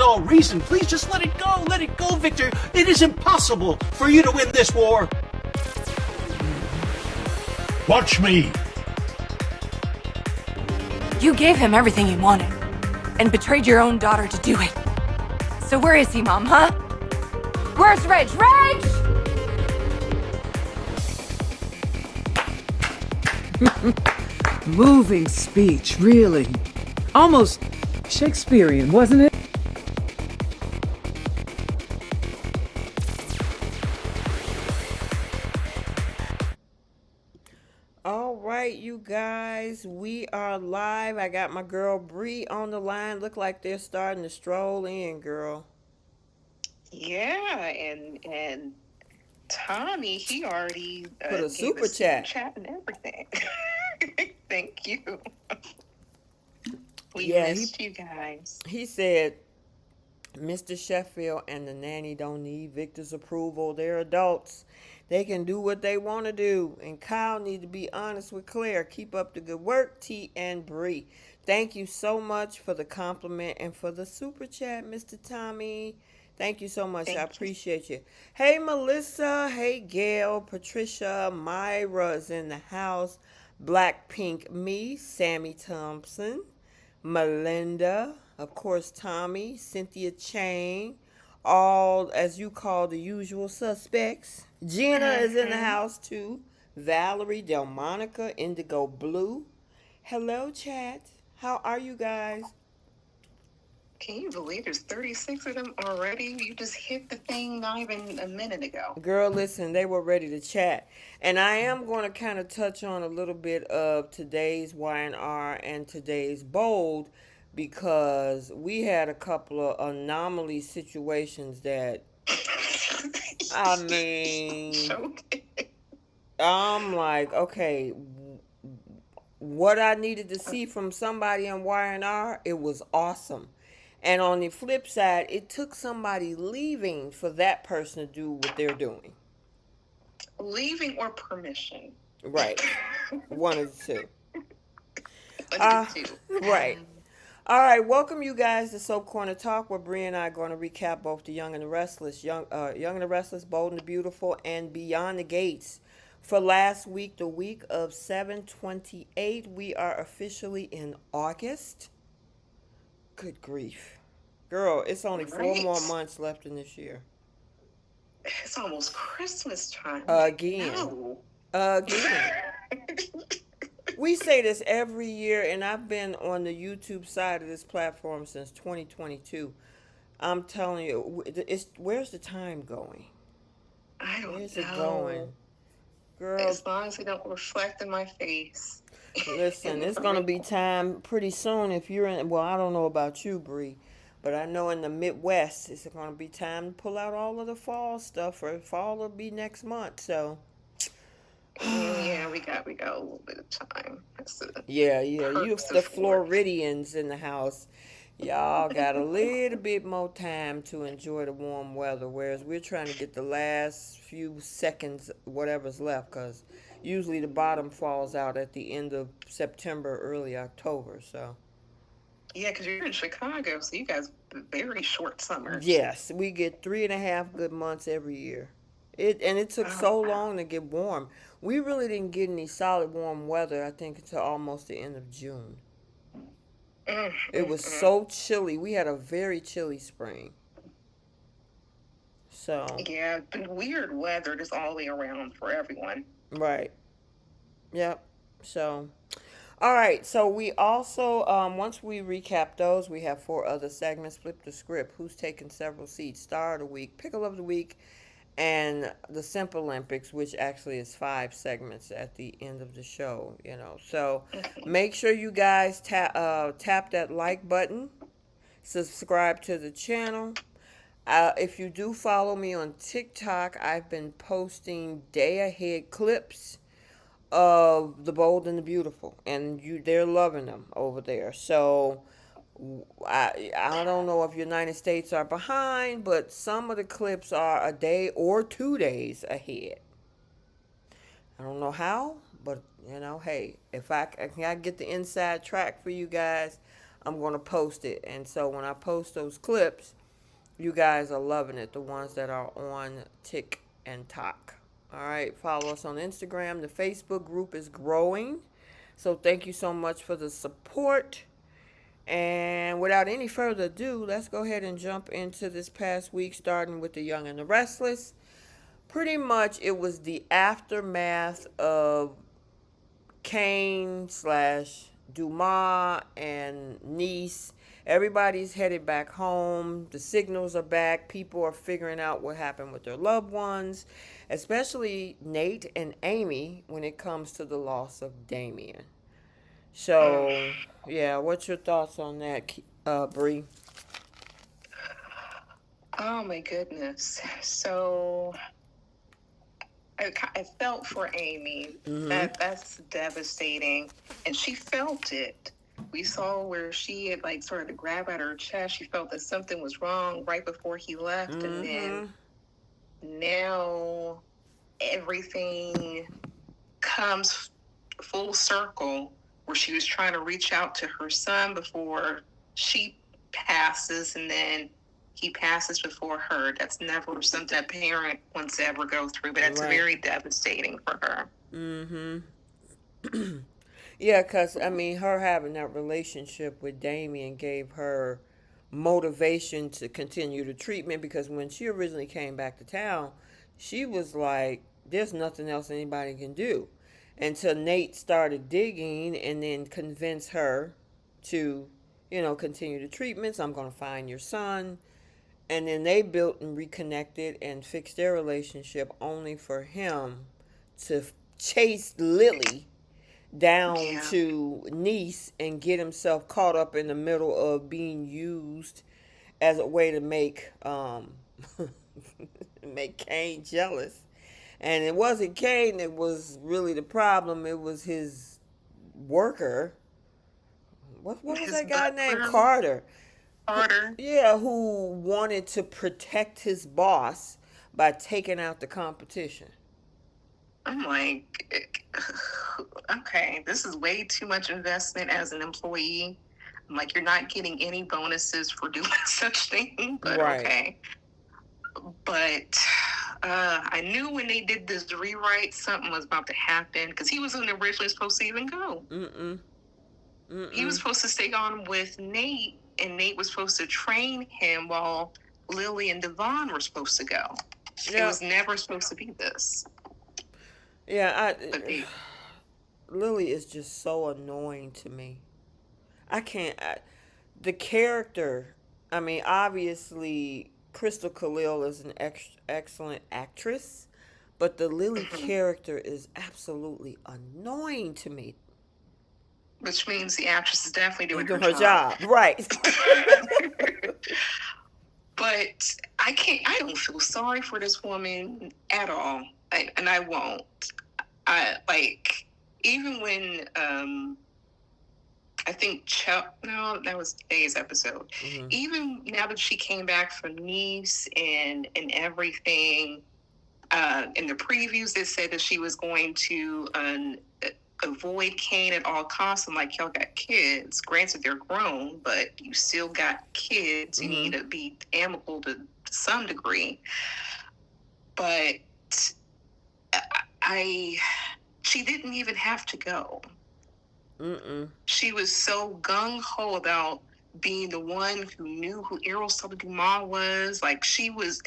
no reason. Please just let it go. Let it go, Victor. It is impossible for you to win this war. Watch me. You gave him everything he wanted, and betrayed your own daughter to do it. So where is he, Mom, huh? Where's Reg? Reg! Moving speech, really. Almost Shakespearean, wasn't it? All right, you guys, we are live. I got my girl Bree on the line. Look like they're starting to stroll in, girl. Yeah, and Tommy, he already Put a gave super a chat. chat and everything. Thank you. We Yeah, missed you guys. He said, Mr. Sheffield and the nanny don't need Victor's approval. They're adults. They can do what they want to do. And Kyle need to be honest with Claire. Keep up the good work, T and Bree. Thank you so much for the compliment and for the super chat, Mr. Tommy. Thank you so much. I appreciate you. Hey, Melissa. Hey, Gail. Patricia. Myra's in the house. Blackpink me. Sammy Thompson. Melinda. Of course, Tommy. Cynthia Chain. All, as you call, the usual suspects. Gina is in the house, too. Valerie, Delmonica, Indigo Blue. Hello, chat. How are you guys? Can you believe there's 36 of them already? You just hit the thing not even a minute ago. Girl, listen, they were ready to chat. And I am going to kind of touch on a little bit of today's Y&R and today's Bold because we had a couple of anomaly situations that, I mean, I'm like, okay, what I needed to see from somebody in Y&R, it was awesome. And on the flip side, it took somebody leaving for that person to do what they're doing. Leaving or permission? Right. One of the two. Two. Right. All right. Welcome you guys to Soap Corner Talk, where Bree and I are going to recap both The Young and the Restless, Young and the Restless, Bold and the Beautiful, and Beyond the Gates. For last week, the week of 7/28, we are officially in August. Good grief. Girl, it's only 4 more months left in this year. It's almost Christmas time. Again. No. Again. We say this every year, and I've been on the YouTube side of this platform since 2022. I'm telling you, where's the time going? I don't Where's know. it going? Girl. As long as it don't reflect in my face. Listen, it's going to be time pretty soon if you're in, well, I don't know about you, Bree, but I know in the Midwest, it's going to be time to pull out all of the fall stuff, or fall will be next month, so. Yeah, we got a little bit of time. Yeah, you the Floridians in the house, y'all got a little bit more time to enjoy the warm weather, whereas we're trying to get the last few seconds, whatever's left, because usually the bottom falls out at the end of September, early October, so. Yeah, because you're in Chicago, so you guys very short summers. Yes, we get 3.5 good months every year. It took so long to get warm. We really didn't get any solid warm weather, I think, until almost the end of June. It was so chilly. We had a very chilly spring. So. Yeah, been weird weather just all the way around for everyone. Right. Yep. So. All right. So we also, once we recap those, we have 4 other segments. Flip the script. Who's taking several seats? Star of the week. Pickle of the week. And the Simple Olympics, which actually is 5 segments at the end of the show, So make sure you guys tap that like button, subscribe to the channel. If you do follow me on TikTok, I've been posting day ahead clips of The Bold and the Beautiful, and they're loving them over there. So I don't know if United States are behind, but some of the clips are a day or 2 days ahead. I don't know how, but hey, if I get the inside track for you guys, I'm going to post it. And so when I post those clips, you guys are loving it, the ones that are on Tick and Talk. All right, follow us on Instagram. The Facebook group is growing. So thank you so much for the support. And without any further ado, let's go ahead and jump into this past week, starting with The Young and the Restless. Pretty much it was the aftermath of Kane slash Dumas and Nice. Everybody's headed back home. The signals are back. People are figuring out what happened with their loved ones, especially Nate and Amy when it comes to the loss of Damien. So, yeah, what's your thoughts on that, Bree? Oh my goodness. So I felt for Amy. That's devastating, and she felt it. We saw where she had like started to grab at her chest. She felt that something was wrong right before he left, and then now everything comes full circle where she was trying to reach out to her son before she passes, and then he passes before her. That's never something a parent wants to ever go through, but that's very devastating for her. Yeah, because, I mean, her having that relationship with Damien gave her motivation to continue the treatment, because when she originally came back to town, she was like, there's nothing else anybody can do. Until Nate started digging and then convinced her to, continue the treatments. I'm going to find your son. And then they built and reconnected and fixed their relationship, only for him to chase Lily down to Nice and get himself caught up in the middle of being used as a way to make make Kane jealous. And it wasn't Kane that was really the problem. It was his worker. What was that guy named? Carter. Yeah, who wanted to protect his boss by taking out the competition. I'm like, okay, this is way too much investment as an employee. I'm like, you're not getting any bonuses for doing such thing, but okay. But I knew when they did this rewrite, something was about to happen, because he wasn't originally supposed to even go. He was supposed to stay on with Nate, and Nate was supposed to train him while Lily and Devon were supposed to go. It was never supposed to be this. Yeah, Lily is just so annoying to me. I can't. The character, I mean, obviously, Crystal Khalil is an excellent actress, but the Lily character is absolutely annoying to me. Which means the actress is definitely doing her job. Right. But I don't feel sorry for this woman at all. And I won't. Even when, I think no, that was today's episode. Even now that she came back from Nice and everything, in the previews, it said that she was going to avoid Kane at all costs. I'm like, y'all got kids. Granted, they're grown, but you still got kids. You need to be amicable to some degree. But she didn't even have to go. She was so gung-ho about being the one who knew who Aristotle Dumas was. Like, she was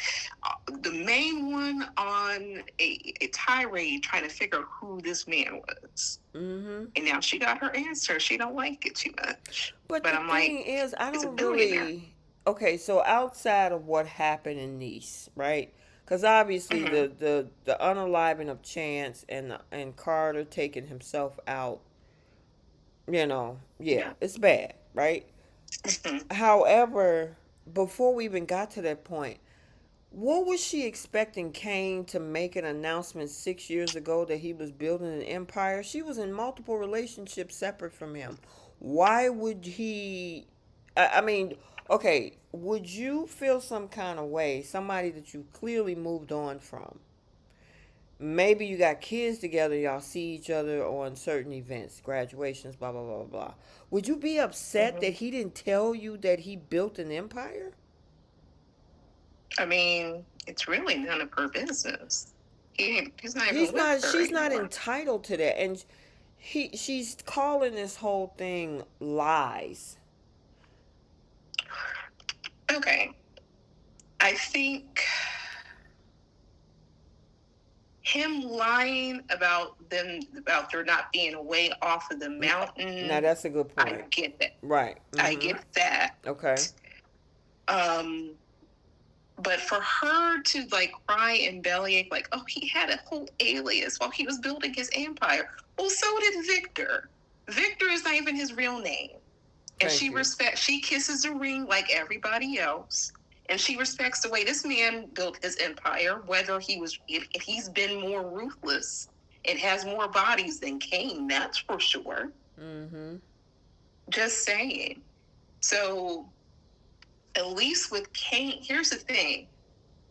the main one on a tirade trying to figure out who this man was. And now she got her answer. She don't like it too much. But the I'm thing like, is, I don't really... Okay, so outside of what happened in Nice, right? Because obviously the unaliving of Chance and Carter taking himself out, it's bad, right? However, before we even got to that point, what was she expecting Kane to make an announcement 6 years ago that he was building an empire? She was in multiple relationships separate from him. Why would he... I mean, okay, would you feel some kind of way, somebody that you clearly moved on from, maybe you got kids together, y'all see each other on certain events, graduations, blah, blah, blah, blah. Would you be upset that he didn't tell you that he built an empire? I mean, it's really none of her business. He's not even with her She's not anymore. entitled to that. And she's calling this whole thing lies. Okay. I think him lying about there not being a way off of the mountain. Now that's a good point. I get that. Right. I get that. Okay. But for her to like cry and bellyache, like, oh, he had a whole alias while he was building his empire. Well, so did Victor. Victor is not even his real name. And she kisses the ring like everybody else. And she respects the way this man built his empire, whether if he's been more ruthless and has more bodies than Cain, that's for sure. Mm-hmm. Just saying. So at least with Cain, here's the thing.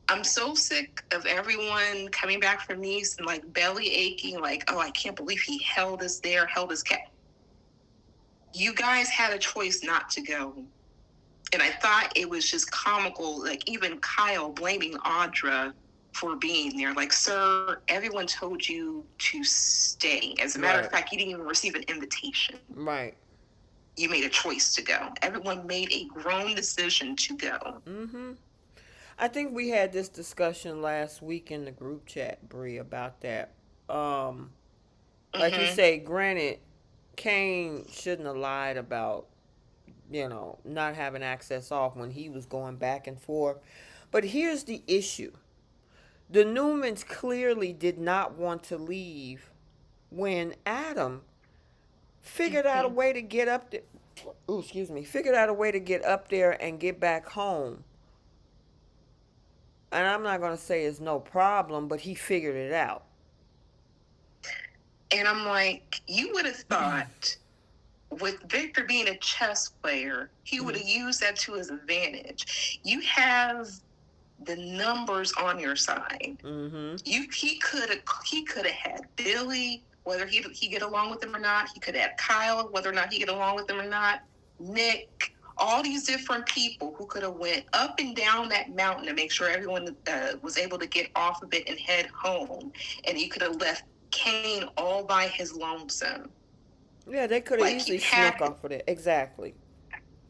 I'm so sick of everyone coming back from Nice and like belly aching, like, oh, I can't believe he held us there, held us cat. You guys had a choice not to go. And I thought it was just comical, like even Kyle blaming Audra for being there. Like, sir, everyone told you to stay. As a matter of fact, you didn't even receive an invitation. Right. You made a choice to go. Everyone made a grown decision to go. Mm-hmm. I think we had this discussion last week in the group chat, Bree, about that. Like you say, granted, Cain shouldn't have lied about, not having access off when he was going back and forth. But here's the issue. The Newmans clearly did not want to leave when Adam figured out a way to get up there. Figured out a way to get up there and get back home. And I'm not going to say it's no problem, but he figured it out. And I'm like, you would have thought with Victor being a chess player, he would have used that to his advantage. You have the numbers on your side. Mm-hmm. He could have had Billy, whether he get along with him or not. He could have had Kyle, whether or not he get along with him or not. Nick, all these different people who could have went up and down that mountain to make sure everyone was able to get off of it and head home. And you could have left Cain all by his lonesome. Yeah, they could have easily snuck off of it. Exactly.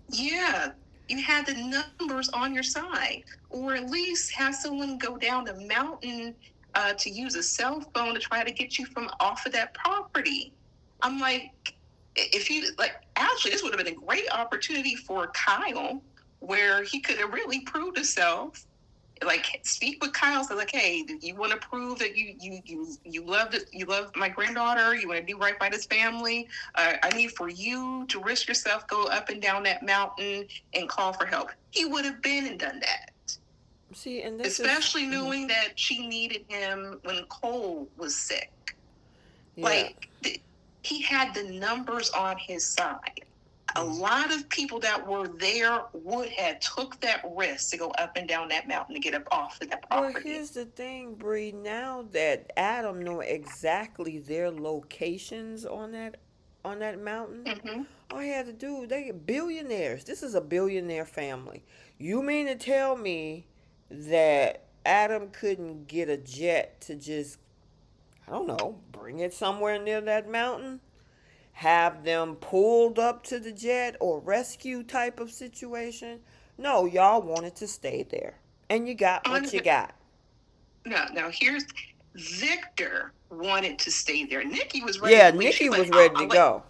Yeah. You had the numbers on your side, or at least have someone go down the mountain to use a cell phone to try to get you from off of that property. I'm like, actually, this would have been a great opportunity for Kyle, where he could have really proved himself. Like, speak with Kyle, say like, hey, do you want to prove that you love my granddaughter? You want to do right by this family? I need for you to risk yourself, go up and down that mountain and call for help. He would have been and done that. See, and especially knowing that she needed him when Cole was sick. Yeah. Like, he had the numbers on his side. A lot of people that were there would have took that risk to go up and down that mountain to get up off of that property. Well, here's the thing, Bree. Now that Adam knew exactly their locations on that mountain, all he had to do, they get billionaires. This is a billionaire family. You mean to tell me that Adam couldn't get a jet to just, I don't know, bring it somewhere near that mountain? Have them pulled up to the jet or rescue type of situation? No, y'all wanted to stay there. And you got what you got. Now here's Victor wanted to stay there. Nikki was ready. Yeah, Nikki was ready to go.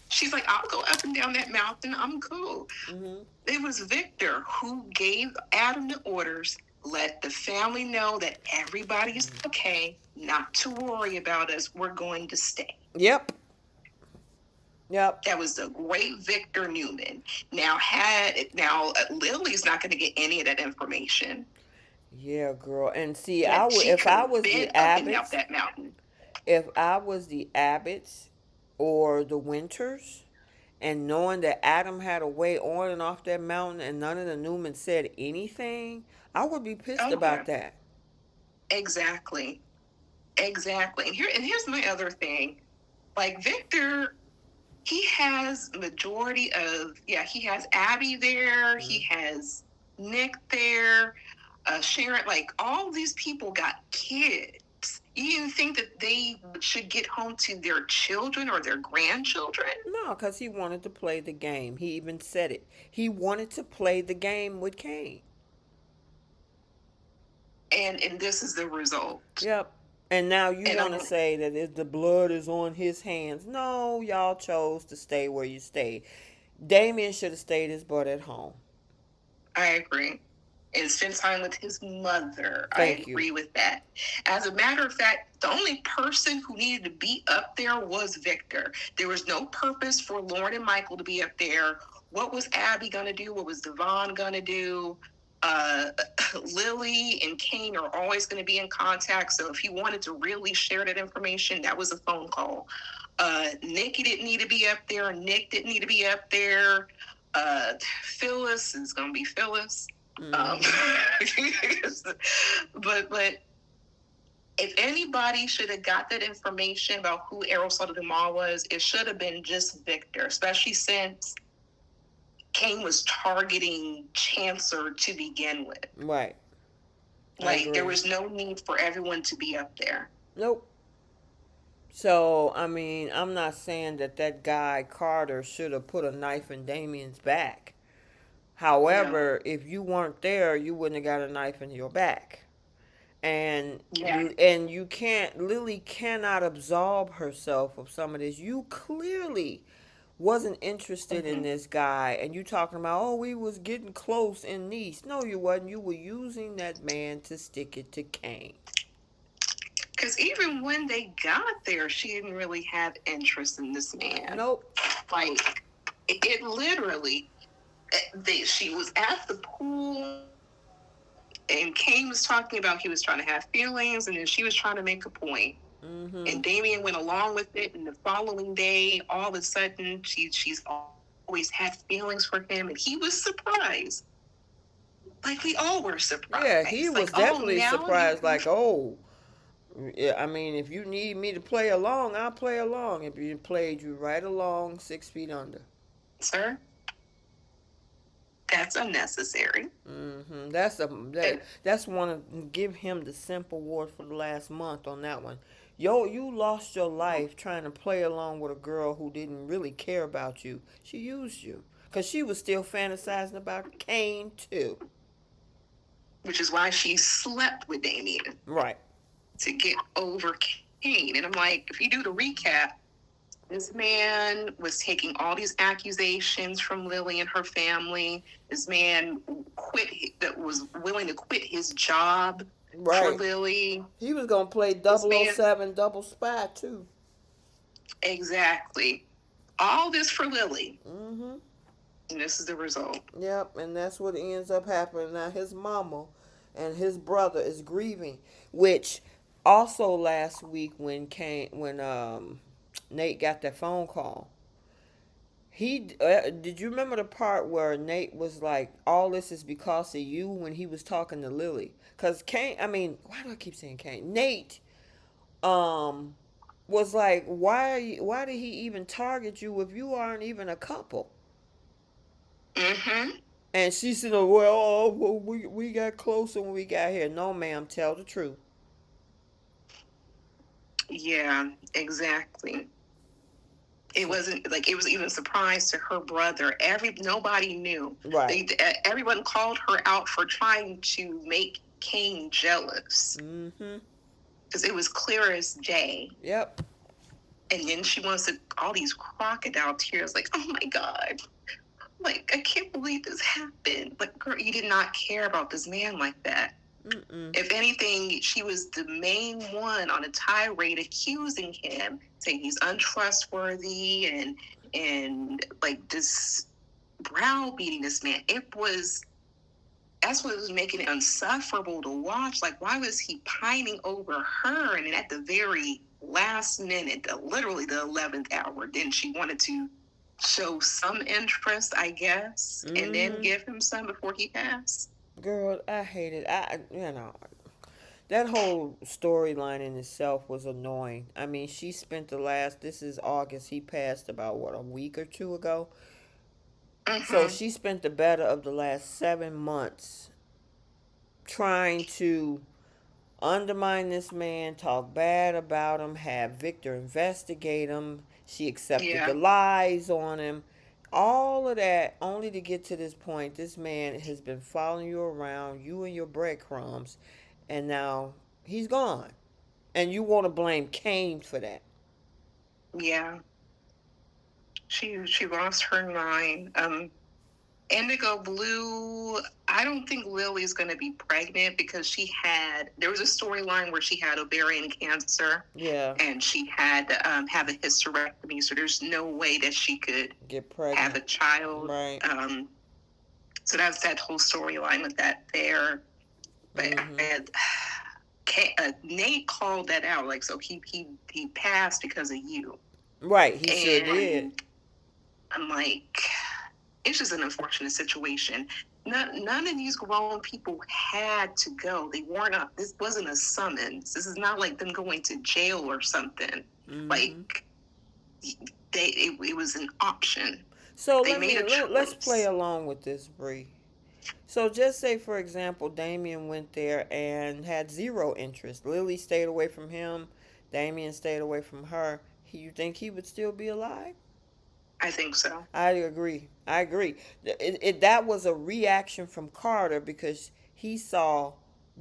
She's like, I'll go up and down that mountain. I'm cool. Mm-hmm. It was Victor who gave Adam the orders. Let the family know that everybody is okay. Not to worry about us. We're going to stay. Yep. That was the great Victor Newman. Now Lily's not going to get any of that information. Yeah, girl. And see, if I was the Abbotts or the Winters, and knowing that Adam had a way on and off that mountain, and none of the Newmans said anything, I would be pissed about that. Exactly. Exactly. And here's my other thing. Like Victor, he has majority of he has Abby there, he has Nick there, Sharon, like all these people got kids. You didn't think that they should get home to their children or their grandchildren? No, because he wanted to play the game. He even said it. He wanted to play the game with Kane. And this is the result. Yep. And now you And want to say that if the blood is on his hands. No, y'all chose to stay where you stayed. Damien should have stayed his butt at home. I agree. And spend time with his mother. Thank I agree with that. As a matter of fact, the only person who needed to be up there was Victor. There was no purpose for Lauren and Michael to be up there. What was Abby going to do? What was Devon going to do? Lily and Kane are always going to be in contact. So if he wanted to really share that information, that was a phone call. Nikki didn't need to be up there. Nick didn't need to be up there. Phyllis is going to be Phyllis. But if anybody should have got that information about who Aristotle Dumas was, it should have been just Victor, especially since Kane was targeting Chancellor to begin with. Right. Like, there was no need for everyone to be up there. Nope. So, I mean, I'm not saying that guy Carter should have put a knife in Damien's back. However, if you weren't there, you wouldn't have got a knife in your back. And you can't, Lily cannot absolve herself of some of this. You clearly wasn't interested in this guy, and you talking about, oh, we was getting close in Nice. No, you wasn't. You were using that man to stick it to Kane. Because even when they got there, she didn't really have interest in this man. Nope. Like, it literally, she was at the pool, and Kane was talking about he was trying to have feelings, and then she was trying to make a point. Mm-hmm. And Damien went along with it, and the following day, all of a sudden, she's always had feelings for him, and he was surprised. Like, we all were surprised. Yeah, he was definitely surprised, like, oh, yeah, I mean, if you need me to play along, I'll play along. If you played you right along 6 feet under. Sir? That's unnecessary. Mm-hmm. That's one of, give him the simple award for the last month on that one. Yo, you lost your life trying to play along with a girl who didn't really care about you. She used you because she was still fantasizing about Kane too. Which is why she slept with Damien. Right. To get over Kane. And I'm like, if you do the recap, this man was taking all these accusations from Lily and her family. This man was willing to quit his job for Lily. He was going to play 007 double spy, too. Exactly. All this for Lily. Mm-hmm. And this is the result. Yep, and that's what ends up happening. Now, his mama and his brother is grieving, which also last week when Nate got that phone call, did you remember the part where Nate was like, all this is because of you, when he was talking to Lily? Because Kane, I mean, why do I keep saying Kane? Nate was like, why did he even target you if you aren't even a couple? Mm-hmm. And she said, well, we got closer when we got here. No, ma'am, tell the truth. Yeah, exactly. It wasn't like it was even a surprise to her brother. Nobody knew. Right. Everyone called her out for trying to make Kane jealous. Mm-hmm. Because it was clear as day. Yep. And then she wants all these crocodile tears, like, oh my God. Like, I can't believe this happened. Like, girl, you did not care about this man like that. Mm-mm. If anything, she was the main one on a tirade accusing him, saying he's untrustworthy and like this browbeating this man. That's what was making it insufferable to watch. Like, why was he pining over her? And then at the very last minute, literally the 11th hour, then she wanted to show some interest, I guess, and then give him some before he passed. Girl, I hate it. that whole storyline in itself was annoying. I mean, she spent this is August, he passed about, what, a week or two ago? So Mm-hmm. she spent the better of the last 7 months trying to undermine this man, talk bad about him, have Victor investigate him. She accepted the Yeah. lies on him. All of that only to get to this point. This man has been following you around, you and your breadcrumbs, and now he's gone. And you want to blame Kane for that. Yeah. She lost her mind. Indigo Blue, I don't think Lily's going to be pregnant because there was a storyline where she had ovarian cancer Yeah, and she had to have a hysterectomy. So there's no way that she could get have a pregnant. child. Right. So that's that whole storyline with that there. But Nate called that out. Like, so he passed because of you. Right, he sure And did. I'm like, it's just an unfortunate situation. None of these grown people had to go. They weren't up. This wasn't a summons. This is not like them going to jail or something. Like it was an option. So They made a let's choice. play along with this, Bree. So just say, for example, Damien went there and had zero interest. Lily stayed away from him. Damien stayed away from her. You think he would still be alive? I think so. I agree. That was a reaction from Carter because he saw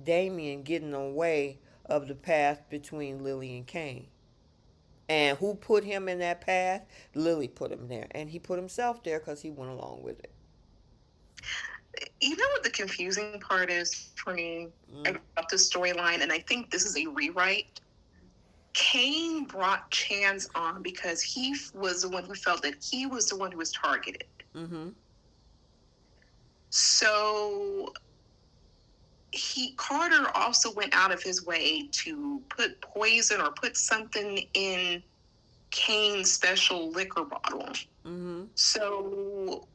Damien getting away of the path between Lily and Kane. And who put him in that path? Lily put him there. And he put himself there because he went along with it. You know what the confusing part is for me about the storyline, and I think this is a rewrite. Kane brought Chance on because he was the one who felt that he was the one who was targeted. Mm-hmm. So Carter also went out of his way to put poison or put something in Kane's special liquor bottle. Mm-hmm. So,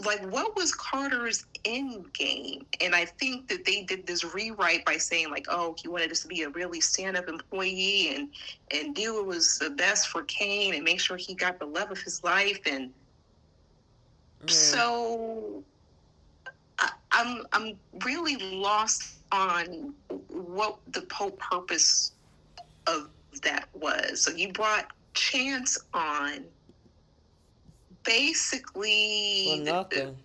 like, what was Carter's end game? And I think that they did this rewrite by saying, like, oh, he wanted us to be a really stand-up employee and do what was the best for Kane and make sure he got the love of his life. And so I'm really lost on what the whole purpose of that was. So you brought Chance on basically For nothing.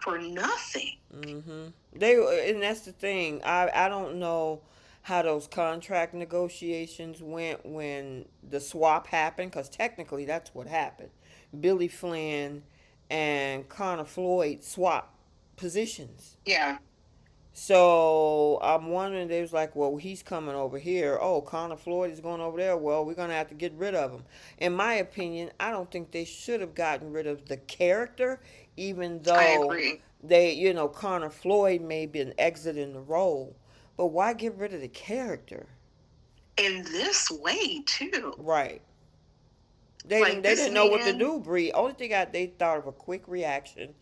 For nothing. Mm-hmm. And that's the thing. I don't know how those contract negotiations went when the swap happened, because technically that's what happened. Billy Flynn and Connor Floyd swapped positions. Yeah. So I'm wondering, they was like, well, he's coming over here. Oh, Connor Floyd is going over there. Well, we're going to have to get rid of him. In my opinion, I don't think they should have gotten rid of the character, even though I agree. Connor Floyd may be an exit in the role. But why get rid of the character? In this way, too. Right. They didn't know what to do, Bree. Only thing they thought of a quick reaction.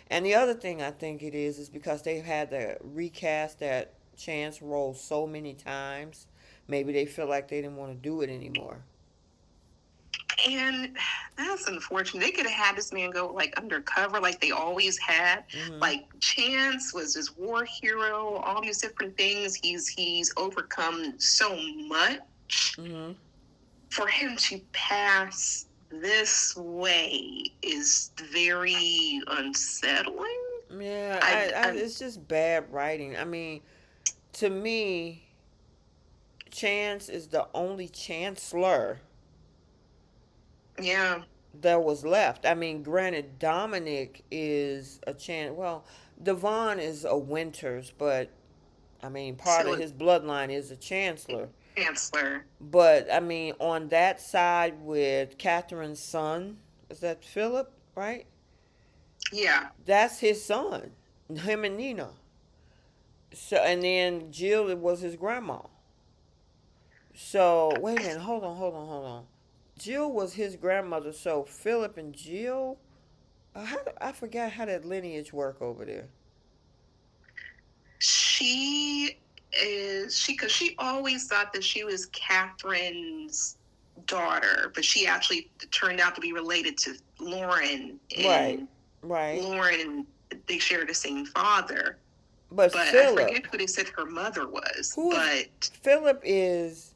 And the other thing I think it is because they've had to recast that Chance role so many times. Maybe they feel like they didn't want to do it anymore. And that's unfortunate. They could have had this man go like undercover like they always had. Mm-hmm. Like Chance was this war hero, all these different things. He's overcome so much. Mm-hmm. For him to pass this way is very unsettling. Yeah, it's just bad writing. I mean, to me, Chance is the only Chancellor that was left. I mean, granted, Dominic is a Well, Devon is a Winters, but I mean, part of his bloodline is a Chancellor. But I mean, on that side with Catherine's son, is that Philip, right? Yeah. That's his son, him and Nina. So, and then Jill was his grandma. So, wait a minute, hold on. Jill was his grandmother, so Philip and Jill, I forgot how that lineage work over there. She is she, because she always thought that she was Catherine's daughter, but she actually turned out to be related to Lauren. Right. And Right. Lauren, they share the same father. But I Philip, forget who they said her mother was. who is But Philip is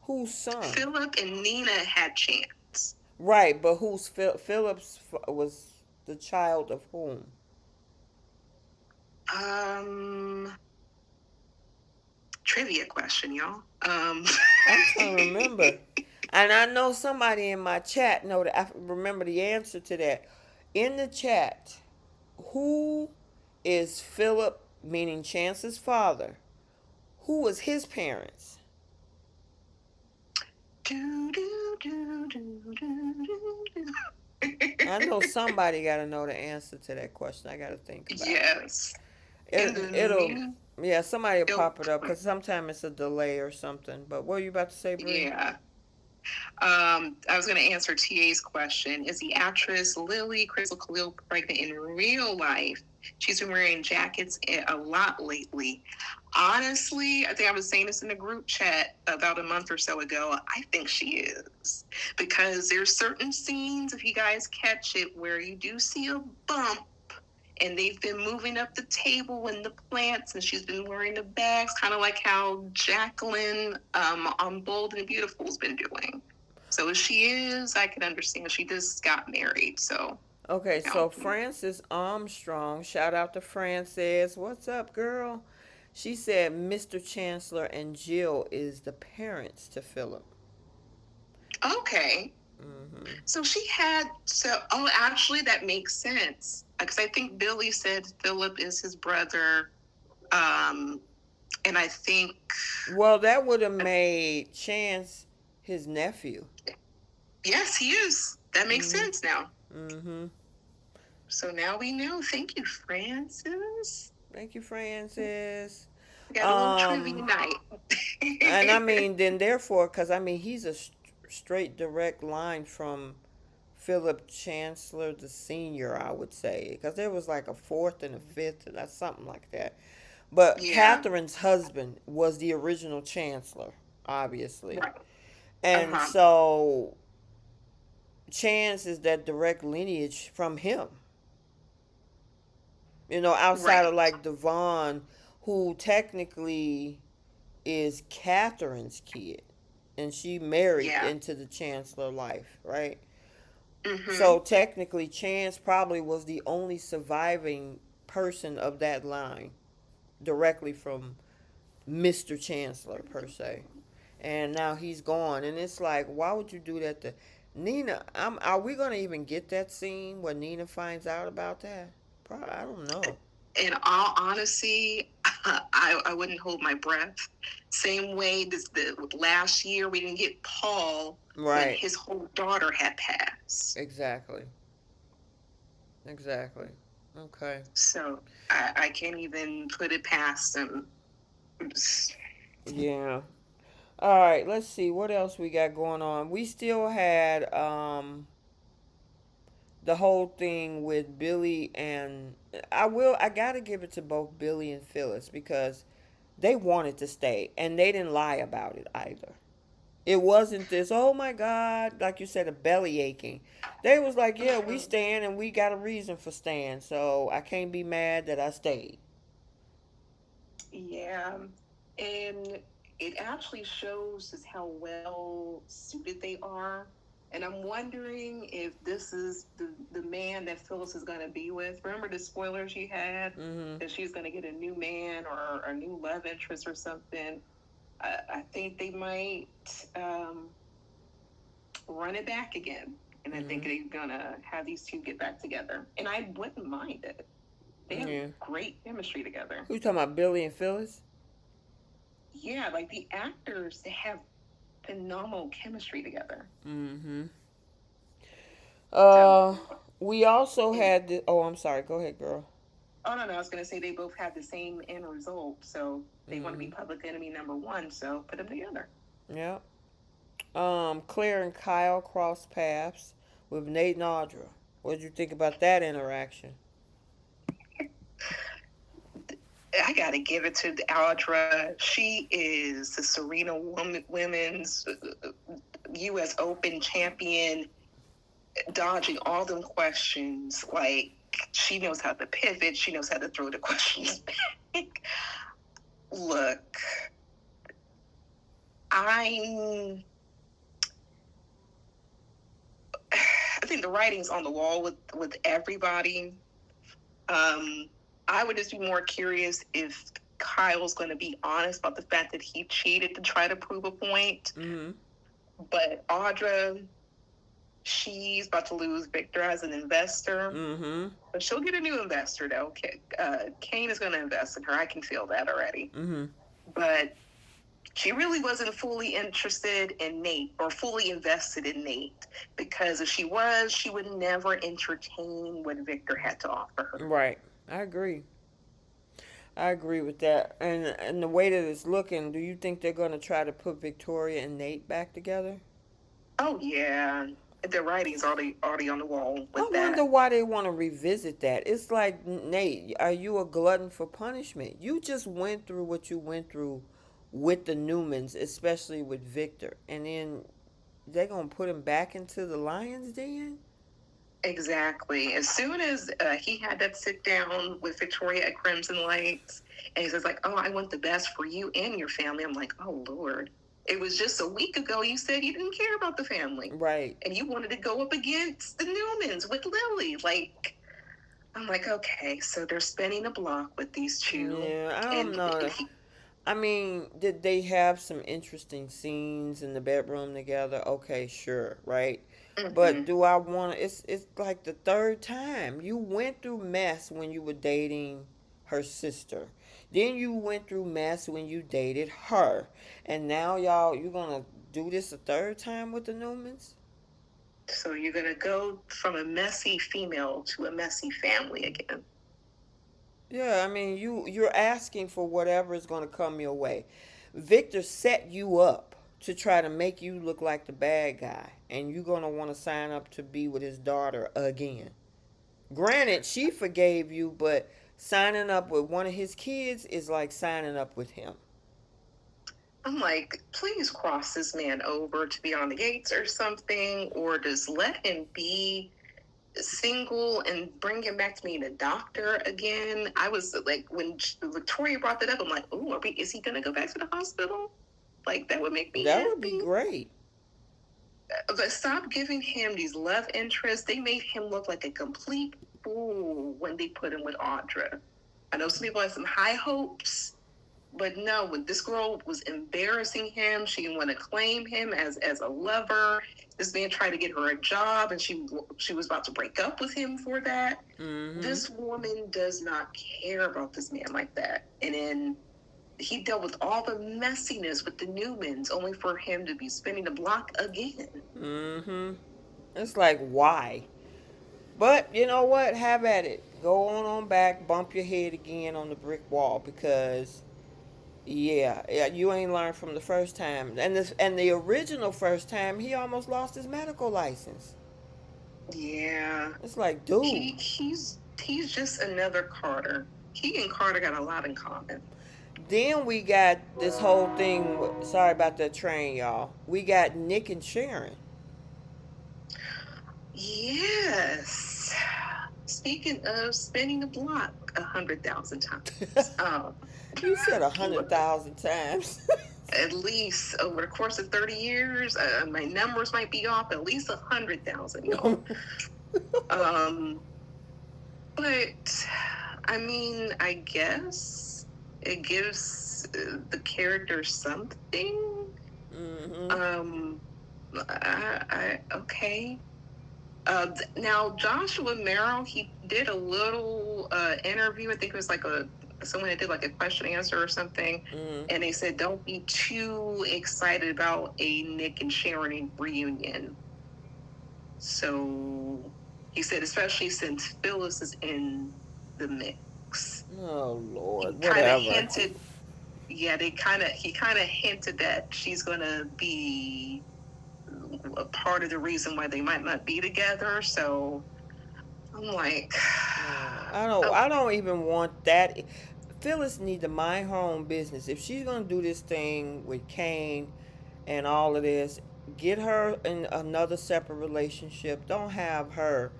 whose son? Philip and Nina had Chance. Right, but who's Philip's was the child of whom? Trivia question, y'all. I'm trying to remember. And I know somebody in my chat know that I remember the answer to that. In the chat, who is Philip, meaning Chance's father? Who was his parents? I know somebody got to know the answer to that question. I got to think about Yes. Yeah, somebody will pop it up because sometimes it's a delay or something. But what were you about to say, Bree? Yeah. I was going to answer TA's question. Is the actress Lily Crystal Khalil pregnant in real life? She's been wearing jackets a lot lately. Honestly, I think I was saying this in the group chat about a month or so ago. I think she is. Because there's certain scenes, if you guys catch it, where you do see a bump and they've been moving up the table and the plants, and she's been wearing the bags, kind of like how Jacqueline on Bold and Beautiful has been doing. So if she is, I can understand. She just got married, so. Okay, so Frances Armstrong, shout out to Frances. What's up, girl? She said Mr. Chancellor and Jill is the parents to Philip. Okay. Mm-hmm. So actually that makes sense. Because I think Billy said Philip is his brother. And I think. Well, that would have made Chance his nephew. Yes, he is. That makes sense now. Mm-hmm. So now we know. Thank you, Francis. Thank you, Francis. We got a little trivia night. And I mean, then therefore, because I mean, he's a straight direct line from Philip Chancellor the senior, I would say, because there was like a fourth and a fifth, and that's something like that. But Yeah. Catherine's husband was the original Chancellor, obviously, Right. and so Chance is that direct lineage from him. You know, outside of like Devon, who technically is Catherine's kid, and she married into the Chancellor life, right? Mm-hmm. So technically, Chance probably was the only surviving person of that line, directly from Mr. Chancellor per se, and now he's gone, and it's like, why would you do that to Nina? Are we gonna even get that scene where Nina finds out about that? Probably, I don't know. In all honesty, I wouldn't hold my breath. Same way last year we didn't get Paul when his whole daughter had passed. Exactly. Okay. So I can't even put it past them. Yeah. All right, let's see what else we got going on. We still had the whole thing with Billy, and I gotta give it to both Billy and Phyllis because they wanted to stay and they didn't lie about it either. It wasn't this, oh my God, like you said, a belly aching. They was like, yeah, we staying and we got a reason for staying, so I can't be mad that I stayed. Yeah, and it actually shows us how well suited they are. And I'm wondering if this is the man that Phyllis is going to be with. Remember the spoilers you had? Mm-hmm. That she's going to get a new man or a new love interest or something. I think they might run it back again. And I think they're going to have these two get back together. And I wouldn't mind it. They have great chemistry together. Who you talking about, Billy and Phyllis? Yeah, like the actors, they have phenomenal chemistry together. Mm-hmm. We also had the. Oh, I'm sorry. Go ahead, girl. Oh no, I was gonna say they both have the same end result, so they want to be public enemy number one. So put them together. Yeah. Claire and Kyle crossed paths with Nate and Audra. What did you think about that interaction? I got to give it to Audra. She is the Women's U.S. Open champion, dodging all them questions. Like, she knows how to pivot. She knows how to throw the questions back. Look, I think the writing's on the wall with everybody. I would just be more curious if Kyle's going to be honest about the fact that he cheated to try to prove a point. Mm-hmm. But Audra, she's about to lose Victor as an investor. Mm-hmm. But she'll get a new investor, though. Kane is going to invest in her. I can feel that already. Mm-hmm. But she really wasn't fully interested in Nate or fully invested in Nate, because if she was, she would never entertain what Victor had to offer her. Right. I agree with that. And the way that it's looking, do you think they're going to try to put Victoria and Nate back together? Oh, yeah. The writing's already on the wall with that. I wonder why they want to revisit that. It's like, Nate, are you a glutton for punishment? You just went through what you went through with the Newmans, especially with Victor. And then they're going to put him back into the lion's den? Exactly. As soon as he had that sit down with Victoria at Crimson Lights, and he says, like, oh, I want the best for you and your family. I'm like, oh, Lord. It was just a week ago you said you didn't care about the family. Right. And you wanted to go up against the Newmans with Lily. Like, I'm like, okay, so they're spinning a block with these two. Yeah, I don't know. I mean, did they have some interesting scenes in the bedroom together? Okay, sure, right? Mm-hmm. But do I want to? It's like the third time. You went through mess when you were dating her sister. Then you went through mess when you dated her. And now you're going to do this a third time with the Newmans? So you're going to go from a messy female to a messy family again. Yeah, I mean, you're asking for whatever is going to come your way. Victor set you up to try to make you look like the bad guy, and you're going to want to sign up to be with his daughter again. Granted, she forgave you, but signing up with one of his kids is like signing up with him. I'm like, please cross this man over to be on the gates or something, or just let him be single and bring him back to being a doctor again. I was like, when Victoria brought that up, I'm like, oh, is he going to go back to the hospital? Like, that would make me happy. That would be great. But stop giving him these love interests. They made him look like a complete fool when they put him with Audra. I know some people had some high hopes, but no, when this girl was embarrassing him, she didn't want to claim him as a lover. This man tried to get her a job, and she was about to break up with him for that. Mm-hmm. This woman does not care about this man like that. And then he dealt with all the messiness with the Newmans, only for him to be spinning the block again. Mm-hmm. It's like, why? But you know what? Have at it. Go on back, bump your head again on the brick wall, because yeah, you ain't learned from the first time. And the original first time, he almost lost his medical license. Yeah. It's like, dude. He's just another Carter. He and Carter got a lot in common. Then we got this whole thing. Sorry about that train, y'all. We got Nick and Sharon. Yes. Speaking of spinning the block 100,000 times. You said 100,000 times. At least over the course of 30 years, my numbers might be off, at least 100,000, y'all. But I mean, I guess it gives the character something. Mm-hmm. Okay. Now, Joshua Merrill, he did a little interview. I think it was like someone that did like a question and answer or something. Mm. And they said, don't be too excited about a Nick and Sharon reunion. So he said, especially since Phyllis is in the mix. Oh, Lord. He kind of hinted, he kind of hinted that she's going to be a part of the reason why they might not be together. So I'm like, I don't even want that. Phyllis need to mind her own business. If she's gonna do this thing with Kane and all of this, get her in another separate relationship. Don't have her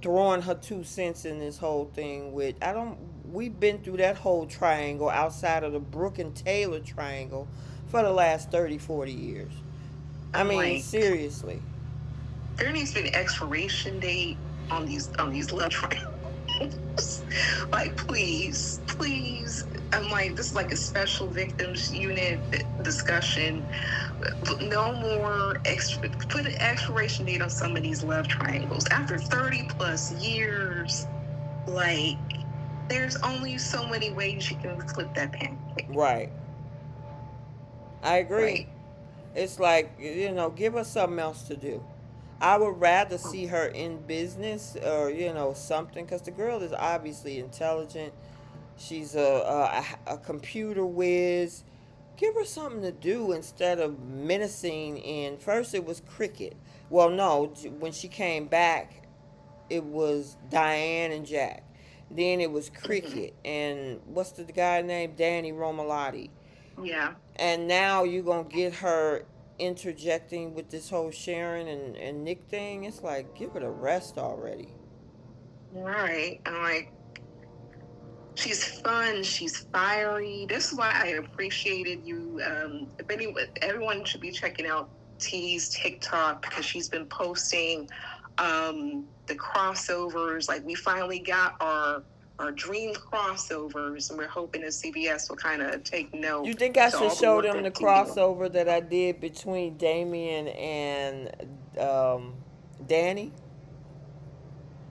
throwing her 2 cents in this whole thing with I don't we've been through that whole triangle outside of the Brooke and Taylor triangle for the last 30, 40 years. I I'm mean, like, seriously. there needs to be an expiration date on these love triangles. Like, please, please. I'm like, this is like a special victims unit discussion. No more put an expiration date on some of these love triangles. After 30 plus years, like, there's only so many ways you can flip that pancake. Right. I agree. Right. It's like, give her something else to do. I would rather see her in business or, something, because the girl is obviously intelligent. She's a computer whiz. Give her something to do instead of menacing. And first it was cricket. Well, no, when she came back, it was Diane and Jack. Then it was cricket. And what's the guy named? Danny Romalotti. Yeah. And now you're going to get her interjecting with this whole Sharon and Nick thing. It's like, give it a rest already. Right. I'm like, she's fun. She's fiery. This is why I appreciated you. Everyone should be checking out T's TikTok, because she's been posting the crossovers. Like, we finally got our dream crossovers, and we're hoping that CBS will kind of take note. You think I to should all the show work them the that you do. crossover that I did between Damien and Danny?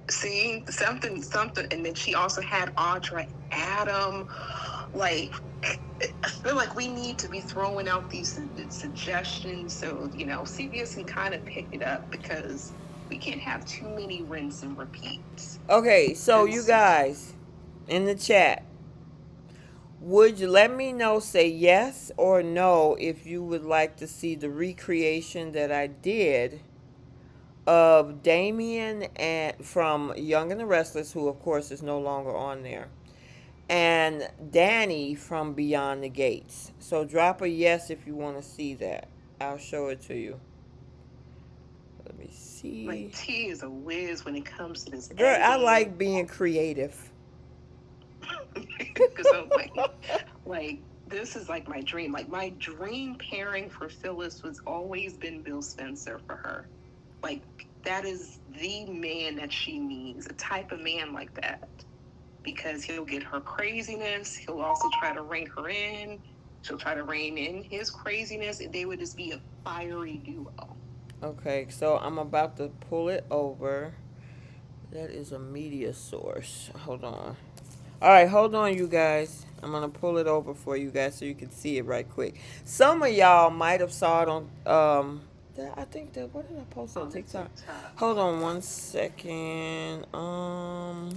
See, something, and then she also had Audra Adam. Like, I feel like we need to be throwing out these suggestions so CBS can kind of pick it up, because we can't have too many rinse and repeats. Okay, so you guys in the chat, would you let me know, say yes or no, if you would like to see the recreation that I did of Damien and from Young and the Restless, who of course is no longer on there, and Danny from Beyond the Gates. So drop a yes if you want to see that. I'll show it to you. Let me see. Like, T is a whiz when it comes to this. Girl, I like being creative. Because I'm like, this is like my dream. Like, my dream pairing for Phyllis was always been Bill Spencer for her. Like, that is the man that she needs, a type of man like that. Because he'll get her craziness. He'll also try to rein her in. She'll try to rein in his craziness. And they would just be a fiery duo. Okay, so I'm about to pull it over. That is a media source. Hold on. All right, hold on, you guys. I'm going to pull it over for you guys so you can see it right quick. Some of y'all might have saw it on, I think that, what did I post on TikTok? Hold on one second. I'll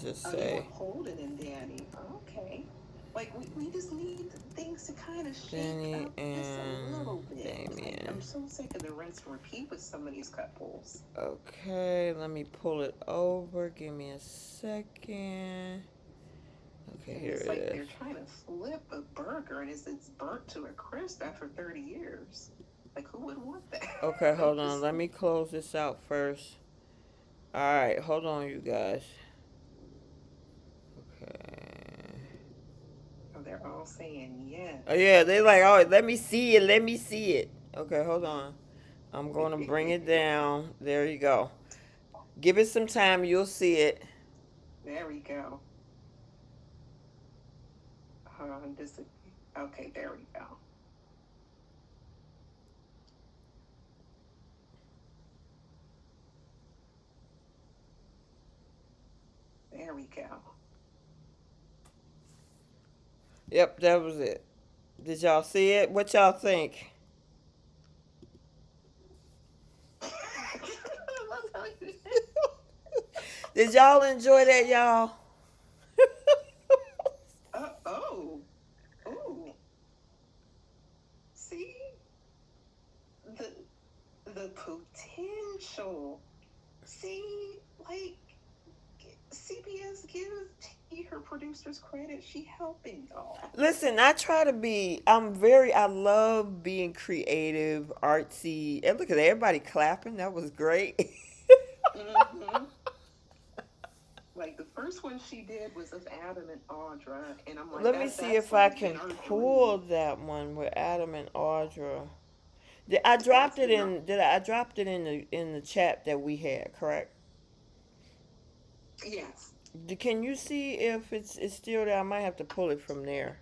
just say. You were holding in Danny. Okay. Like, we just need things to kind of shake Danny up just a little bit. Damien. Like, I'm so sick of the rinse and repeat with some of these couples. Okay, let me pull it over. Give me a second. Okay, here it's it like is. They're trying to flip a burger and it's burnt to a crisp after 30 years. Like, who would want that? Okay, hold on. Let me close this out first. All right, hold on, you guys. Okay. Oh, they're all saying yes. Oh, yeah, they like, oh, let me see it. Let me see it. Okay, hold on. I'm going to bring it down. There you go. Give it some time. You'll see it. There we go. Hold on. Okay, there we go. There we go. Yep, that was it. Did y'all see it? What y'all think? Did y'all enjoy that, y'all? Oh. See? The potential. See, like, CBS gives T her producer Hamster's credit. She helping y'all. Listen, I love being creative, artsy. And look at everybody clapping. That was great. Mm-hmm. Like the first one she did was of Adam and Audra, and I'm like, Let me see that's if I always been can our pull dream. that one with Adam and Audra. That's been our I dropped it in the chat that we had, correct? yes. Can you see if it's still there? I might have to pull it from there.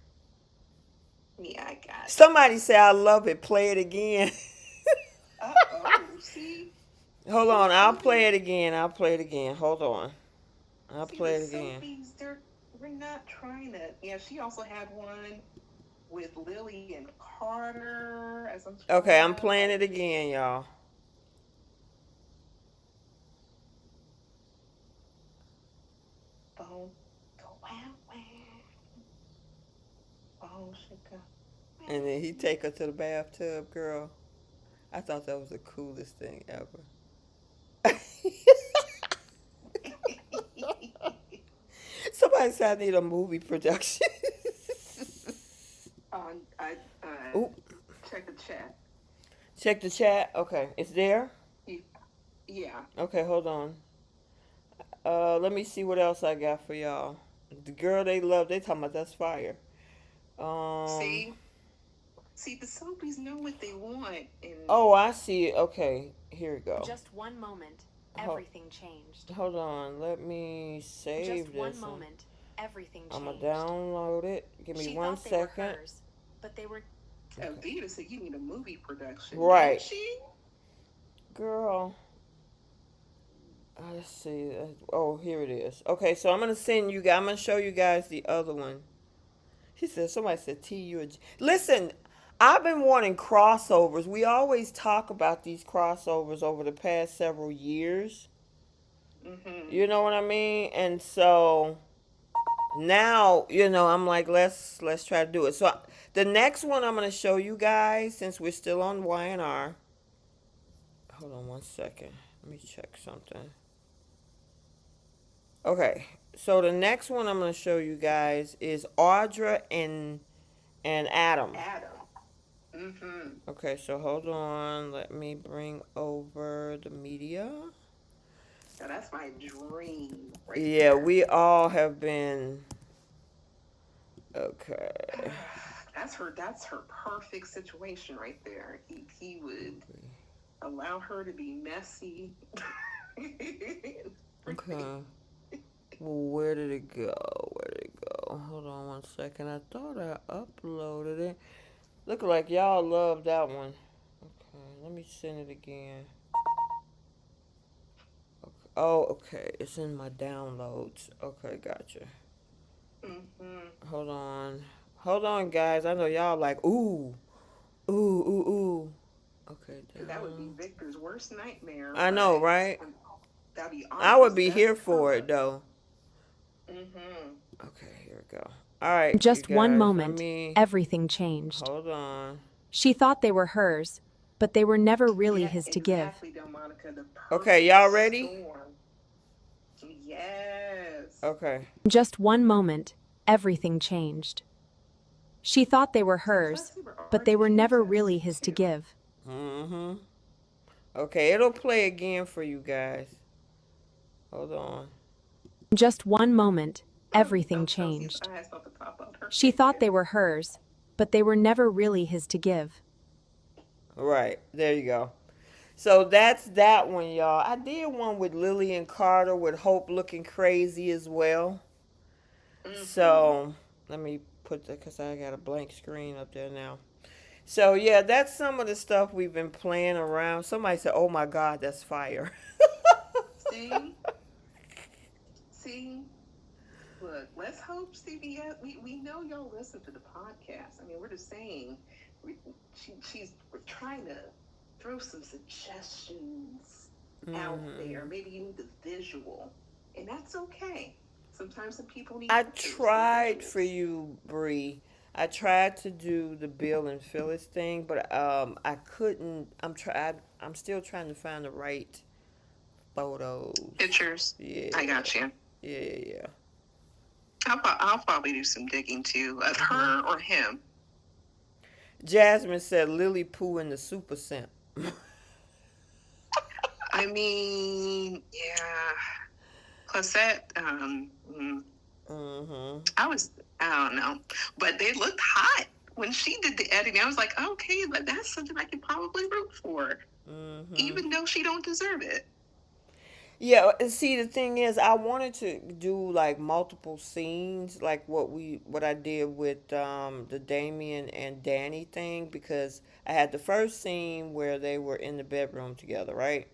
Yeah, I got it. Somebody say I love it. Play it again. See, Hold on, I'll see play the it again. I'll play it again. Hold on. I'll see the play it again. Sophies. We're not trying to. Yeah, she also had one with Lily and Carter. As I'm Okay, scrolling I'm up, playing it again, y'all. boom, go wow wow, boom, shaka, And then he take her to the bathtub, girl. I thought that was the coolest thing ever. Somebody said I need a movie production. I Ooh, check the chat. check the chat. Okay, it's there. You, yeah. Okay, hold on. Let me see what else I got for y'all. The girl they love. They talking about that's fire. Um. See, see, the Sophies know what they want, and Oh, I see it. Okay, here we go. Just one moment, Ho- everything changed. Hold on. Let me save Just one this. moment, everything I'm gonna changed. download it. Give me She one thought they were second. hers, but they were Avita said you need a movie production. Right. Did she? Girl. Let's see. Oh, here it is. Okay, so I'm gonna send you guys. I'm gonna show you guys the other one. She said. Somebody said T U. Listen, I've been wanting crossovers. We always talk about these crossovers over the past several years. Mm-hmm. You know what I mean? And so now, I'm like, let's try to do it. So the next one I'm gonna show you guys, since we're still on Y&R. Hold on one second. Let me check something. Okay, so the next one I'm gonna show you guys is Audra and Adam. Adam. Mm-hmm. Okay, so hold on. Let me bring over the media. So that's my dream right Yeah, there. we all have been. Okay. That's her perfect situation right there. He would allow her to be messy. Okay. Well, where did it go? Where did it go? Hold on one second. I thought I uploaded it. Look like y'all love that one. Okay, let me send it again. Okay. Oh, okay. It's in my downloads. Okay, gotcha. Mm-hmm. Hold on. Hold on, guys. I know y'all like, ooh. Ooh, ooh, ooh. Okay, That would be down. Victor's worst nightmare, I know, but right? that'd be I would Audrey's be best here for it, cover. though. Mm-hmm. Okay, here we go. All right, you just one guys. Let moment, me. everything changed. Hold on. She thought they were hers, but they were never really Yeah, his to give. exactly, Delmonica. The Okay, perfect y'all ready? storm. Yes. Okay. Just one moment, everything changed. She thought they were So if I hers, see where but they Audrey were Hughes never at, really see his to too. give. Mm-hmm. Okay, it'll play again for you guys. Hold on. Just one moment, everything Chelsea's changed. eyes about to pop out her She face. thought they were hers, but they were never really his to give. Right, there you go. So that's that one, y'all. I did one with Lily and Carter with Hope looking crazy as well. Mm-hmm. So let me put that because I got a blank screen up there now. So yeah, that's some of the stuff we've been playing around. Somebody said, "Oh my God, that's fire." See? See? Look, let's hope CBS. We know y'all listen to the podcast. I mean, we're just saying, we're trying to throw some suggestions out there. Maybe you need the visual, and that's okay. Sometimes some people need I pictures, some tried for visuals. you, Bree. I tried to do the Bill and Phyllis thing, but I couldn't. I'm still trying to find the right photos. Pictures. Yeah. I got you. Yeah. I'll probably do some digging too of her or him. Jasmine said Lily Pooh and the Super Simp. I mean, yeah. Plus that, Mm-hmm. I don't know, but they looked hot when she did the editing. I was like, okay, but that's something I could probably root for, Mm-hmm. even though she don't deserve it. Yeah, and see the thing is I wanted to do like multiple scenes like what I did with the Damien and Danny thing because I had the first scene where they were in the bedroom together, right?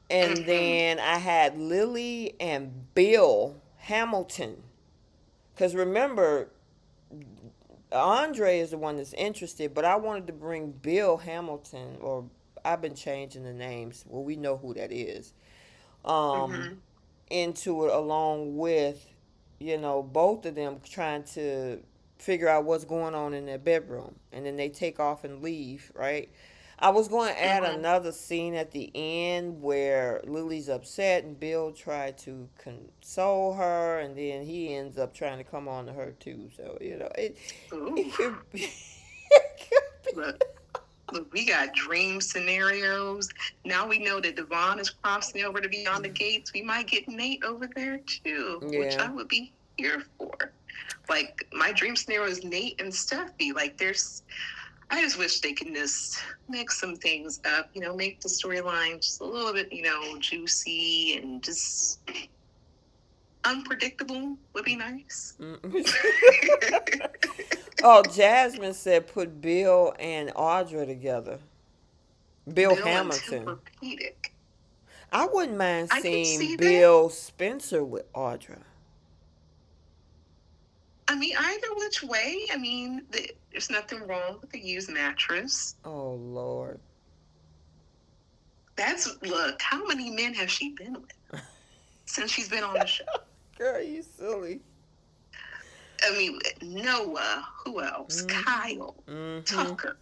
And Mm-hmm. then I had Lily and Bill Hamilton. Cuz remember Andre is the one that's interested, but I wanted to bring Bill Hamilton or I've been changing the names. Well, we know who that is. Um Mm-hmm. into it along with, both of them trying to figure out what's going on in their bedroom. And then they take off and leave, right? I was going to add Mm-hmm. another scene at the end where Lily's upset and Bill tried to console her, and then he ends up trying to come on to her too. So, it Ooh, could be. look, look, we got dream scenarios. Now we know that Devon is crossing over to Beyond the Gates. We might get Nate over there too, which Yeah. I would be here for. Like my dream scenario is Nate and Steffi. Like I just wish they could just mix some things up, make the storyline just a little bit, juicy and just unpredictable would be nice. Oh, Jasmine said put Bill and Audra together. Bill Bill and Hamilton. Tempur-Pedic. I wouldn't mind I can seeing see that. Bill Spencer with Audra. I mean, either which way. I mean, there's nothing wrong with a used mattress. Oh Lord. Look, how many men has she been with since she's been on the show? Girl, you silly. I mean, Noah, who else? Kyle, Tucker,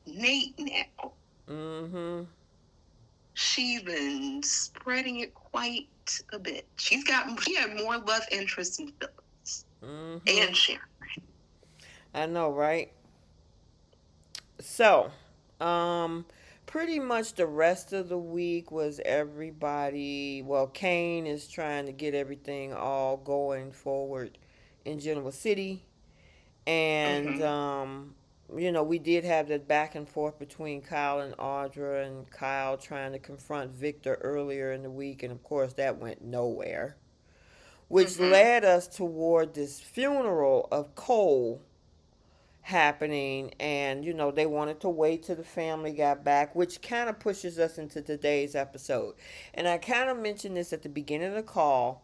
Nate now. Mm-hmm. She's been spreading it quite a bit. She had more love interest in Phyllis and Sharon. I know, right? So, pretty much the rest of the week was everybody. Well, Kane is trying to get everything all going forward in Genova City, and Mm-hmm. we did have that back and forth between Kyle and Audra, and Kyle trying to confront Victor earlier in the week, and of course that went nowhere, which Mm-hmm. led us toward this funeral of Cole happening. And they wanted to wait till the family got back, which kind of pushes us into today's episode. And I kind of mentioned this at the beginning of the call,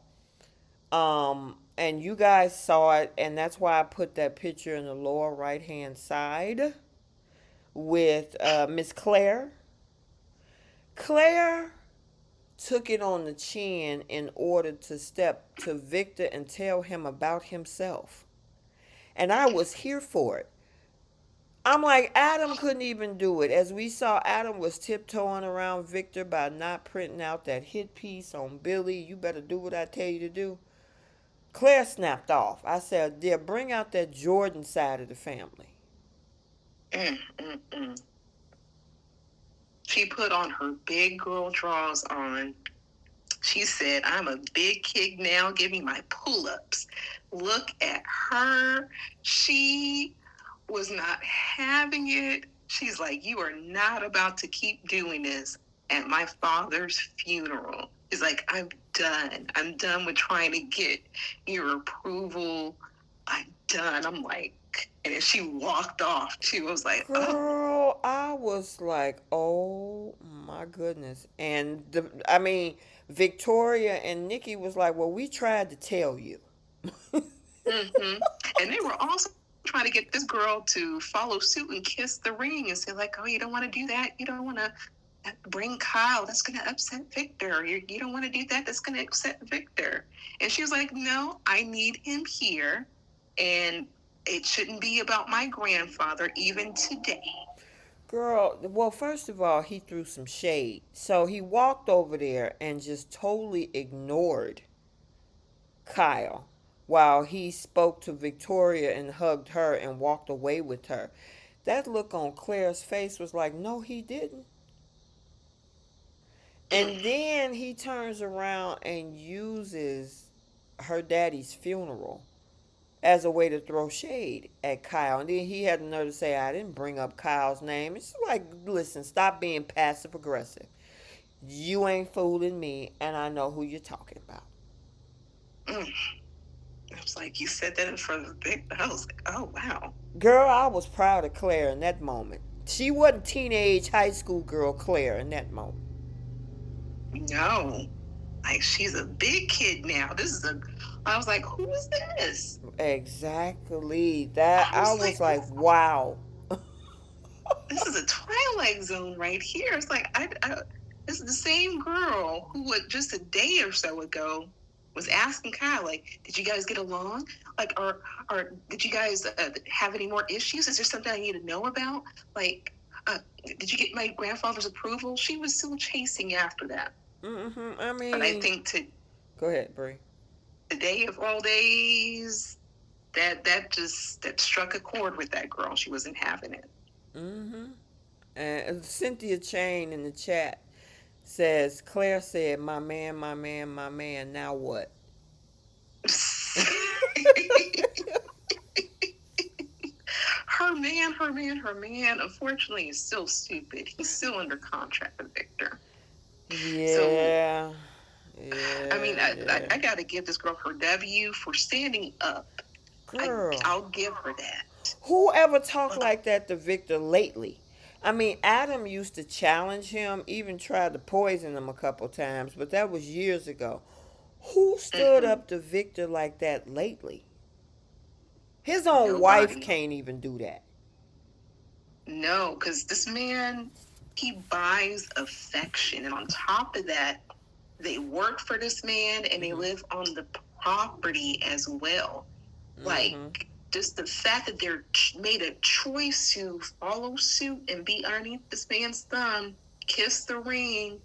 and you guys saw it, and that's why I put that picture in the lower right hand side with Miss Claire took it on the chin in order to step to Victor and tell him about himself, and I was here for it. I'm like, Adam couldn't even do it. As we saw, Adam was tiptoeing around Victor by not printing out that hit piece on Billy. You better do what I tell you to do. Claire snapped off. I said, dear, bring out that Jordan side of the family. Mm-mm-mm. She put on her big girl drawers on. She said, I'm a big kid now. Give me my pull-ups. Look at her. She was not having it. She's like, you are not about to keep doing this at my father's funeral. She's like, I'm done. I'm done with trying to get your approval. I'm done. I'm like, and then she walked off too. I was like, oh. Girl, I was like, oh my goodness. And Victoria and Nikki was like, well, we tried to tell you. Mm-hmm. And they were also trying to get this girl to follow suit and kiss the ring and say like, oh, you don't want to do that. You don't want to bring Kyle. That's going to upset Victor. You don't want to do that. That's going to upset Victor. And she was like, no, I need him here. And it shouldn't be about my grandfather even today. Girl, well, first of all, he threw some shade. So he walked over there and just totally ignored Kyle while he spoke to Victoria and hugged her and walked away with her. That look on Claire's face was like, no, he didn't. And then he turns around and uses her daddy's funeral as a way to throw shade at Kyle. And then he had the nerve to say, I didn't bring up Kyle's name. It's like, listen, stop being passive aggressive. You ain't fooling me, and I know who you're talking about. I was like, you said that in front of the big. I was like, oh wow. Girl, I was proud of Claire in that moment. She wasn't teenage high school girl Claire in that moment. No, like she's a big kid now. I was like, who is this? Exactly. That I was like wow. This is a Twilight Zone right here. It's like this is the same girl who would just a day or so ago was asking Kyle, like, did you guys get along? Like, or did you guys have any more issues? Is there something I need to know about? Like, did you get my grandfather's approval? She was still chasing after that. Mm-hmm. I mean, but I think go ahead, Bree. Today of all days, that struck a chord with that girl. She wasn't having it. Mm-hmm. And Cynthia Chain in the chat says, Claire said, my man, my man, my man, now what? Her man, unfortunately, is still stupid. He's still under contract with Victor. Yeah. I mean, I got to give this girl her W for standing up. Girl. I'll give her that. Who ever talked like that to Victor lately? I mean, Adam used to challenge him, even tried to poison him a couple times, but that was years ago. Who stood up to Victor like that lately? His own wife can't even do that. No, because this man, he buys affection. And on top of that, they work for this man and they live on the property as well. Like, just the fact that they're made a choice to follow suit and be underneath this man's thumb, kiss the ring,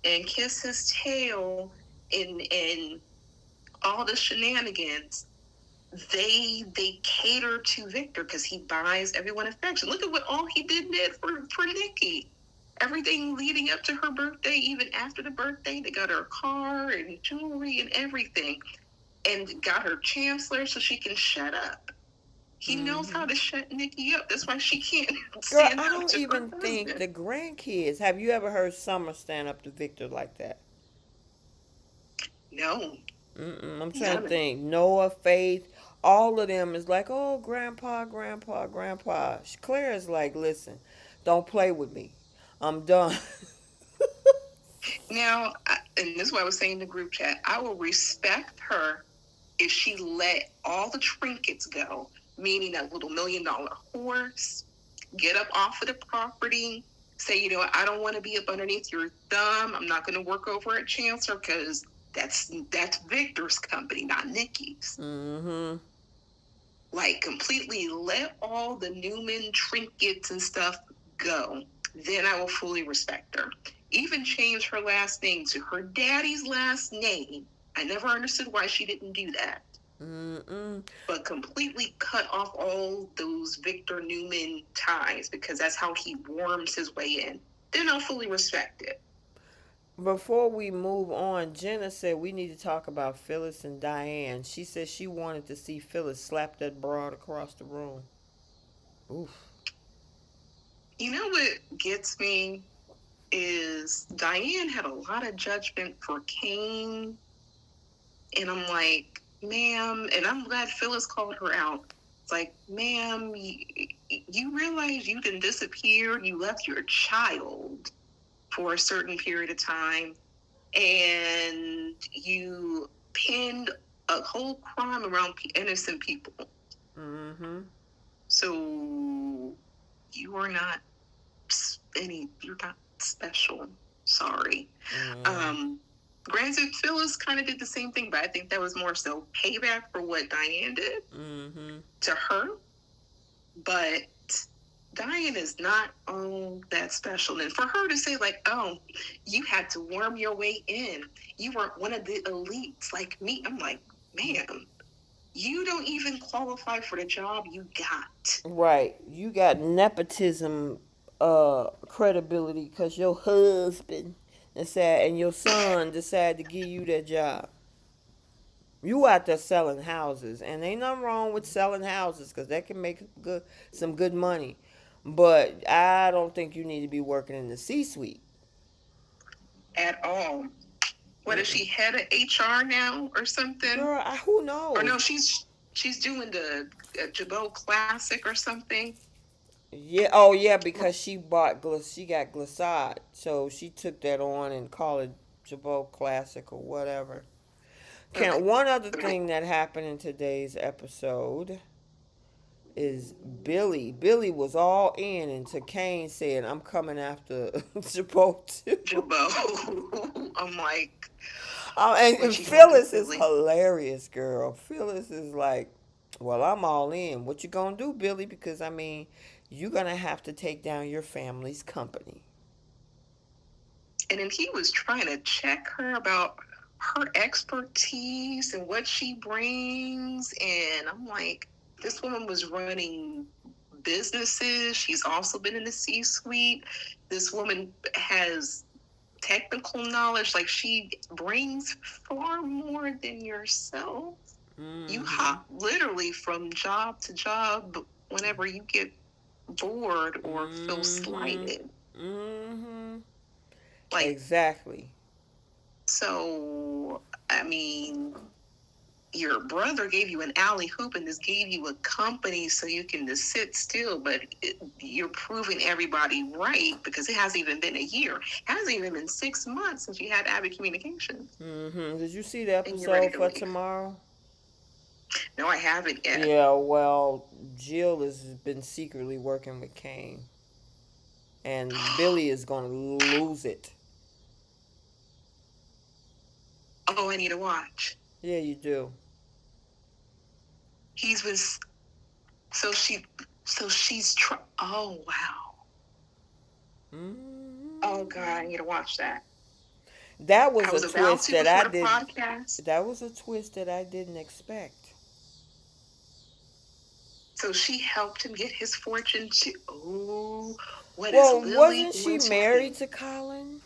and kiss his tail, and all the shenanigans, they cater to Victor because he buys everyone affection. Look at what all he did for Nikki. Everything leading up to her birthday, even after the birthday, they got her a car and jewelry and everything, and got her Chancellor so she can shut up. He knows how to shut Nikki up. That's why she can't stand up. Girl, I don't even think the grandkids. Have you ever heard Summer stand up to Victor like that? No. I'm trying to think. Noah, Faith, all of them is like, oh, grandpa. Claire is like, listen, don't play with me. I'm done. Now, and this is what I was saying in the group chat, I will respect her if she let all the trinkets go, meaning that little $1 million horse, get up off of the property, say, you know what, I don't want to be up underneath your thumb. I'm not going to work over at Chancellor because that's Victor's company, not Nikki's. Mm-hmm. Like, completely let all the Newman trinkets and stuff go. Then I will fully respect her. Even change her last name to her daddy's last name. I never understood why she didn't do that. But completely cut off all those Victor Newman ties because that's how he worms his way in. Then I'll fully respect it. Before we move on, Jenna said we need to talk about Phyllis and Diane. She said she wanted to see Phyllis slap that broad across the room. Oof. You know what gets me is Diane had a lot of judgment for Kane. And I'm like, ma'am, and I'm glad Phyllis called her out. It's like, ma'am, you realize you didn't disappear. You left your child for a certain period of time. And you pinned a whole crime around innocent people. Mm-hmm. So you are not you're not special. Sorry. Granted, Phyllis kind of did the same thing, but I think that was more so payback for what Diane did to her. But Diane is not all that special. And for her to say, like, oh, you had to worm your way in. You weren't one of the elites like me. I'm like, man, You don't even qualify for the job you got. Right. You got nepotism credibility because your husband decided and your son decided to give you that job. You out there selling houses, and ain't nothing wrong with selling houses because that can make some good money. But I don't think you need to be working in the C-suite. At all. What is she, head of HR now or something? Girl, who Or knows? no, she's doing the Jabot Classic or something. Yeah. Oh, yeah. Because she got Glissade, so she took that on and called it Jabot Classic or whatever. One other thing that happened in today's episode is Billy was all in until Kane said, "I'm coming after Jabot too." Jabot. I'm like, And what you gonna do, Phyllis is Billy? hilarious, girl. Phyllis is like, "Well, I'm all in. What you gonna do, Billy? Because I mean, you're gonna have to take down your family's company." And then he was trying to check her about her expertise and what she brings. And I'm like, this woman was running businesses. She's also been in the C-suite. This woman has technical knowledge. Like, she brings far more than yourself. You hop literally from job to job whenever you get bored or feel slighted. Like, Exactly. so, I mean, your brother gave you an alley hoop and just gave you a company so you can just sit still, but you're proving everybody right because it hasn't even been a year. It hasn't even been 6 months since you had Abbott Communications. Did you see the episode for tomorrow? No, I haven't yet. Yeah, well, Jill has been secretly working with Kane. And Billy is going to lose it. Oh, I need to watch. Yeah, you do. He's been, so she's, oh, wow. Oh, God, I need to watch that. That was a twist that I didn't. Podcast. That was a twist that I didn't expect. So she helped him get his fortune too. Oh, what is Lily? Wasn't she married to Colin?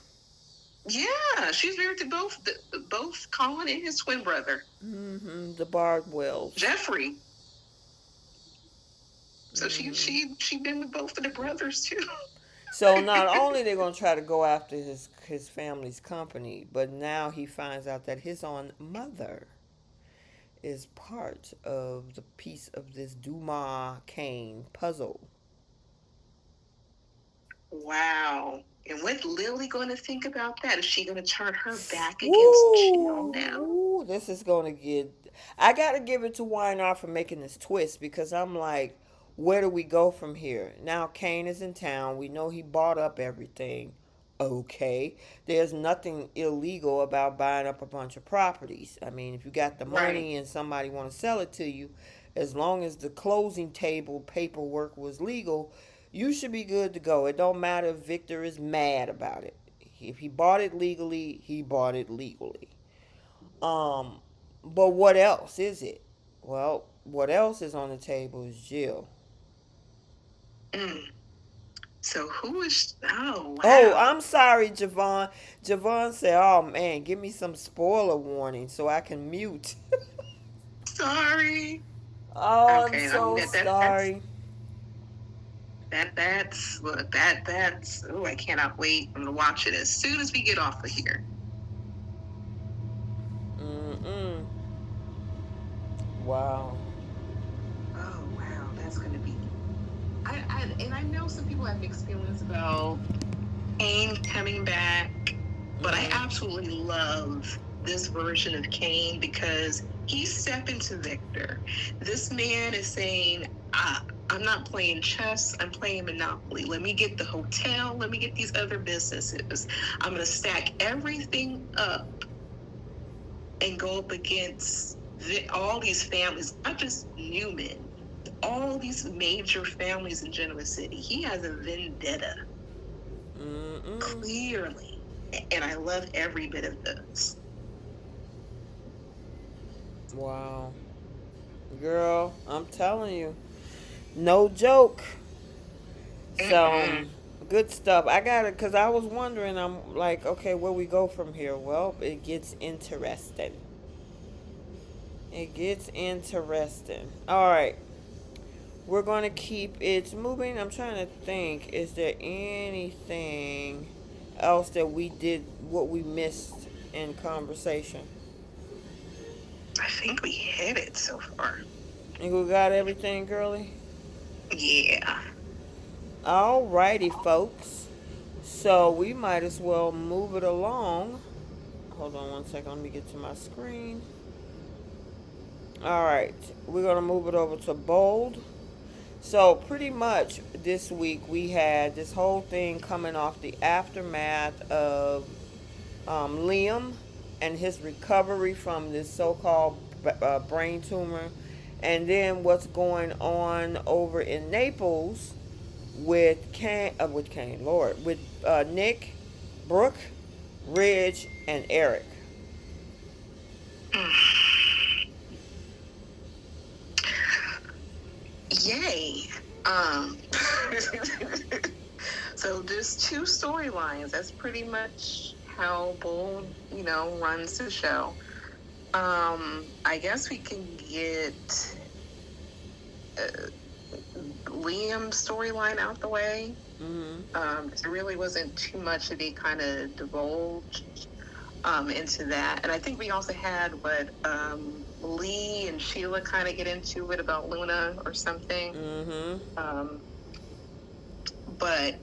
Yeah, she's married to both Colin and his twin brother. The Bardwells. Jeffrey. So she been with both of the brothers too. So not only they're gonna try to go after his family's company, but now he finds out that his own mother is part of the piece of this Dumas Kane puzzle. Wow. And what Lily going to think about that? Is she going to turn her back against Jill now? This is going to get... I got to give it to Weinar for making this twist because I'm like, where do we go from here? Now Kane is in town. We know he bought up everything. Okay. There's nothing illegal about buying up a bunch of properties. I mean, if you got the money and somebody want to sell it to you, as long as the closing table paperwork was legal, you should be good to go. It don't matter if Victor is mad about it. If he bought it legally, he bought it legally. But what else is it? Well, what else is on the table is Jill. So who is... Oh, wow. Oh, I'm sorry, Javon. Javon said, oh, man, give me some spoiler warning so I can mute. Sorry. Oh, okay, I'm so sorry. That's oh, I cannot wait. I'm gonna watch it as soon as we get off of here. Wow. Oh wow, that's gonna be. I know some people have mixed feelings about Kane coming back, but I absolutely love this version of Kane because he's stepping to Victor. This man is saying, I'm not playing chess, I'm playing Monopoly. Let me get the hotel, let me get these other businesses. I'm going to stack everything up and go up against all these families, not just Newman, all these major families in Genova City. He has a vendetta, clearly. And I love every bit of this. Wow. Girl, I'm telling you. No joke. So, Mm-mm. good stuff. I got it because I was wondering, I'm like, okay, where we go from here? Well, it gets interesting. It gets interesting. All right. We're going to keep it moving. I'm trying to think. Is there anything else that we did, what we missed in conversation? I think we hit it so far. And we got everything, girly? Yeah. All righty, folks. So we might as well move it along. Hold on one second. Let me get to my screen. All right. We're going to move it over to bold. So pretty much this week we had this whole thing coming off the aftermath of Liam and his recovery from this so-called brain tumor, and then what's going on over in Naples with Nick, Brooke, Ridge, and Eric. Yay. So there's two storylines. That's pretty much how Bold, runs the show. I guess we can get Liam's storyline out the way. There really wasn't too much that he kind of divulged into that. And I think we also had Lee and Sheila kind of get into it about Luna or something. But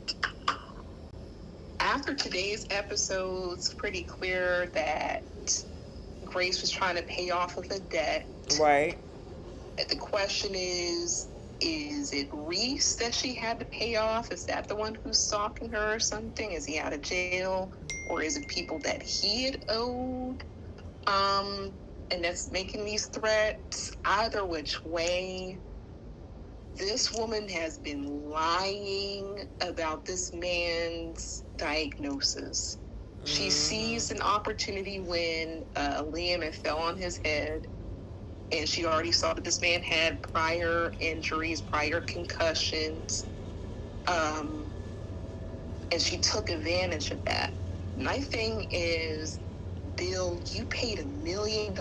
after today's episode, it's pretty clear that Grace was trying to pay off of a debt. Right. The question is it Reese that she had to pay off? Is that the one who's stalking her or something? Is he out of jail? Or is it people that he had owed? And that's making these threats. Either which way, this woman has been lying about this man's diagnosis. She seized an opportunity when Liam had fell on his head, and she already saw that this man had prior injuries, prior concussions, and she took advantage of that. My thing is, Bill, you paid $1 million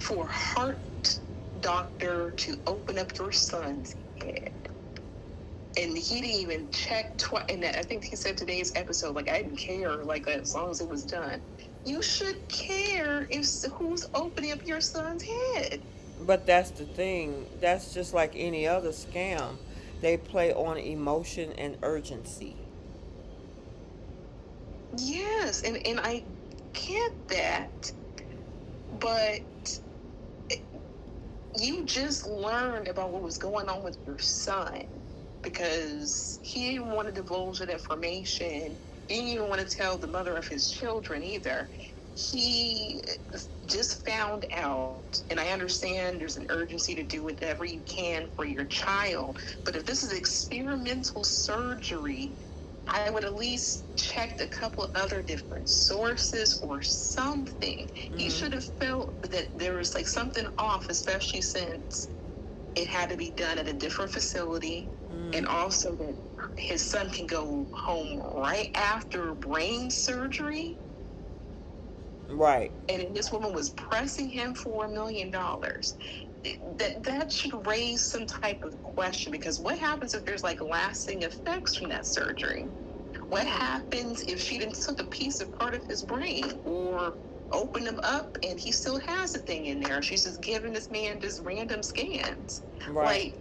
for a heart doctor to open up your son's head. And he didn't even check twice. And I think he said today's episode, I didn't care, as long as it was done. You should care who's opening up your son's head. But that's the thing. That's just like any other scam. They play on emotion and urgency. Yes, and I get that. But you just learned about what was going on with your son, because he didn't want to divulge that information. He didn't even want to tell the mother of his children either. He just found out, and I understand there's an urgency to do whatever you can for your child, but if this is experimental surgery, I would at least checked a couple of other different sources or something. He should have felt that there was something off, especially since it had to be done at a different facility, and also that his son can go home right after brain surgery. Right. And this woman was pressing him for $1 million. That should raise some type of question, because what happens if there's lasting effects from that surgery? What happens if she didn't took a piece of part of his brain or opened him up and he still has a thing in there? She's just giving this man just random scans. Right.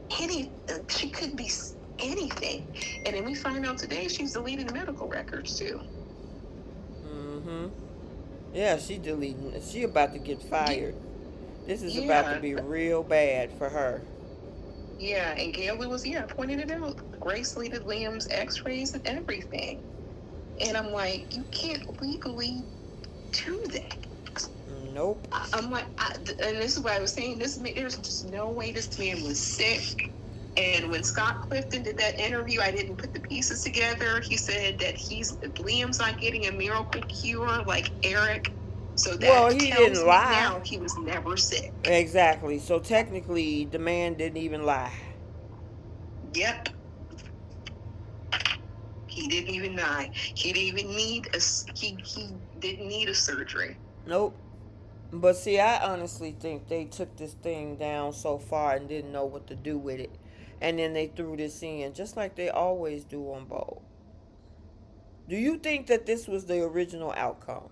She could be anything. And then we find out today she's deleting medical records too. Yeah, she deleting. She about to get fired. This is about to be real bad for her. Yeah, and Gail was pointing it out. Grace deleted Liam's x-rays and everything. And I'm like, you can't legally do that. Nope. I'm like, and this is what I was saying, there's just no way this man was sick. And when Scott Clifton did that interview, I didn't put the pieces together. He said that Liam's not getting a miracle cure like Eric So Well, that he tells didn't me lie. now he was never sick. Exactly. So technically, the man didn't even lie. Yep. He didn't even lie. He didn't even need he didn't need a surgery. Nope. But see, I honestly think they took this thing down so far and didn't know what to do with it. And then they threw this in, just like they always do on Bold. Do you think that this was the original outcome?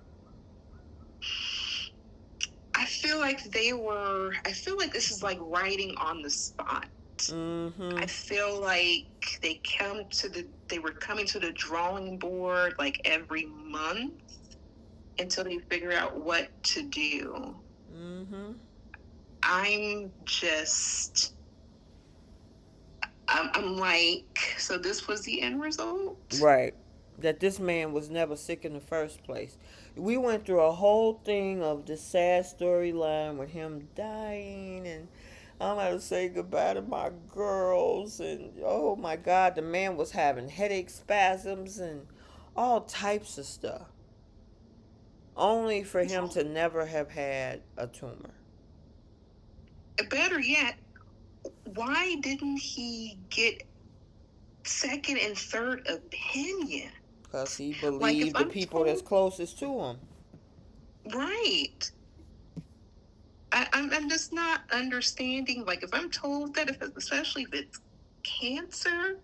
I feel like this is like writing on the spot. Mm-hmm. I feel like they were coming to the drawing board like every month until they figure out what to do. Mm-hmm. I'm just I'm like, so this was the end result? Right. That this man was never sick in the first place. We went through a whole thing of the sad storyline with him dying, and I'm going to say goodbye to my girls, and oh my God, the man was having headache spasms and all types of stuff. Only for him to never have had a tumor. Better yet, why didn't he get second and third opinion? Because he Like, if believed the I'm people that's told, closest to him. right. I'm just not understanding. Like, if I'm told that, especially if it's cancer,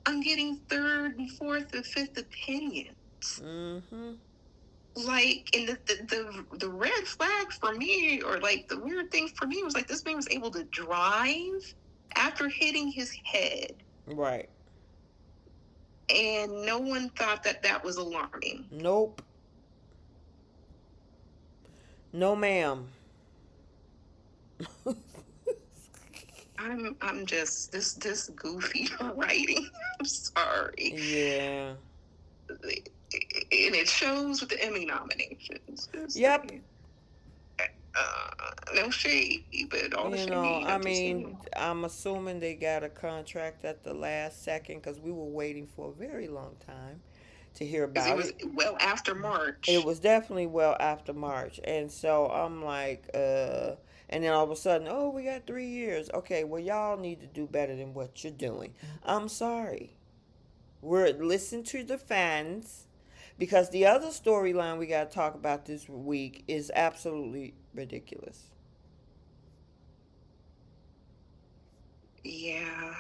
I'm getting third and fourth and fifth opinions. Mm-hmm. Like, and the red flag for me, or like the weird thing for me, was like this man was able to drive after hitting his head. Right. And no one thought that that was alarming. Nope. No, ma'am. I'm just this goofy writing. I'm sorry. Yeah. And it shows with the Emmy nominations. Yep. No shade, but all the You shade. know, I I'm just mean, saying. I'm assuming they got a contract at the last second because we were waiting for a very long time to hear Because it about was it. well after March. It was definitely well after March. And so I'm like, and then all of a sudden, oh, we got 3 years. Okay, well, y'all need to do better than what you're doing. I'm sorry. Listen to the fans, because the other storyline we got to talk about this week is absolutely ridiculous. Yeah.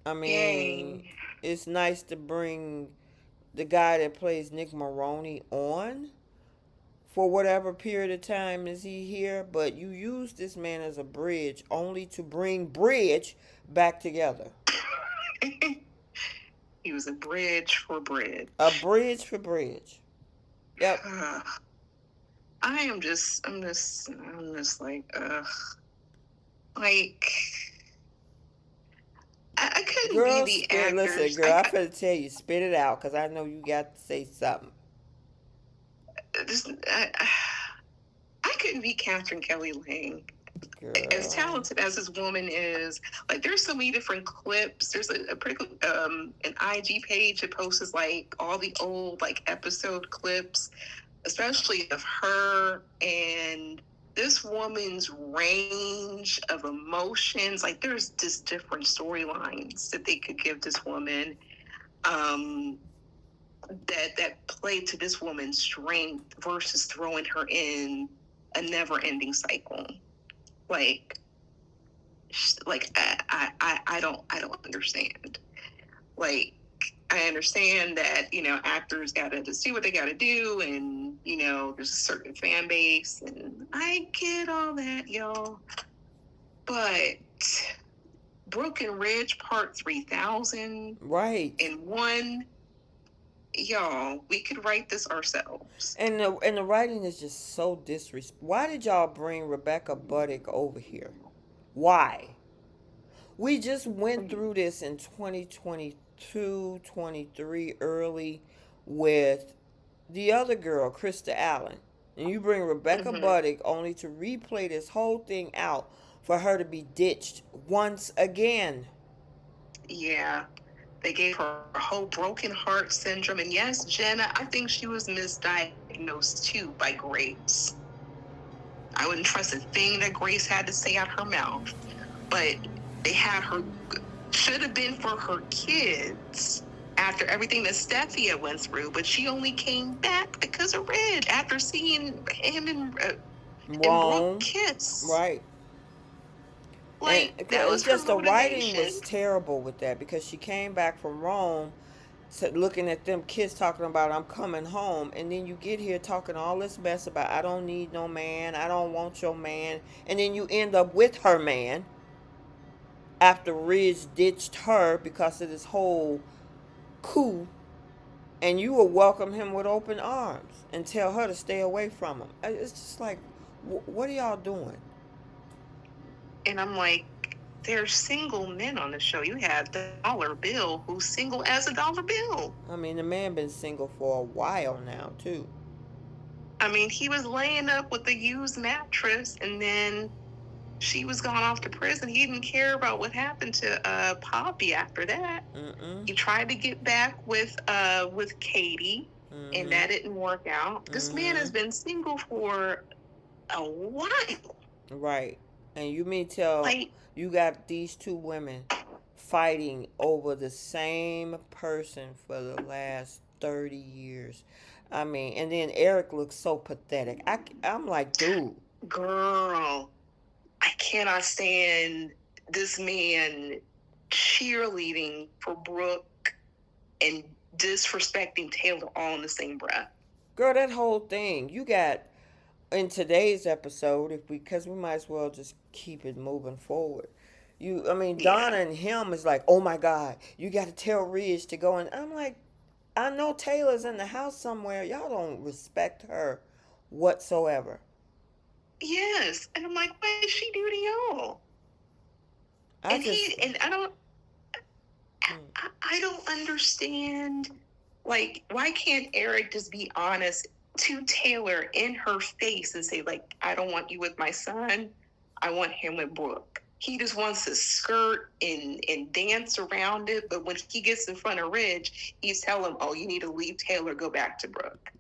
I mean, Yay. it's nice to bring the guy that plays Nick Maroney on for whatever period of time is he here, but you use this man as a bridge only to bring Bridge back together. He was a bridge for bridge. A bridge for Bridge. Yep. I'm just like, like, I couldn't Girl, be the actors. listen, girl, I'm finna tell you, spit it out, because I know you got to say something. I couldn't be Catherine Kelly Lang. Girl. As talented as this woman is, like, there's so many different clips. There's a pretty an IG page that posts like all the old like episode clips, especially of her, and this woman's range of emotions. Like, there's just different storylines that they could give this woman, that play to this woman's strength versus throwing her in a never-ending cycle. Like I don't understand. Like, I understand that, actors gotta just do what they gotta do, and there's a certain fan base, and I get all that, y'all. But Broken Ridge Part 3000, Right. in one, y'all, we could write this ourselves. And the writing is just so disrespectful. Why did y'all bring Rebecca Buddick over here? Why? We just went through this in 2022, 23 early with the other girl, Krista Allen. And you bring Rebecca Buddick only to replay this whole thing out for her to be ditched once again. Yeah. They gave her a whole broken heart syndrome. And yes, Jenna, I think she was misdiagnosed too by Grace. I wouldn't trust a thing that Grace had to say out her mouth. But they had her, should have been for her kids after everything that Steffi had went through. But she only came back because of Reg after seeing him and Brooke kiss. Right. Like, and that was it's just her the writing motivation. was terrible with that, because she came back from Rome, looking at them kids talking about I'm coming home, and then you get here talking all this mess about I don't need no man, I don't want your man, and then you end up with her man after Ridge ditched her because of this whole coup, and you will welcome him with open arms and tell her to stay away from him. It's just like, what are y'all doing? And I'm like, there's single men on the show. You have Dollar Bill, who's single as a dollar bill. I mean, the man been single for a while now, too. I mean, he was laying up with a used mattress, and then she was gone off to prison. He didn't care about what happened to Poppy after that. Mm-mm. He tried to get back with Katie, and that didn't work out. This man has been single for a while. Right. And you mean tell you got these two women fighting over the same person for the last 30 years. I mean, and then Eric looks so pathetic. I'm like, dude. Girl, I cannot stand this man cheerleading for Brooke and disrespecting Taylor all in the same breath. Girl, that whole thing. You got, in today's episode, because we might as well just keep it moving forward. Donna and him is like, oh my God, you got to tell Ridge to go. And I'm like, I know Taylor's in the house somewhere. Y'all don't respect her whatsoever. Yes. And I'm like, what did she do to y'all? I don't understand. Like, why can't Eric just be honest to Taylor in her face and say, like, I don't want you with my son. I want him with Brooke. He just wants to skirt and dance around it. But when he gets in front of Ridge, he's telling him, oh, you need to leave Taylor, go back to Brooke.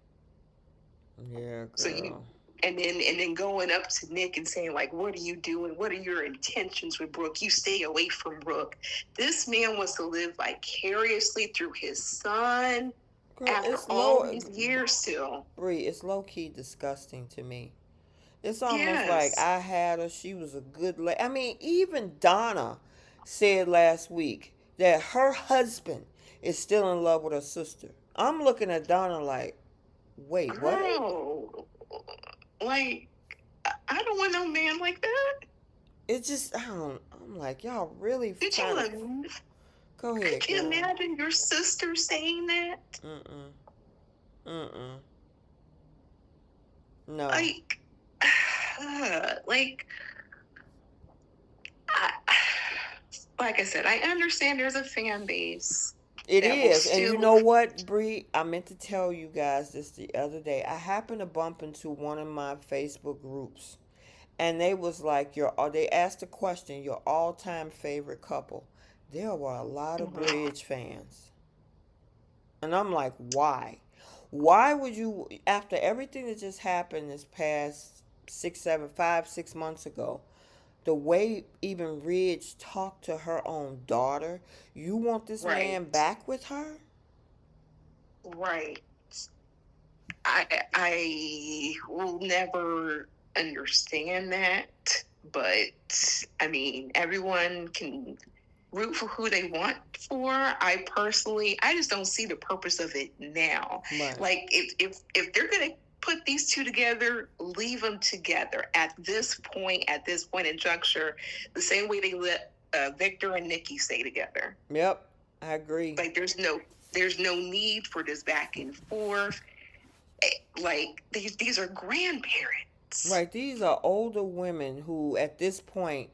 Yeah, girl. And then going up to Nick and saying, like, what are you doing? What are your intentions with Brooke? You stay away from Brooke. This man wants to live vicariously through his son. Girl, after all these years still. Bree, it's low-key disgusting to me. It's almost like I had her. She was a good lady. I mean, even Donna said last week that her husband is still in love with her sister. I'm looking at Donna like, wait, what? Girl, like, I don't want no man like that. It's just, I'm like, y'all really Go ahead, Could you imagine your sister saying that? No. Like I said, I understand there's a fan base. It is. And you know what, Bree? I meant to tell you guys this the other day. I happened to bump into one of my Facebook groups. And they was like, they asked the question, your all-time favorite couple. There were a lot of Bridge fans. And I'm like, why? Why would you, after everything that just happened this past 6 months ago, the way even Ridge talked to her own daughter, you want this man back with her? Right. I will never understand that, but I mean, everyone can root for who they want for. I just don't see the purpose of it now. Right. Like, if they're gonna put these two together, leave them together at this point in juncture, the same way they let Victor and Nikki stay together. Yep, I agree. Like, there's no need for this back and forth. Like, these are grandparents. Right, these are older women who, at this point,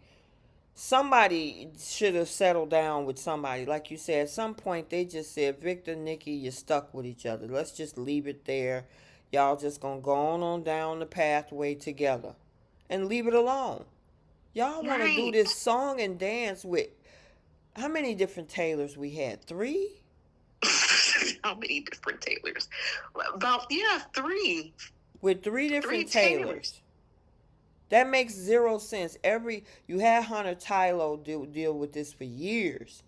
somebody should have settled down with somebody. Like you said, at some point, they just said, Victor, Nikki, you're stuck with each other. Let's just leave it there. Y'all just gonna go on down the pathway together and leave it alone. Y'all want to do this song and dance with How many different Taylors we had? 3? How many different Taylors? About, yeah, 3. With 3 3 different Taylors. Taylors. That makes zero sense. You had Hunter Tylo deal with this for years.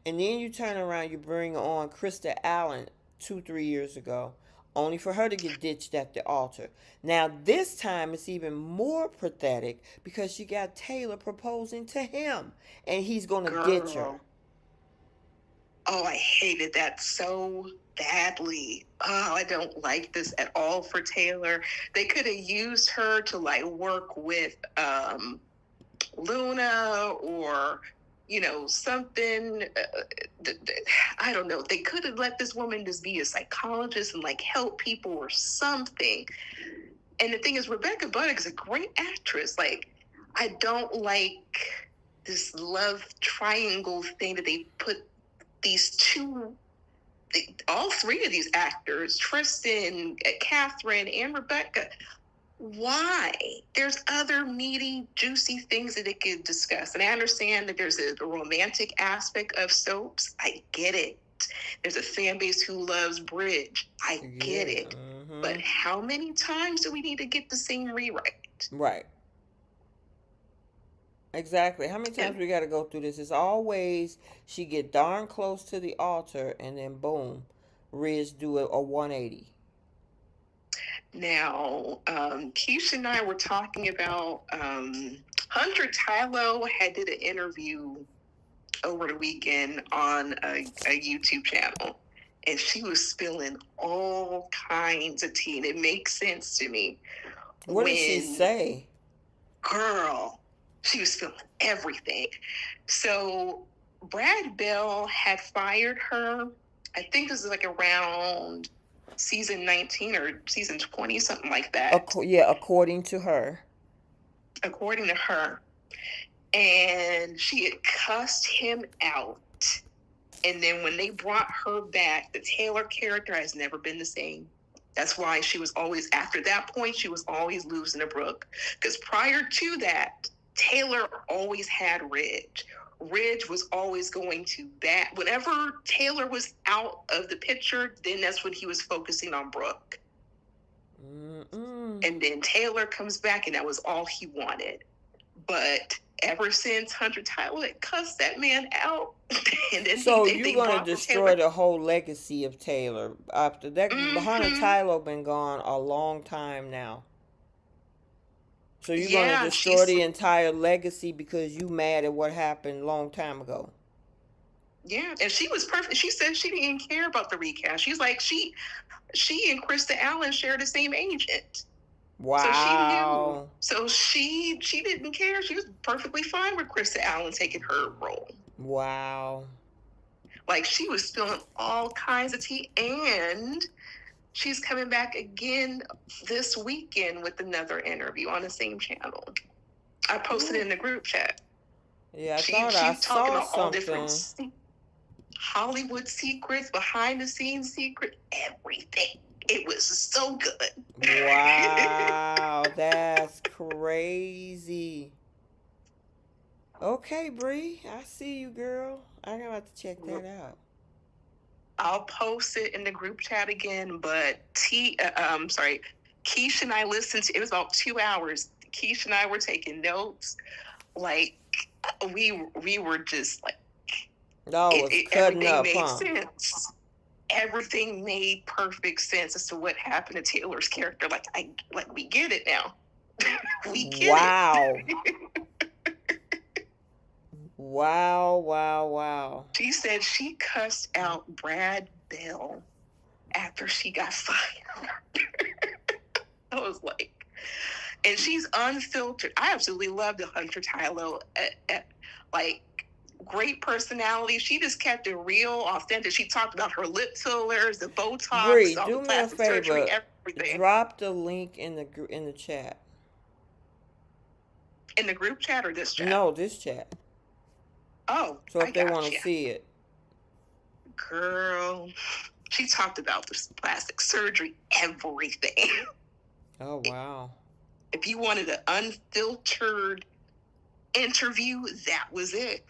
And then you turn around, you bring on Krista Allen 2-3 years ago, only for her to get ditched at the altar. Now this time it's even more pathetic because you got Taylor proposing to him and he's gonna ditch her. Oh, I hated that so badly. Oh, I don't like this at all for Taylor. They could have used her to like work with Luna or something. I don't know. They could have let this woman just be a psychologist and like help people or something. And the thing is, Rebecca Budig is a great actress. Like, I don't like this love triangle thing that they put these all 3 of these actors, Tristan, Catherine, and Rebecca. Why? There's other meaty, juicy things that they could discuss. And I understand that there's a romantic aspect of soaps. I get it. There's a fan base who loves Bridge. I get it. Mm-hmm. But how many times do we need to get the same rewrite? Right. Exactly. How many times we got to go through this? It's always she get darn close to the altar and then boom, Riz do a 180. Now, Keisha and I were talking about Hunter Tylo did an interview over the weekend on a YouTube channel, and she was spilling all kinds of tea, and it makes sense to me. What did she say? Girl, she was spilling everything. So Brad Bell had fired her, I think this is like around season 19 or season 20, something like that. According to her. According to her. And she had cussed him out. And then when they brought her back, the Taylor character has never been the same. That's why she was always, after that point, she was always losing to Brooke. Because prior to that, Taylor always had Ridge. Ridge was always going to bat. Whenever Taylor was out of the picture, then that's when he was focusing on Brooke. Mm-mm. And then Taylor comes back, and that was all he wanted. But ever since Hunter Tylo had cussed that man out, and then so you're gonna destroy the whole legacy of Taylor after that. Mm-hmm. Hunter Tylo been gone a long time now. So you're gonna destroy the entire legacy because you mad at what happened a long time ago. Yeah, and she was perfect. She said she didn't care about the recast. She's like she and Krista Allen share the same agent. Wow. So she didn't care. She was perfectly fine with Krista Allen taking her role. Wow. Like, she was spilling all kinds of tea, and she's coming back again this weekend with another interview on the same channel. I posted it in the group chat. Yeah, I saw about something. All different Hollywood secrets, behind the scenes secret, everything. It was so good. Wow, that's crazy. Okay, Bree, I see you, girl. I'm gonna have to check that out. I'll post it in the group chat again, but Keisha and I listened to it. Was about 2 hours. Keisha and I were taking notes. Like, we were just like, cutting up, everything made sense. Everything made perfect sense as to what happened to Taylor's character. Like we get it now. We get it. Wow. She said she cussed out Brad Bell after she got fired. I was like, and she's unfiltered. I absolutely love the Hunter Tylo. Great personality. She just kept it real, authentic. She talked about her lip fillers, the Botox, Bree, all do the me a plastic favor. surgery, everything. Drop the link in the chat. In the group chat or this chat? No, this chat. Oh, so if they want to see it. Girl, she talked about the plastic surgery, everything. Oh, wow. If you wanted an unfiltered interview, that was it.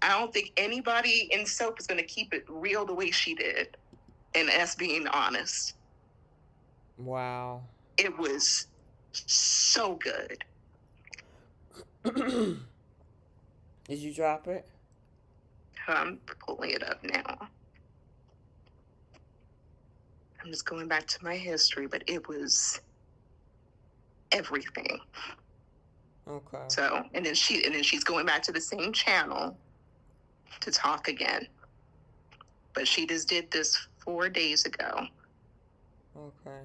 I don't think anybody in soap is going to keep it real the way she did. And us being honest. Wow. It was so good. Did you drop it? I'm pulling it up now. I'm just going back to my history, but it was everything. Okay. So, and then she's going back to the same channel to talk again. But she just did this 4 days ago. Okay.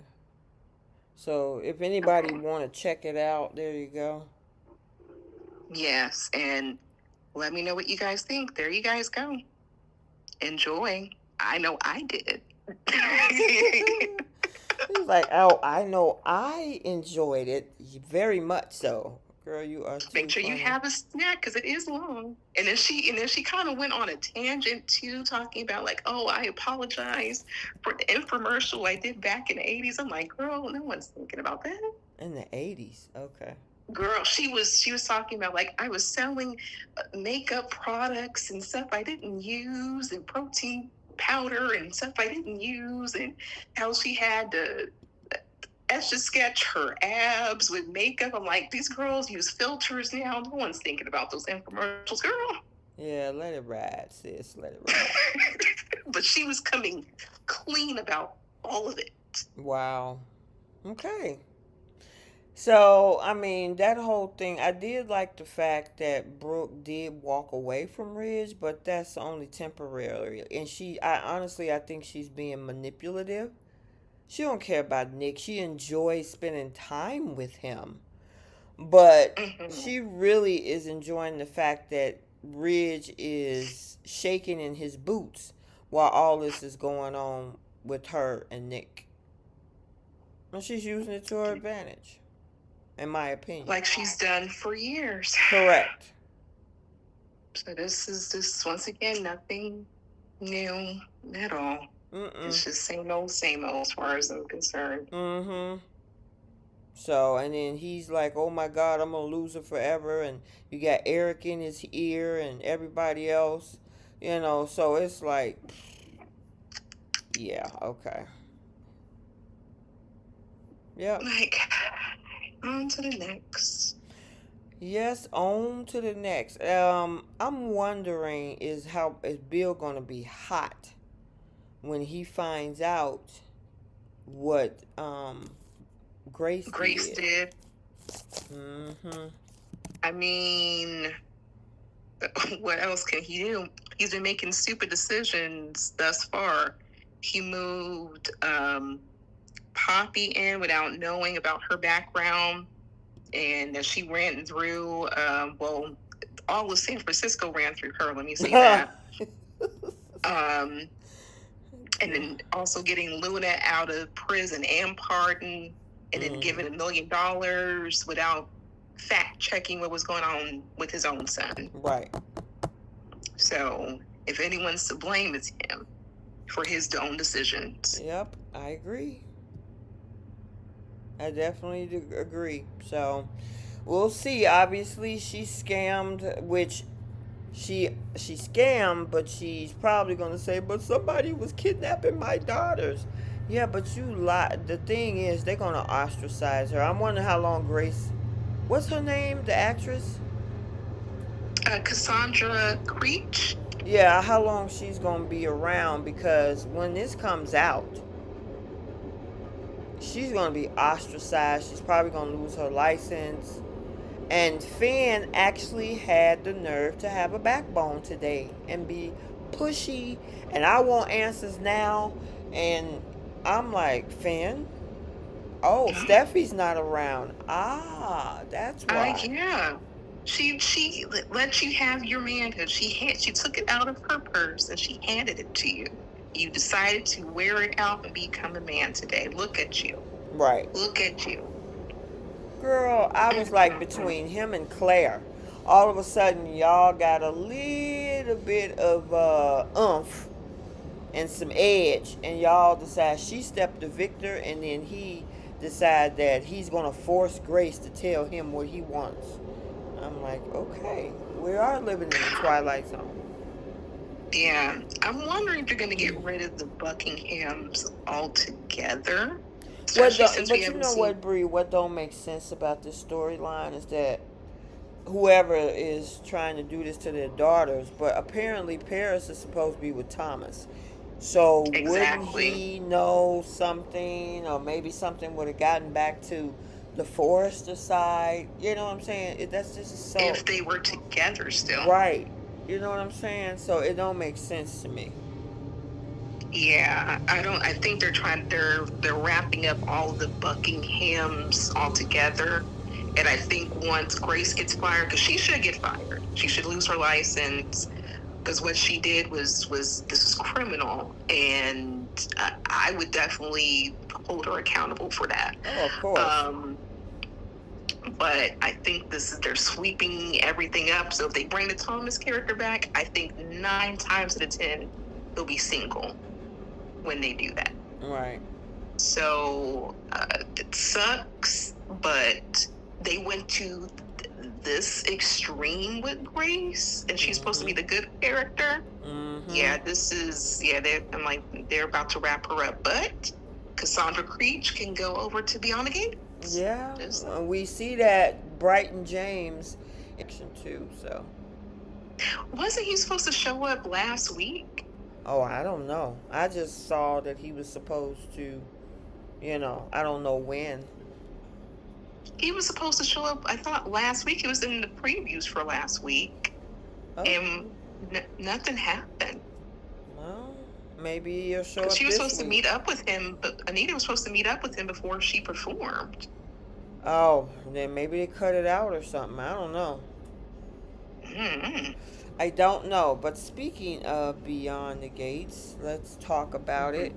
So if anybody want to check it out, there you go. Yes, and let me know what you guys think. There you guys go. Enjoy. I know I did. He's like, oh, I know I enjoyed it very much so. Girl, you are too Make sure funny. you have a snack because it is long. And then she kind of went on a tangent too, talking about like, oh, I apologize for the infomercial I did back in the 80s. I'm like, girl, no one's thinking about that. In the 80s, okay. Girl, she was talking about like I was selling makeup products and stuff I didn't use, and protein powder and stuff I didn't use, and how she had to etch a sketch her abs with makeup. I'm like, these girls use filters now. No one's thinking about those infomercials, girl. Yeah, let it ride, sis. Let it ride. But she was coming clean about all of it. Wow. Okay. So, I mean, that whole thing, I did like the fact that Brooke did walk away from Ridge, but that's only temporarily. And I think she's being manipulative. She don't care about Nick. She enjoys spending time with him. But she really is enjoying the fact that Ridge is shaking in his boots while all this is going on with her and Nick. And she's using it to her advantage, in my opinion. Like she's done for years. Correct. So this is once again nothing new at all. It's just same old as far as I'm concerned. So, and then he's like, oh my God, I'm going to lose her forever. And you got Eric in his ear and everybody else, so it's like, yeah, okay. Yep. Like, on to the next. Yes, on to the next. I'm wondering is Bill going to be hot when he finds out what Grace did. I mean, what else can he do? He's been making stupid decisions thus far. He moved Poppy in without knowing about her background, and that she ran through, all of San Francisco ran through her, let me say that. And then also getting Luna out of prison and pardoned, and then giving $1 million without fact checking what was going on with his own son. Right. So if anyone's to blame, it's him for his own decisions. Yep, I agree. I definitely do agree. So we'll see. Obviously, she scammed, which she scammed, but she's probably going to say, but somebody was kidnapping my daughters. Yeah, but you lied. The thing is, they're going to ostracize her. I'm wondering how long Grace, what's her name, the actress? Cassandra Creech. Yeah, how long she's going to be around, because when this comes out, she's going to be ostracized. She's probably going to lose her license. And Finn actually had the nerve to have a backbone today and be pushy. And I want answers now. And I'm like, Finn? Oh, Steffi's not around. That's why. Yeah. She let you have your manhood. She took it out of her purse and she handed it to you. You decided to wear it out and become a man today. Look at you. Right. Look at you. Girl, I was like between him and Claire. All of a sudden, y'all got a little bit of oomph and some edge. And y'all decide she stepped to Victor, and then he decide that he's going to force Grace to tell him what he wants. I'm like, okay, we are living in the Twilight Zone. Yeah, I'm wondering if you're going to get rid of the Buckinghams altogether, especially since we But you haven't know seen. what, Bree? What don't make sense about this storyline is that whoever is trying to do this to their daughters, but apparently Paris is supposed to be with Thomas. So wouldn't Exactly. he know something, or maybe something would have gotten back to the Forrester side? You know what I'm saying? That's just so If they were together still. right. You know what I'm saying? So it don't make sense to me. Yeah, I don't. I think they're wrapping up all of the Buckinghams all together, and I think once Grace gets fired, because she should get fired, she should lose her license, because what she did was this is criminal, and I would definitely hold her accountable for that. Oh, of course. But I think they're sweeping everything up. So if they bring the Thomas character back, I think 9 times out of 10 they'll be single when they do that. Right. So it sucks, but they went to this extreme with Grace, and she's supposed to be the good character. Yeah, I'm like, they're about to wrap her up, but Cassandra Creech can go over to Beyond the Gate. Yeah, we see that Brighton James action too. So Wasn't he supposed to show up last week? oh, I don't know. I just saw that he was supposed to. I don't know when. He was supposed to show up, I thought, last week. It was in the previews for last week. Oh. And nothing happened. Well, maybe he'll show up. She was this supposed to week. meet up with him, but Anita was supposed to meet up with him before she performed. Oh, then maybe they cut it out or something. I don't know. Mm-hmm. I don't know. But speaking of Beyond the Gates, let's talk about it.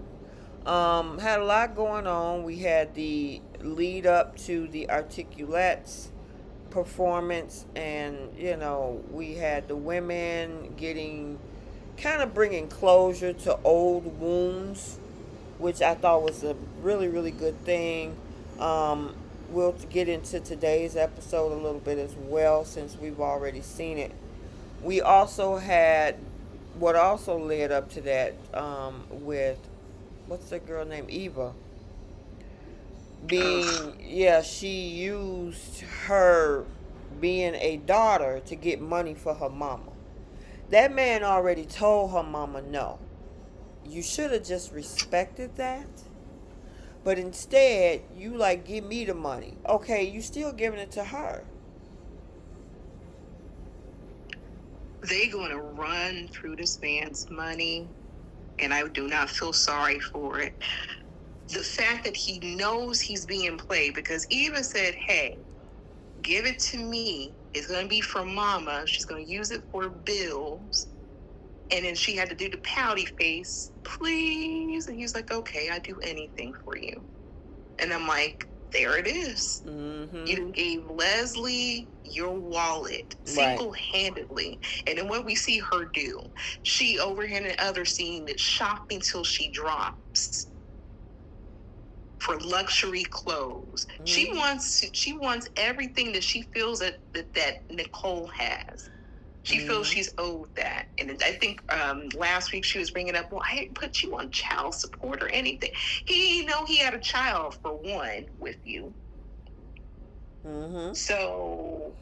Had a lot going on. We had the lead up to the Articulettes performance, and we had the women kind of bringing closure to old wounds, which I thought was a really, really good thing. We'll get into today's episode a little bit as well, since we've already seen it. We also had what also led up to that, with what's that girl named Eva she used her being a daughter to get money for her mama. That man already told her mama no. You should have just respected that. But instead, you give me the money. Okay, you still giving it to her. They going to run through this man's money, and I do not feel sorry for it. The fact that he knows he's being played, because Eva said, hey, give it to me. It's going to be for mama. She's going to use it for bills. And then she had to do the pouty face, please. And he's like, okay, I do anything for you. And I'm like, there it is. Mm-hmm. You gave Leslie your wallet single-handedly. And then what we see her do, she over here in the other scene is shopping till she drops for luxury clothes. Mm-hmm. She wants everything that she feels that Nicole has. She feels she's owed that. And I think last week she was bringing up, well, I didn't put you on child support or anything. He know he had a child, for one, with you. Mm-hmm. So,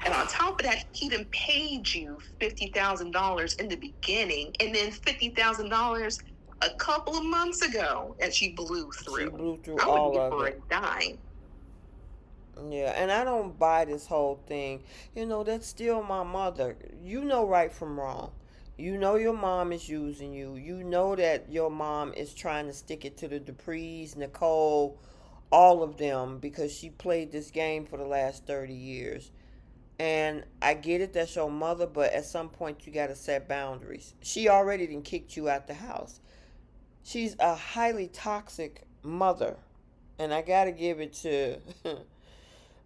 and on top of that, he done paid you $50,000 in the beginning, and then $50,000 a couple of months ago, and she blew through. She blew through I all wouldn't of give her it. a dime. Yeah, and I don't buy this whole thing. That's still my mother. You know right from wrong. You know your mom is using you. You know that your mom is trying to stick it to the Duprees, Nicole, all of them, because she played this game for the last 30 years. And I get it, that's your mother, but at some point you got to set boundaries. She already done kicked you out the house. She's a highly toxic mother. And I got to give it to...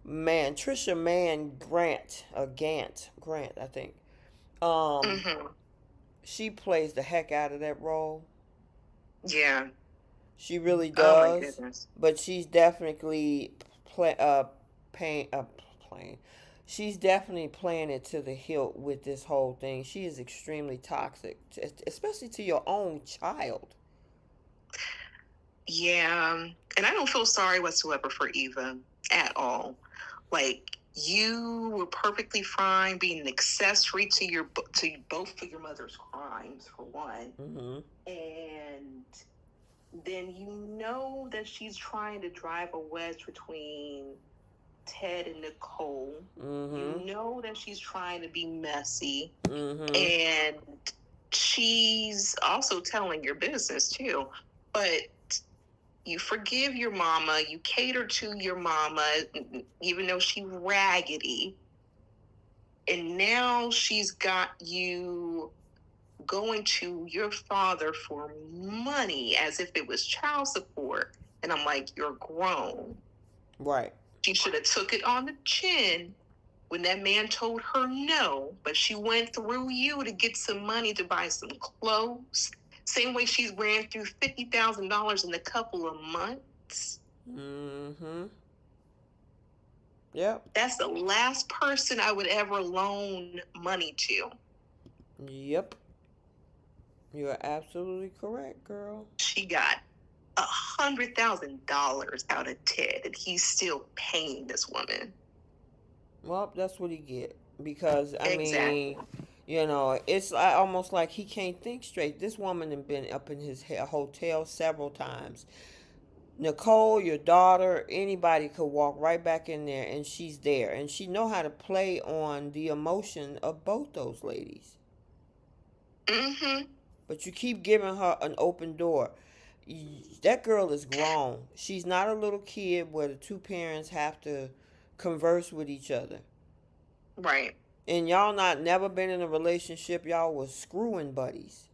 Trisha Grant, I think. She plays the heck out of that role. Yeah. She really does. Oh my goodness. But she's definitely she's definitely playing it to the hilt with this whole thing. She is extremely toxic, especially to your own child. Yeah, and I don't feel sorry whatsoever for Eva at all. Like, you were perfectly fine being an accessory to both of your mother's crimes, for one, and then you know that she's trying to drive a wedge between Ted and Nicole. You know that she's trying to be messy, and she's also telling your business too. But you forgive your mama, you cater to your mama, even though she's raggedy. And now she's got you going to your father for money as if it was child support. And I'm like, you're grown. Right. She should have took it on the chin when that man told her no, but she went through you to get some money to buy some clothes. Same way she's ran through $50,000 in a couple of months. Yep. That's the last person I would ever loan money to. Yep. You're absolutely correct, girl. She got $100,000 out of Ted, and he's still paying this woman. Well, that's what he get. Because, I mean, you know, it's almost like he can't think straight. This woman has been up in his hotel several times. Nicole, your daughter, anybody could walk right back in there, and she's there. And she know how to play on the emotion of both those ladies. But you keep giving her an open door. That girl is grown. She's not a little kid where the two parents have to converse with each other. Right. And y'all never been in a relationship. Y'all was screwing buddies.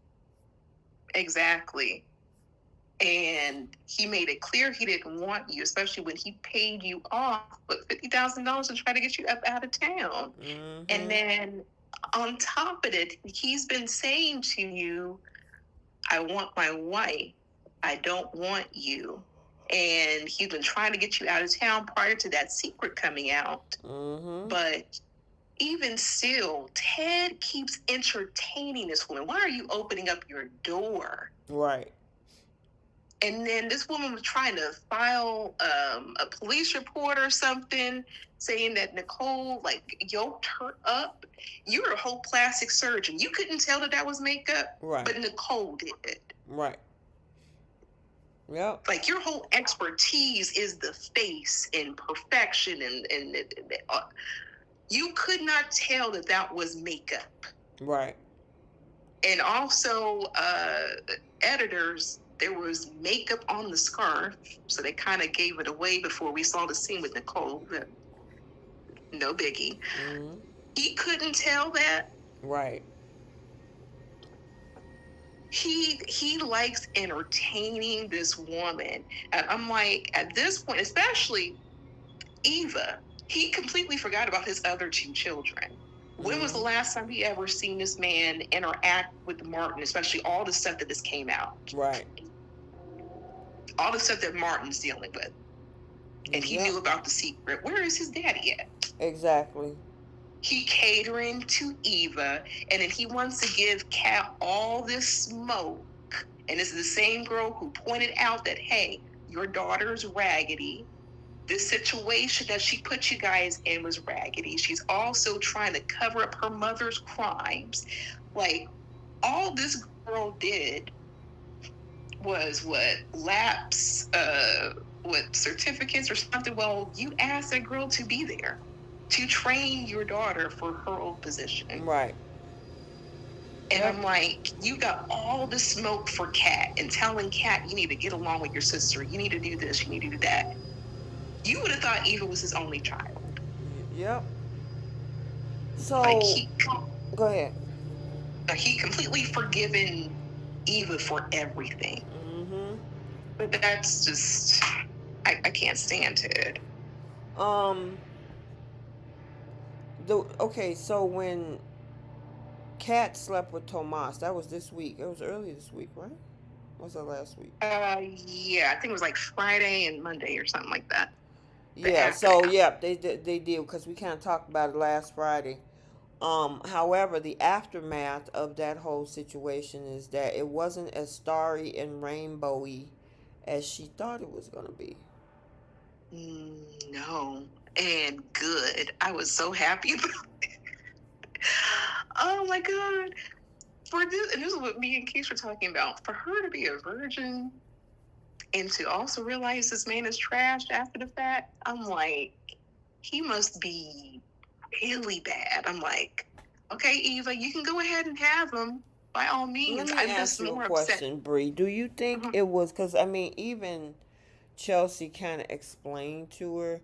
Exactly. And he made it clear he didn't want you, especially when he paid you off with $50,000 to try to get you up out of town. And then on top of it, he's been saying to you, I want my wife. I don't want you. And he's been trying to get you out of town prior to that secret coming out. But even still, Ted keeps entertaining this woman. Why are you opening up your door? Right. And then this woman was trying to file a police report or something, saying that Nicole, like, yoked her up. You're a whole plastic surgeon. You couldn't tell that was makeup, right? But Nicole did it. Right. Yep. Like, your whole expertise is the face and perfection, and you could not tell that was makeup. Right. And also, editors, there was makeup on the scarf, so they kind of gave it away before we saw the scene with Nicole. No biggie. He couldn't tell that. Right. He likes entertaining this woman. And I'm like, at this point, especially Eva, he completely forgot about his other two children. When was the last time he ever seen this man interact with Martin, especially all the stuff that just came out? Right. All the stuff that Martin's dealing with. And he knew about the secret. Where is his daddy at? Exactly. He catering to Eva, and then he wants to give Kat all this smoke. And this is the same girl who pointed out that, hey, your daughter's raggedy. This situation that she put you guys in was raggedy. She's also trying to cover up her mother's crimes. Like, all this girl did was lapse certificates or something. Well, you asked that girl to be there to train your daughter for her old position. Right. And I'm like, you got all the smoke for Kat and telling Kat you need to get along with your sister. You need to do this. You need to do that. You would have thought Eva was his only child. Yep. So, go ahead. He completely forgiven Eva for everything. But that's just, I can't stand it. Okay, so when Kat slept with Tomas, that was this week. It was early this week, right? Or was that last week? Yeah, I think it was like Friday and Monday or something like that. The Yeah, so aftermath. yeah, they did because we kind of talked about it last Friday. However, the aftermath of that whole situation is that it wasn't as starry and rainbowy as she thought it was gonna be. No. And good. I was so happy. Oh my God. For this, and this is what me and Keith were talking about. For her to be a virgin and to also realize this man is trashed after the fact, I'm like, he must be really bad. I'm like, okay, Eva, you can go ahead and have him by all Let means. me I'm ask just you a more upset. question, Bree. Do you think Mhm. it was because I mean, even Chelsea kind of explained to her